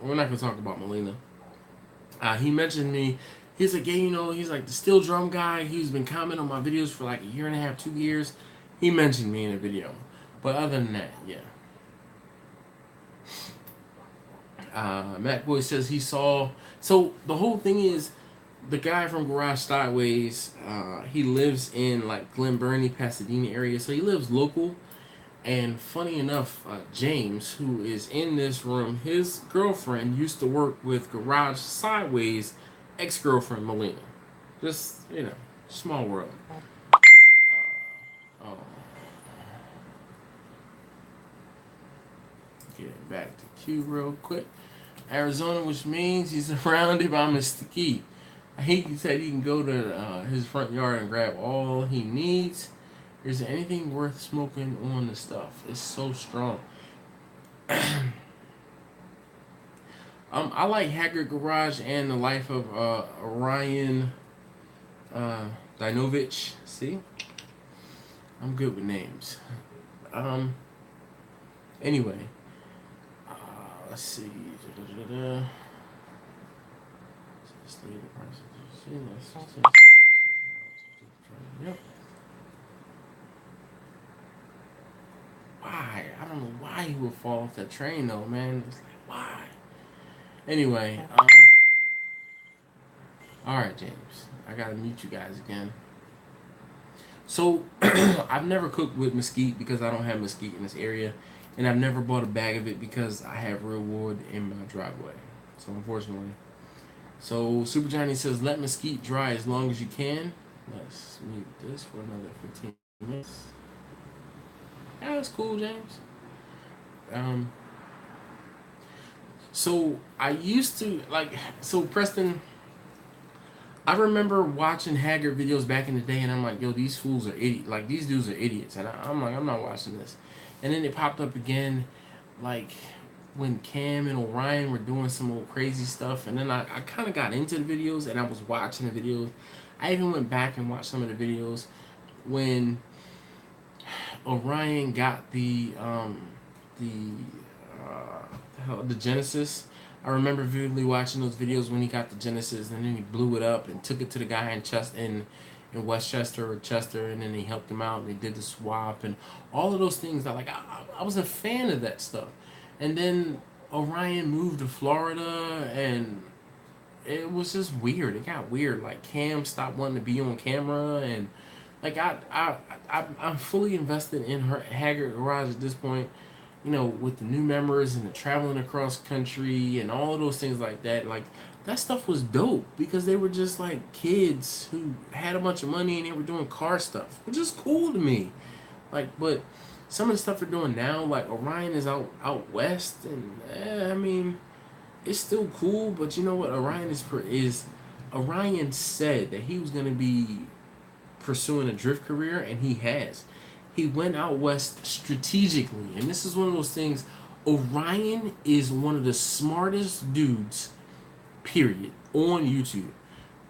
we're not going to talk about Melina. He mentioned me. He's like, yeah, he's like the steel drum guy. He's been commenting on my videos for like a year and a half, 2 years. He mentioned me in a video. But other than that, yeah. Matt Boy says he saw. So the whole thing is, the guy from Garage Sideways, he lives in like Glen Burnie, Pasadena area. So he lives local. And funny enough, James, who is in this room, his girlfriend used to work with Garage Sideways' ex-girlfriend, Melina. Just, small world. Getting back to Q real quick. Arizona, which means he's surrounded by mesquite. He said he can go to his front yard and grab all he needs. Is there anything worth smoking on the stuff? It's so strong. I like Haggard Garage and the life of Orion Dinovich. See? I'm good with names. Anyway. Let's see. Yep. Why? I don't know why he would fall off that train though, man. It's like, why? Anyway, alright, James. I gotta mute you guys again. So, I've never cooked with mesquite because I don't have mesquite in this area. And I've never bought a bag of it because I have real wood in my driveway. So, unfortunately. So, Super Johnny says, let mesquite dry as long as you can. Let's mute this for another 15 minutes. Yeah, that's cool, James. So I used to Preston, I remember watching Haggard videos back in the day, and I'm like, yo, these fools are idiots. Like, these dudes are idiots. And I'm like, I'm not watching this. And then it popped up again, like, when Cam and Orion were doing some old crazy stuff. And then I kind of got into the videos, and I was watching the videos. I even went back and watched some of the videos when Orion got the Genesis. I remember vividly watching those videos when he got the Genesis, and then he blew it up and took it to the guy in Westchester or Chester, and then he helped him out and they did the swap and all of those things. I was a fan of that stuff. And then Orion moved to Florida, and it was just weird. It got weird. Like, Cam stopped wanting to be on camera, and like I'm fully invested in Haggard Garage at this point. With the new members and the traveling across country and all of those things like that. Like, that stuff was dope because they were just like kids who had a bunch of money and they were doing car stuff, which is cool to me. Like, but some of the stuff they're doing now, like Orion is out west, and I mean, it's still cool. But you know what? Orion Orion said that he was gonna be pursuing a drift career, and he has. He went out west strategically, and this is one of those things. Orion is one of the smartest dudes, period, on YouTube.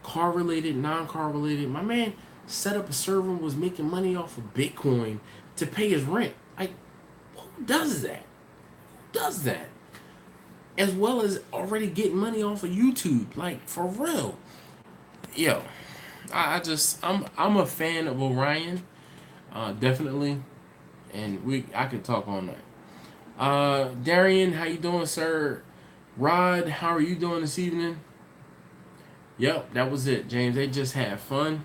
Car related, non-car related. My man set up a server and was making money off of Bitcoin to pay his rent. Like, who does that? Who does that? As well as already getting money off of YouTube. Like, for real. Yo, I'm a fan of Orion. Definitely, and I could talk all night. Darian, how you doing, sir? Rod, how are you doing this evening? Yep, that was it, James. They just had fun.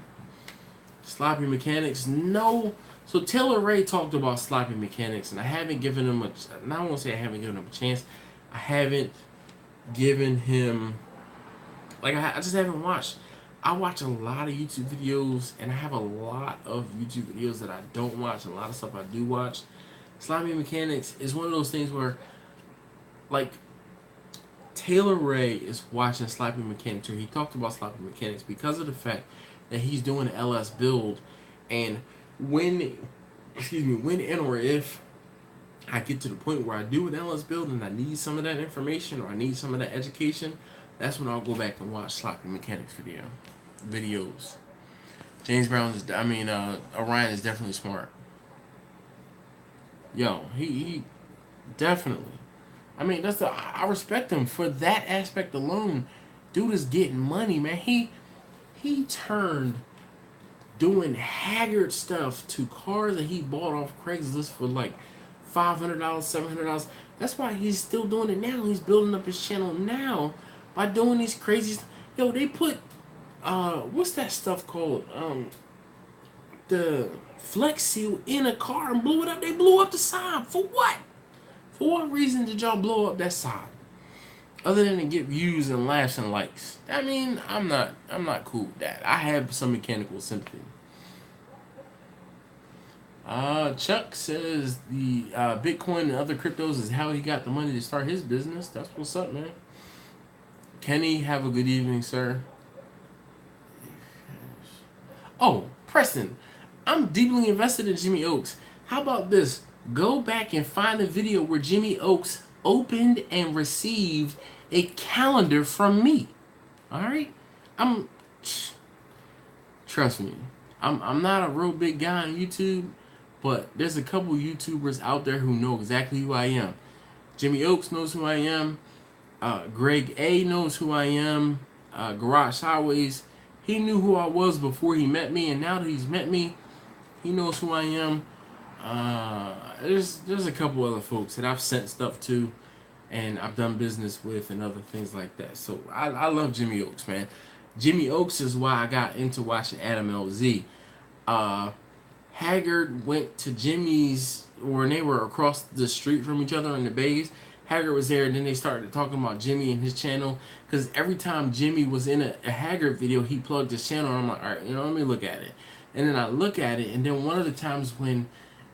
Sloppy mechanics, no. So Taylor Ray talked about sloppy mechanics, and I haven't given him a. I won't say I haven't given him a chance. I haven't given him. Like I just haven't watched. I watch a lot of YouTube videos, and I have a lot of YouTube videos that I don't watch, and a lot of stuff I do watch. Sloppy mechanics is one of those things where, like, Taylor Ray is watching sloppy mechanics, or he talked about sloppy mechanics because of the fact that he's doing an LS build, and when and or if I get to the point where I do an LS build and I need some of that information or I need some of that education, that's when I'll go back and watch sloppy mechanics videos. James Brown is, Orion is definitely smart. Yo, he definitely. I mean, I respect him for that aspect alone. Dude is getting money, man. He turned doing Haggard stuff to cars that he bought off Craigslist for like $500, $700. That's why he's still doing it now. He's building up his channel now by doing these crazy. Yo, they put what's that stuff called? The Flex Seal in a car and blew it up. They blew up the side for what? For what reason did y'all blow up that side? Other than to get views and laughs and likes. I mean, I'm not cool with that. I have some mechanical sympathy. Chuck says the Bitcoin and other cryptos is how he got the money to start his business. That's what's up, man. Kenny, have a good evening, sir. Oh, Preston, I'm deeply invested in Jimmy Oaks. How about this? Go back and find a video where Jimmy Oaks opened and received a calendar from me. All right, trust me. I'm not a real big guy on YouTube, but there's a couple YouTubers out there who know exactly who I am. Jimmy Oaks knows who I am. Greg A knows who I am. Garage Sideways, he knew who I was before he met me, and now that he's met me, he knows who I am. There's a couple other folks that I've sent stuff to and I've done business with and other things like that. So I love Jimmy Oaks, man. Jimmy Oaks is why I got into watching Adam LZ. Haggard went to Jimmy's when they were across the street from each other in the bays. Haggard was there, and then they started talking about Jimmy and his channel. Because every time Jimmy was in a Haggard video, he plugged his channel, and I'm like, all right, let me look at it. And then I look at it, and then one of the times when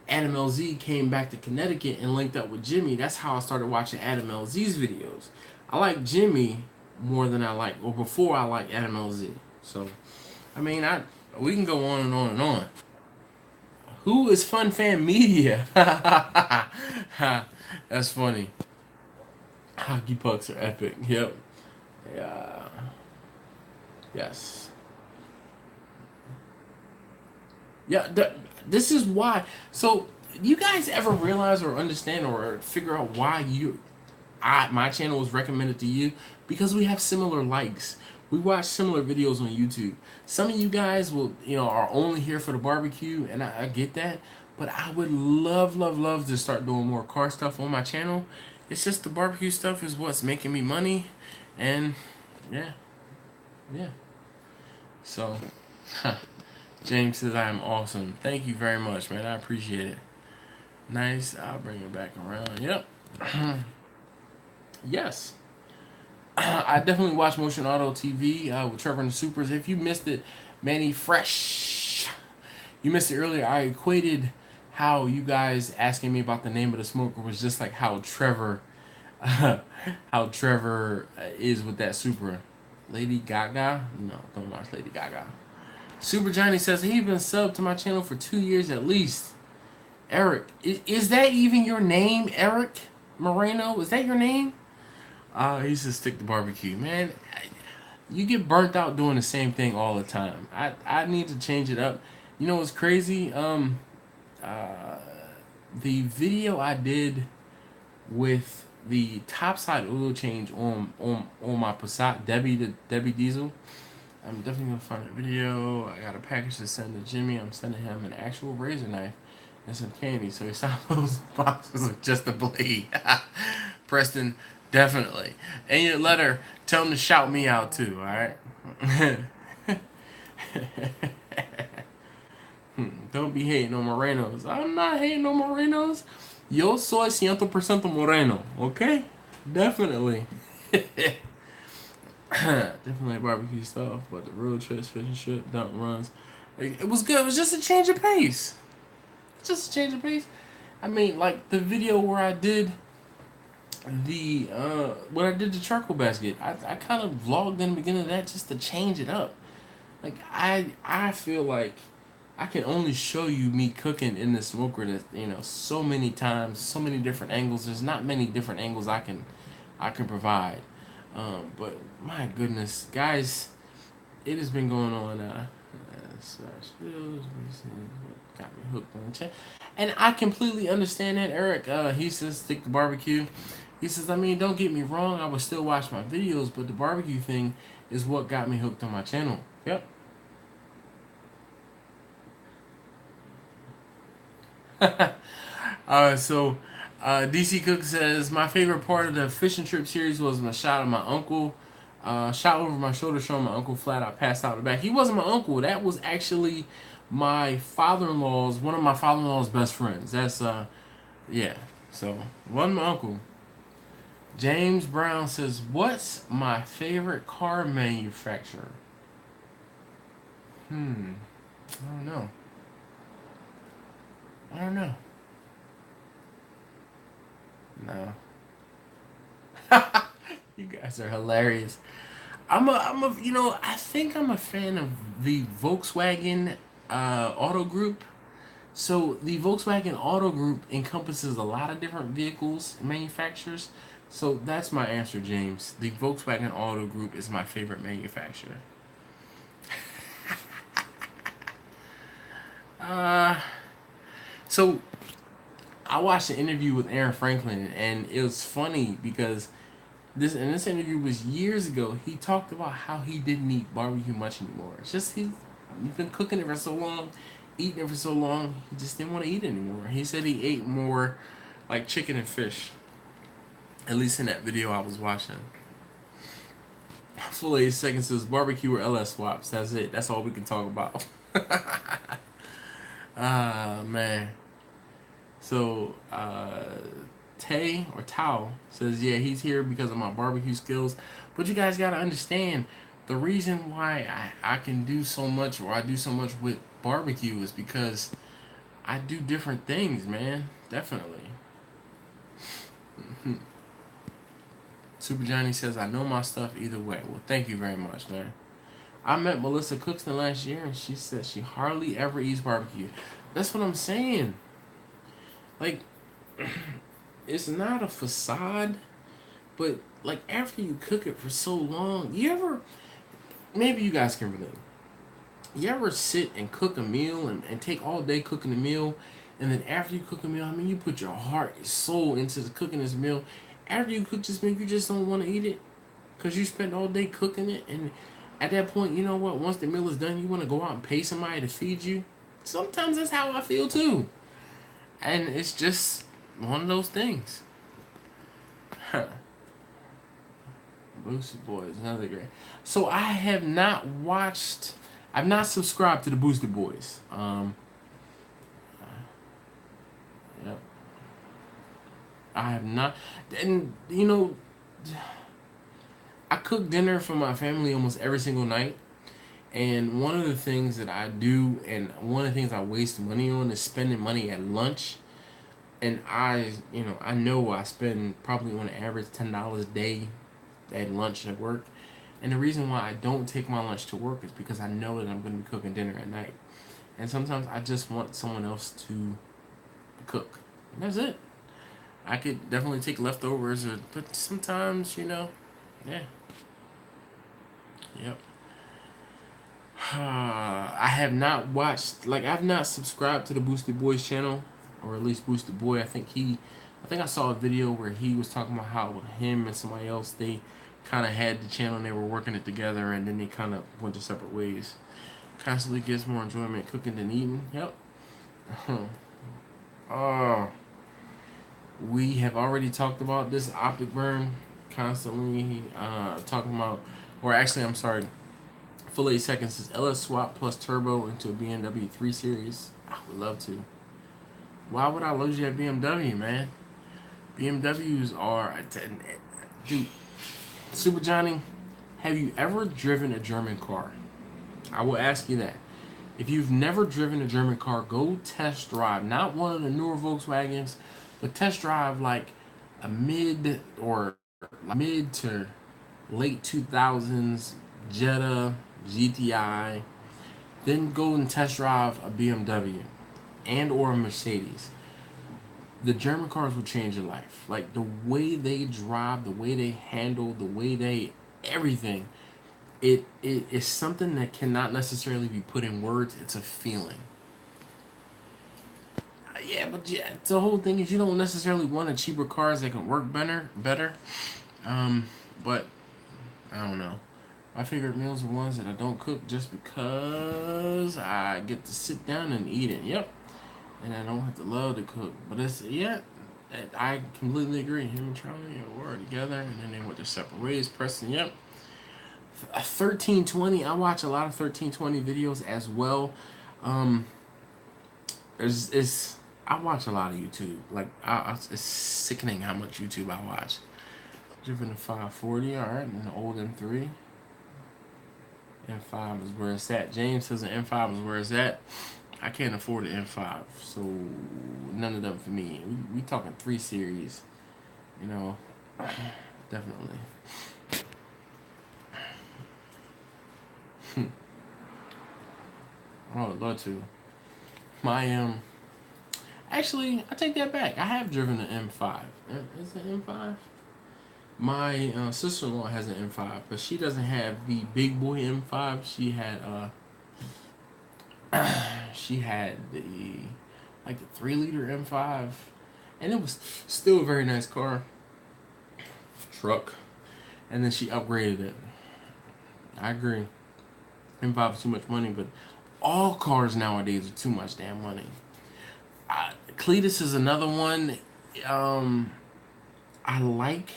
Adam LZ came back to Connecticut and linked up with Jimmy, that's how I started watching Adam LZ's videos. I like Jimmy more than before I like Adam LZ. So, I mean, we can go on and on and on. Who is FunFamMedia? That's funny. Hockey pucks are epic. Yep. Yeah. Yes. Yeah. This is why. So, you guys ever realize or understand or figure out why my channel was recommended to you? Because we have similar likes. We watch similar videos on YouTube. Some of you guys are only here for the barbecue, and I get that. But I would love to start doing more car stuff on my channel. It's just the barbecue stuff is what's making me money, and yeah. So, James says I am awesome. Thank you very much, man. I appreciate it. Nice. I'll bring it back around. Yep. Yes. I definitely watch Motion Auto TV with Trevor and the Supers. If you missed it, Manny Fresh, you missed it earlier. I equated how you guys asking me about the name of the smoker was just like how Trevor is with that Supra. Lady Gaga? No, don't watch Lady Gaga. Super Johnny says he's been subbed to my channel for 2 years at least. Eric, is that even your name, Eric Moreno? Is that your name? He used to stick to barbecue. Man, you get burnt out doing the same thing all the time. I need to change it up. You know what's crazy? The video I did with the topside oil change on my Passat Debbie Diesel, I'm definitely gonna find a video. I got a package to send to Jimmy. I'm sending him an actual razor knife and some candy, so he saw those boxes with just a blade. Preston, Definitely. And your letter, tell them to shout me out too, alright? Don't be hating on Morenos. I'm not hating on Morenos. Yo soy 100% moreno, okay? Definitely. Definitely barbecue stuff, but the road trips, fishing shit, dump runs. It was good. It was just a change of pace. Just a change of pace. I mean, like the video where I did the when I did the charcoal basket, I kind of vlogged in the beginning of that just to change it up. Like I feel like I can only show you me cooking in the smoker that so many times, so many different angles. There's not many different angles I can provide. But my goodness, guys, it has been going on. Got me hooked on chat, and I completely understand that. Eric, he says stick to barbecue. He says, I mean, don't get me wrong, I would still watch my videos, but the barbecue thing is what got me hooked on my channel. Yep. So DC Cook says my favorite part of the fishing trip series was my shot of my uncle. Shot over my shoulder showing my uncle flat out passed out the back. He wasn't my uncle. That was actually my father-in-law's, one of my father-in-law's best friends. That's yeah. So wasn't my uncle. James Brown says, what's my favorite car manufacturer? I don't know. I don't know. No. You guys are hilarious. I think I'm a fan of the Volkswagen Auto Group. So the Volkswagen Auto Group encompasses a lot of different vehicles and manufacturers. So that's my answer, James. The Volkswagen Auto Group is my favorite manufacturer. So I watched an interview with Aaron Franklin, and it was funny because this interview was years ago. He talked about how he didn't eat barbecue much anymore. It's just he's been cooking it for so long, eating it for so long, he just didn't want to eat it anymore. He said he ate more like chicken and fish. At least in that video I was watching. Full 8 seconds says barbecue or LS swaps. That's it. That's all we can talk about. Ah, man. So, Tay or Tao says, yeah, he's here because of my barbecue skills. But you guys got to understand, the reason why I can do so much, or I do so much with barbecue, is because I do different things, man. Definitely. Super Johnny says, I know my stuff either way. Well, thank you very much, man. I met Melissa Cookston last year, and she said she hardly ever eats barbecue. That's what I'm saying. Like, it's not a facade, but, like, after you cook it for so long, maybe you guys can relate. You ever sit and cook a meal and take all day cooking a meal, and then after you cook a meal, I mean, you put your heart, your soul into cooking this meal. After you cook this meal, you just don't want to eat it because you spent all day cooking it, and at that point, you know what? Once the meal is done, you want to go out and pay somebody to feed you. Sometimes that's how I feel too. And it's just one of those things. Boosted Boys, another great. So I've not subscribed to the Boosted Boys. Yep. I have not. And, I cook dinner for my family almost every single night. And one of the things that I do, and one of the things I waste money on, is spending money at lunch. And I know I spend probably on average $10 a day at lunch at work. And the reason why I don't take my lunch to work is because I know that I'm going to be cooking dinner at night. And sometimes I just want someone else to cook. And that's it. I could definitely take leftovers, but sometimes, yeah. Yep. I have not watched, I've not subscribed to the Boosted Boys channel, or at least Boosted Boy. I think I saw a video where he was talking about how him and somebody else, they kind of had the channel and they were working it together, and then they kind of went to separate ways. Constantly gives more enjoyment cooking than eating. Yep. Oh. We have already talked about this optic burn. constantly talking about, or actually, I'm sorry, full 8 seconds is LS swap plus turbo into a BMW 3 Series. I would love to. Why would I lose you at BMW, man? BMWs are, dude. Super Johnny, have you ever driven a German car? I will ask you that. If you've never driven a German car, go test drive. Not one of the newer Volkswagens, but test drive like a mid to late 2000s Jetta GTI. Then go and test drive a BMW and or a Mercedes. The German cars will change your life. Like the way they drive, the way they handle, the way they everything. It is something that cannot necessarily be put in words. It's a feeling. Yeah, but yeah, the whole thing is you don't necessarily want a cheaper cars that can work better. But I don't know. My favorite meals are ones that I don't cook just because I get to sit down and eat it. Yep, and I don't have to love to cook. But it's I completely agree. Him and Charlie were together, and then they went their separate ways. Preston, yep. 1320. I watch a lot of 1320 videos as well. Um, I watch a lot of YouTube. Like it's sickening how much YouTube I watch. Driven a 540, all right, and an old M3. M5 is where it's at. James says an M5 is where it's at. I can't afford an M5, so none of them for me. We talking 3 Series, you know, definitely. I would love to. My actually, I take that back. I have driven an M5. Is it M5? My sister-in-law has an M5, but she doesn't have the big boy M5. She had the like the 3-liter M5, and it was still a very nice car, truck. And then she upgraded it. I agree. M5 is too much money, but all cars nowadays are too much damn money. Cletus is another one. I like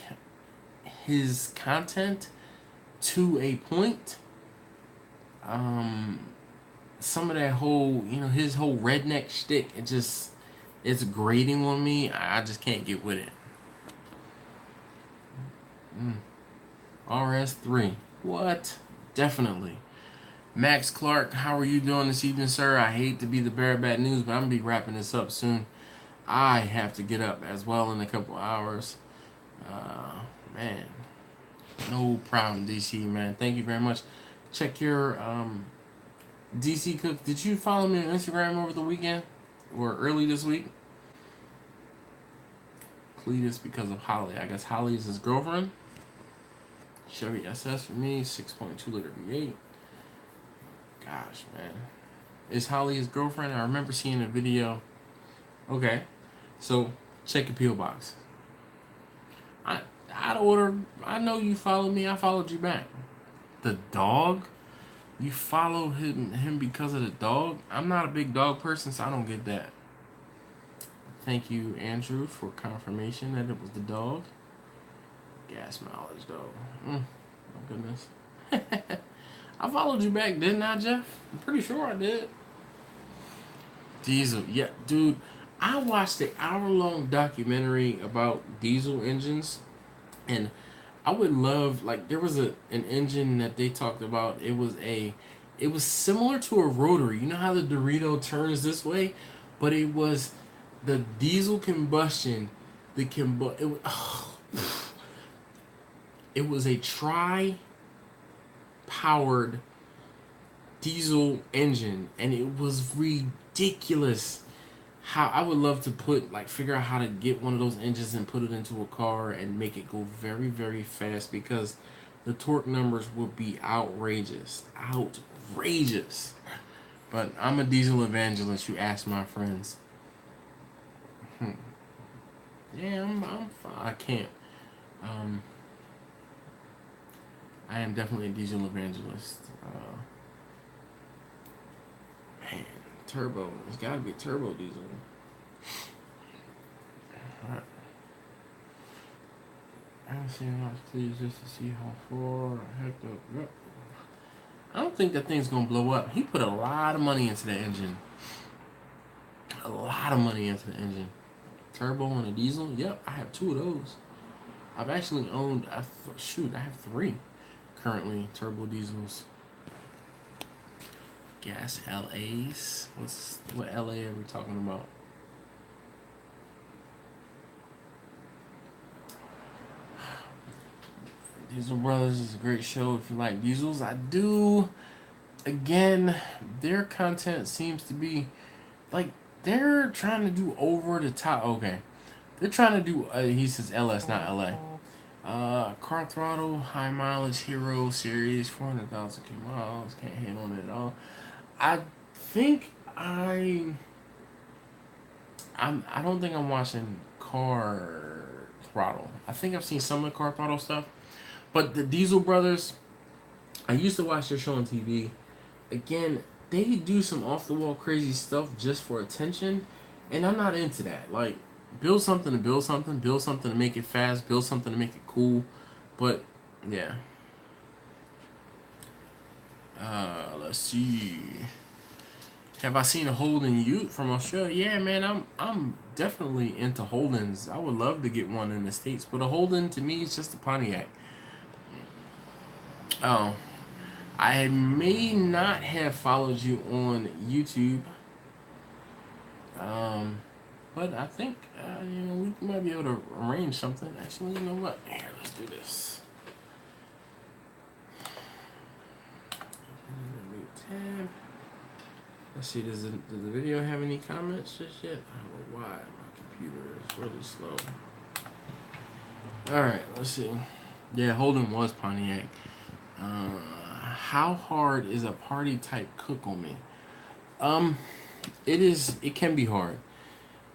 his content to a point. Some of that whole, his whole redneck shtick, it's grating on me. I just can't get with it. RS3. What? Definitely. Max Clark, how are you doing this evening, sir? I hate to be the bearer of bad news, but I'm going to be wrapping this up soon. I have to get up as well in a couple hours. Man. No problem, DC, man. Thank you very much. Check your DC Cook. Did you follow me on Instagram over the weekend? Or early this week? Cletus because of Holly. I guess Holly is his girlfriend. Chevy SS for me, 6.2 liter V8. Gosh, man. Is Holly his girlfriend? I remember seeing a video. Okay. So, check your P.O. box. I'd order. I know you followed me. I followed you back. The dog? You follow him because of the dog? I'm not a big dog person, so I don't get that. Thank you, Andrew, for confirmation that it was the dog. Gas mileage, though. My goodness. I followed you back, didn't I, Jeff? I'm pretty sure I did. Diesel. Yeah, dude. I watched an hour-long documentary about diesel engines. And I would love, like, there was an engine that they talked about. It was similar to a rotary. You know how the Dorito turns this way? But it was the diesel combustion. It was a tri-powered diesel engine, and it was ridiculous. How I would love to figure out how to get one of those engines and put it into a car and make it go very, very fast, because the torque numbers would be outrageous. But I'm a diesel evangelist, you ask my friends. Yeah, I'm fine. I can't. I am definitely a diesel evangelist. Man, turbo. It's got to be turbo diesel. I'm seeing how please just to see how far. Heck up. Yep. I don't think that thing's gonna blow up. He put a lot of money into the engine. A lot of money into the engine. Turbo and a diesel. Yep, I have 2 of those. I've actually owned. I have 3 currently turbo diesels. Gas LAs. What LA are we talking about? Diesel Brothers is a great show if you like diesels. I do. Again, their content seems to be like they're trying to do over the top. Okay, they're trying to do. He says LS, not LA. Car throttle, high mileage hero series, 400,000 miles. Can't hit on it at all. I think I don't think I'm watching Car Throttle. I think I've seen some of the Car Throttle stuff, but the Diesel Brothers, I used to watch their show on TV. Again, they do some off the wall crazy stuff just for attention, and I'm not into that. Like, build something to build something to make it fast, build something to make it cool. But yeah. Let's see. Have I seen a Holden Ute from Australia? Yeah, man, I'm definitely into Holdens. I would love to get one in the States, but a Holden to me is just a Pontiac. Oh, I may not have followed you on YouTube. But I think we might be able to arrange something. Actually, you know what? Here, let's do this. New tab. Let's see. Does the video have any comments just yet? I don't know why my computer is really slow. All right, let's see. Yeah, Holden was Pontiac. How hard is a party type cook on me? It can be hard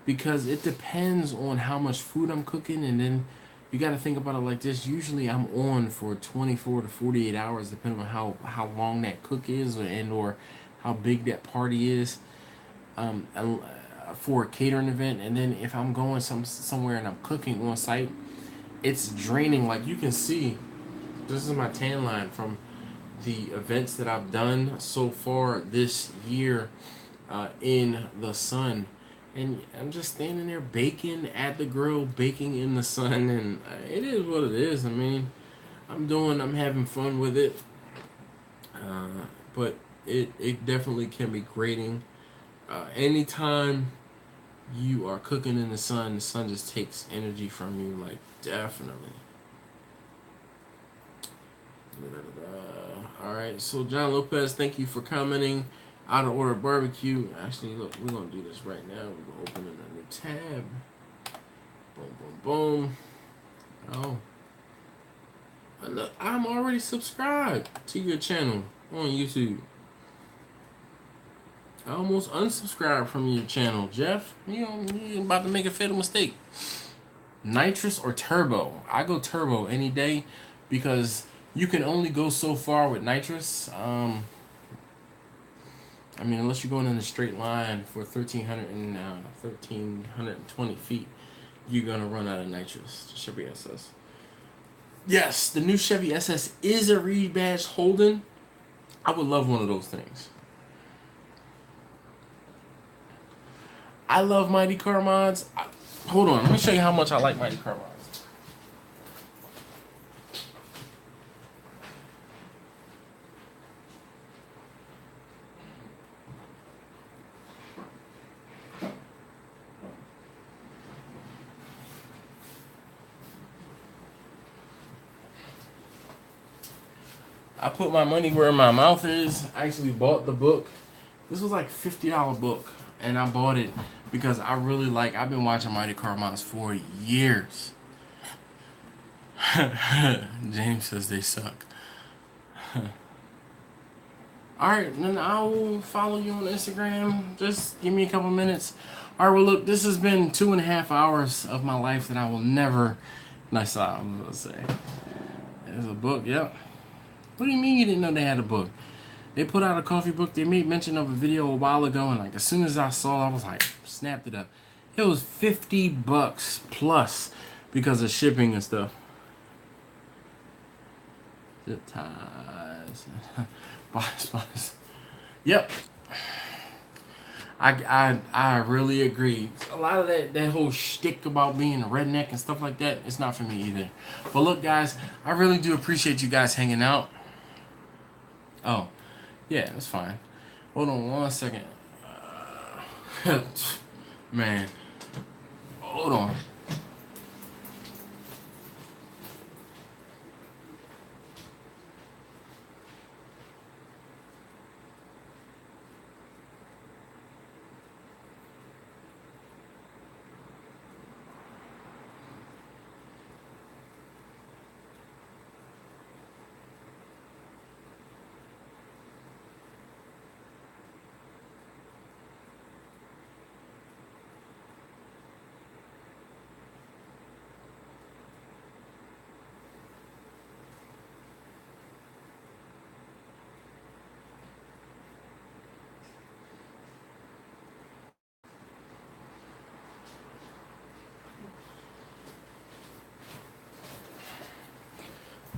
because it depends on how much food I'm cooking, and then you got to think about it like this. Usually I'm on for 24 to 48 hours depending on how long that cook is or how big that party is for a catering event. And then if I'm going somewhere and I'm cooking on site, it's draining. Like you can see, this is my tan line from the events that I've done so far this year in the sun, and I'm just standing there baking at the grill, baking in the sun, and it is what it is. I mean, I'm having fun with it, but it definitely can be grating. Anytime you are cooking in the sun just takes energy from you, like definitely. Alright, so John Lopez, thank you for commenting. Out of order barbecue. Actually, look, we're going to do this right now. We're going to open in a new tab. Boom, boom, boom. Oh. Look, I'm already subscribed to your channel on YouTube. I almost unsubscribed from your channel, Jeff. You're about to make a fatal mistake. Nitrous or turbo? I go turbo any day because you can only go so far with nitrous. I mean, unless you're going in a straight line for 1,320 feet, you're going to run out of nitrous. Chevy SS. Yes, the new Chevy SS is a rebadged Holden. I would love one of those things. I love Mighty Car Mods. Hold on, let me show you how much I like Mighty Car Mods. I put my money where my mouth is. I actually bought the book. This was like a $50 book. And I bought it because I really like, I've been watching Mighty Car Mods for years. James says they suck. Alright, then I will follow you on Instagram. Just give me a couple minutes. Alright, well look, this has been 2.5 hours of my life that I will never... Nice I was going to say. There's a book, yep. What do you mean you didn't know they had a book? They put out a coffee book. They made mention of a video a while ago, and like as soon as I saw it, I was like, snapped it up. It was $50 plus because of shipping and stuff. Zip ties. Boss. Yep. I really agree. A lot of that whole shtick about being a redneck and stuff like that, it's not for me either. But look, guys, I really do appreciate you guys hanging out. Oh, yeah, that's fine. Hold on 1 second. Man, hold on.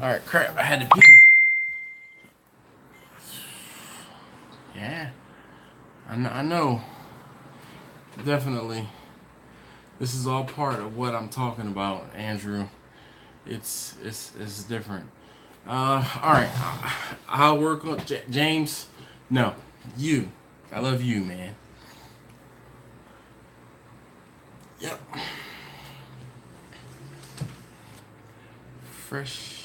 Alright, crap, I had to pee. Yeah, I know. Definitely. This is all part of what I'm talking about, Andrew. It's different. Alright. I'll work on James. No, you. I love you, man. Yep. Fresh.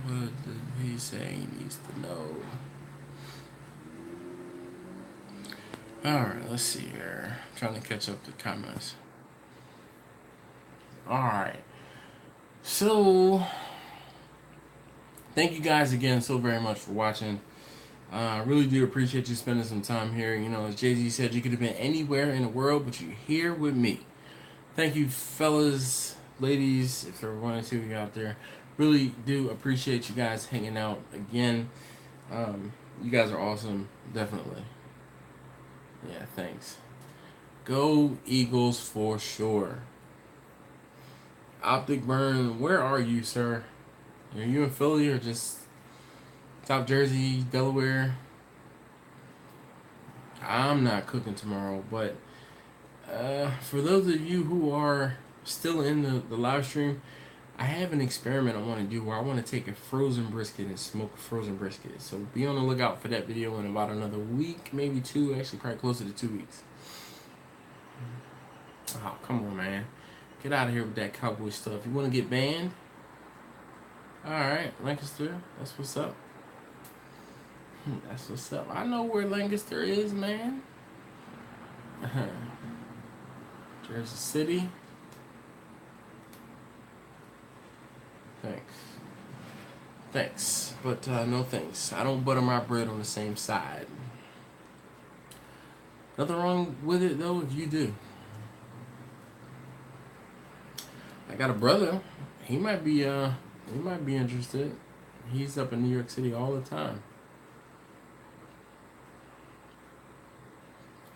What did he say he needs to know? Alright, let's see here. I'm trying to catch up to comments. Alright. So, thank you guys again so very much for watching. I really do appreciate you spending some time here. You know, as Jay-Z said, you could have been anywhere in the world, but you're here with me. Thank you, fellas, ladies, if there are one or two of you out there. Really do appreciate you guys hanging out again. You guys are awesome, definitely. Yeah, thanks. Go Eagles for sure. Optic Burn, where are you, sir? Are you in Philly or just South Jersey, Delaware? I'm not cooking tomorrow, but for those of you who are still in the live stream, I have an experiment I want to do where I want to take a frozen brisket and smoke a frozen brisket. So be on the lookout for that video in about another week, maybe two, actually probably closer to 2 weeks. Oh, come on, man. Get out of here with that cowboy stuff. You want to get banned? Alright, Lancaster. That's what's up. That's what's up. I know where Lancaster is, man. Jersey City. Thanks. But no thanks. I don't butter my bread on the same side. Nothing wrong with it, though, if you do. I got a brother. He might be interested. He's up in New York City all the time.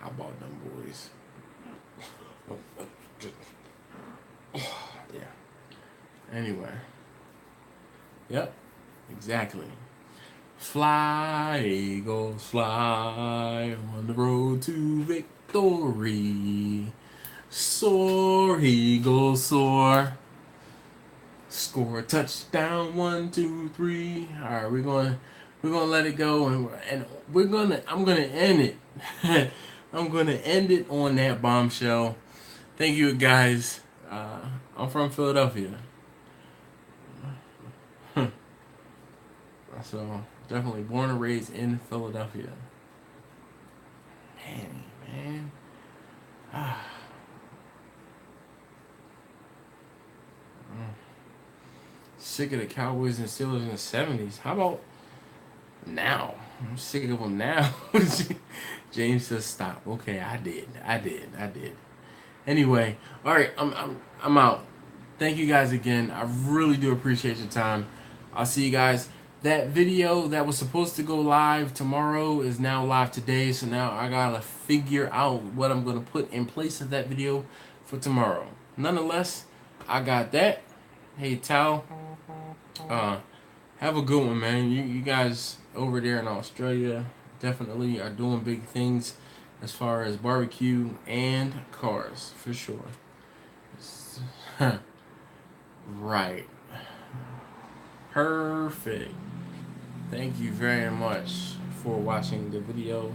I bought them boys. Yeah. Anyway. Yep. Exactly. Fly, Eagles, fly on the road to victory. Soar, Eagles, soar. Score a touchdown, 1, 2, 3. All right, we're gonna let it go, and I'm gonna end it. I'm gonna end it on that bombshell. Thank you, guys. I'm from Philadelphia, so definitely born and raised in Philadelphia. Man. Sick of the Cowboys and Steelers in the 70s. How about now? I'm sick of them now. James says stop. Okay, I did. Anyway, all right, I'm out. Thank you guys again. I really do appreciate your time. I'll see you guys. That video that was supposed to go live tomorrow is now live today, so now I gotta figure out what I'm gonna put in place of that video for tomorrow. Nonetheless, I got that. Hey, Tao. Have a good one, man. You guys over there in Australia definitely are doing big things as far as barbecue and cars, for sure. Right. Perfect. Thank you very much for watching the video.